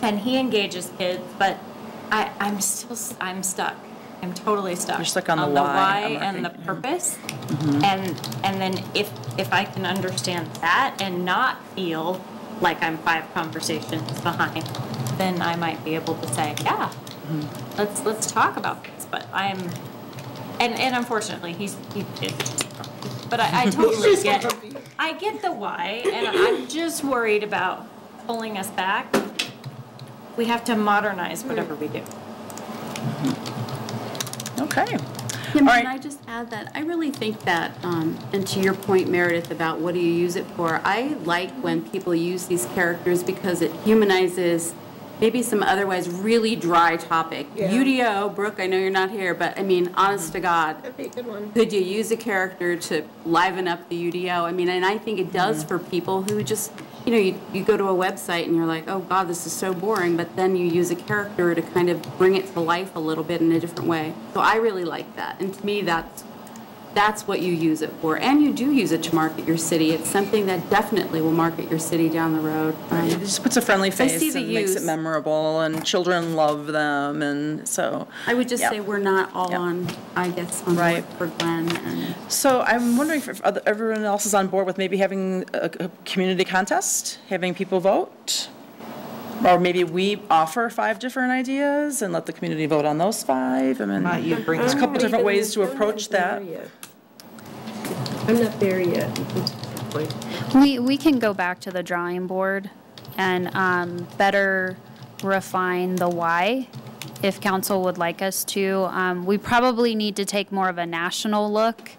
And he engages kids, but I'm stuck. I'm totally stuck. You're stuck on the why and the purpose. And then if I can understand that and not feel like I'm 5 conversations behind, then I might be able to say, yeah, let's talk about this. But and unfortunately he is. But I totally get the why, and I'm just worried about pulling us back. We have to modernize whatever we do. Okay. Yeah, can I just add that I really think that, and to your point, Meredith, about what do you use it for, I like when people use these characters because it humanizes maybe some otherwise really dry topic. UDO, Brooke, I know you're not here, but I mean, honest to God, That'd be a good one. could you use a character to liven up the UDO? I mean, and I think it does for people who just, you know, you go to a website and you're like, oh God, this is so boring, but then you use a character to kind of bring it to life a little bit in a different way. So I really like that. And to me, that's what you use it for. And you do use it to market your city. It's something that definitely will market your city down the road. It just puts a friendly face and makes use. it memorable, and children love them, and so. I would just say we're not all on, I guess, on board for Glenn. And So I'm wondering if everyone else is on board with maybe having a community contest, having people vote? Or maybe we offer 5 different ideas and let the community vote on those 5. I mean, there's a couple different ways to approach that. I'm not there yet. point? We can go back to the drawing board and better refine the why, if council would like us to. We probably need to take more of a national look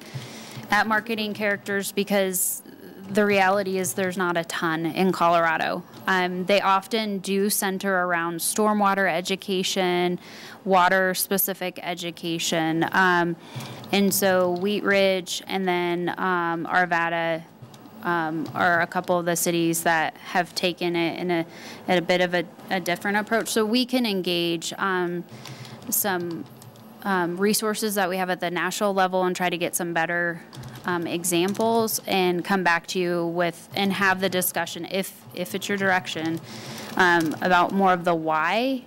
at marketing characters, because the reality is there's not a ton in Colorado. They often do center around stormwater education, water-specific education. And so Wheat Ridge and then Arvada are a couple of the cities that have taken it in a bit of a different approach. So we can engage some resources that we have at the national level and try to get some better examples and come back to you with and have the discussion, if it's your direction, about more of the why.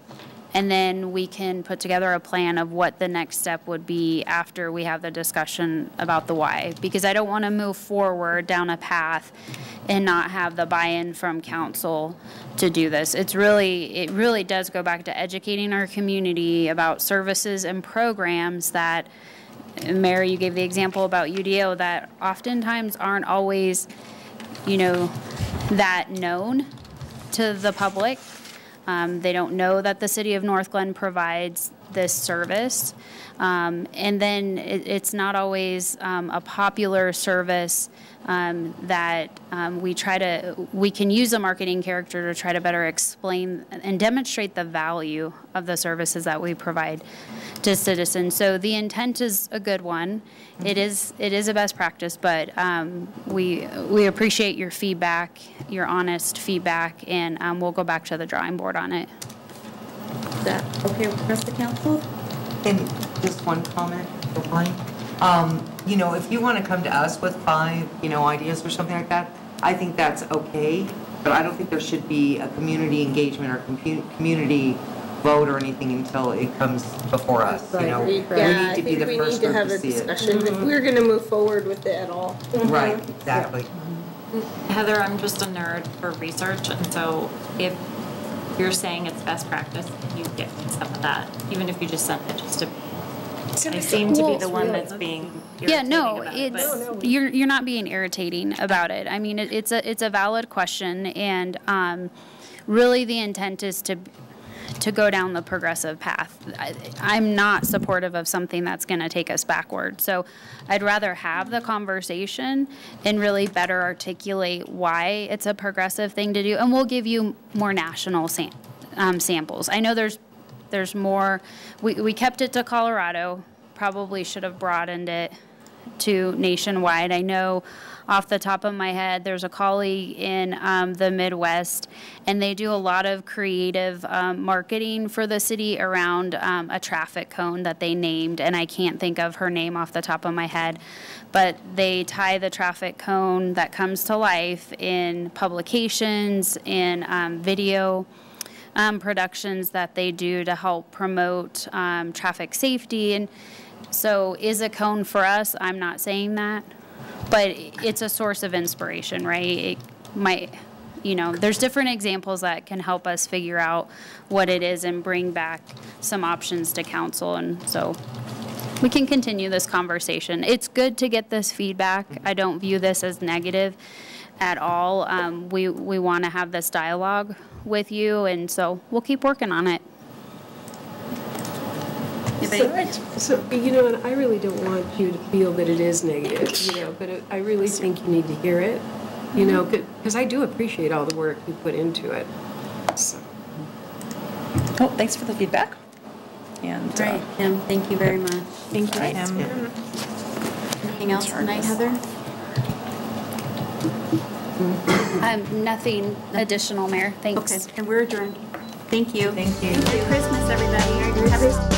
And then we can put together a plan of what the next step would be after we have the discussion about the why. Because I don't want to move forward down a path and not have the buy-in from council to do this. It really does go back to educating our community about services and programs that, Mary, you gave the example about UDO, that oftentimes aren't always, that known to the public. They don't know that the city of Northglenn provides this service. And then it's not always a popular service that we can use a marketing character to try to better explain and demonstrate the value of the services that we provide to citizens. So the intent is a good one. It is a best practice, but we appreciate your feedback, your honest feedback, and we'll go back to the drawing board on it. Is that okay with the rest of the council? And just one comment, if you don't mind. If you want to come to us with 5, ideas or something like that, I think that's okay. But I don't think there should be a community engagement or community vote or anything until it comes before us. Right. We need to be the first group to see it. If we're going to move forward with it at all. Right, exactly. Heather, I'm just a nerd for research, and so if you're saying it's best practice, you get some of that, even if you just send it just to. I seem to be the one that's being irritating about it. You're not being irritating about it. I mean, it's a valid question, and really the intent is to go down the progressive path. I'm not supportive of something that's going to take us backward. So I'd rather have the conversation and really better articulate why it's a progressive thing to do. And we'll give you more national samples. I know there's more. We kept it to Colorado. Probably should have broadened it to nationwide. I know off the top of my head, there's a colleague in the Midwest, and they do a lot of creative marketing for the city around a traffic cone that they named, and I can't think of her name off the top of my head, but they tie the traffic cone that comes to life in publications, in video productions that they do to help promote traffic safety. And so is a cone for us? I'm not saying that. But it's a source of inspiration, right? It might, there's different examples that can help us figure out what it is and bring back some options to council. And so we can continue this conversation. It's good to get this feedback. I don't view this as negative at all. We want to have this dialogue with you, and so we'll keep working on it. So, and I really don't want you to feel that it is negative, but I really think you need to hear it, because I do appreciate all the work you put into it. So. Oh, thanks for the feedback. And Great, Kim, thank you very much. Thank you, Kim. Anything else tonight, Heather? Nothing additional, Mayor. Thanks. Okay, and we're adjourned. Thank you. Thank you. Merry Christmas, everybody. Happy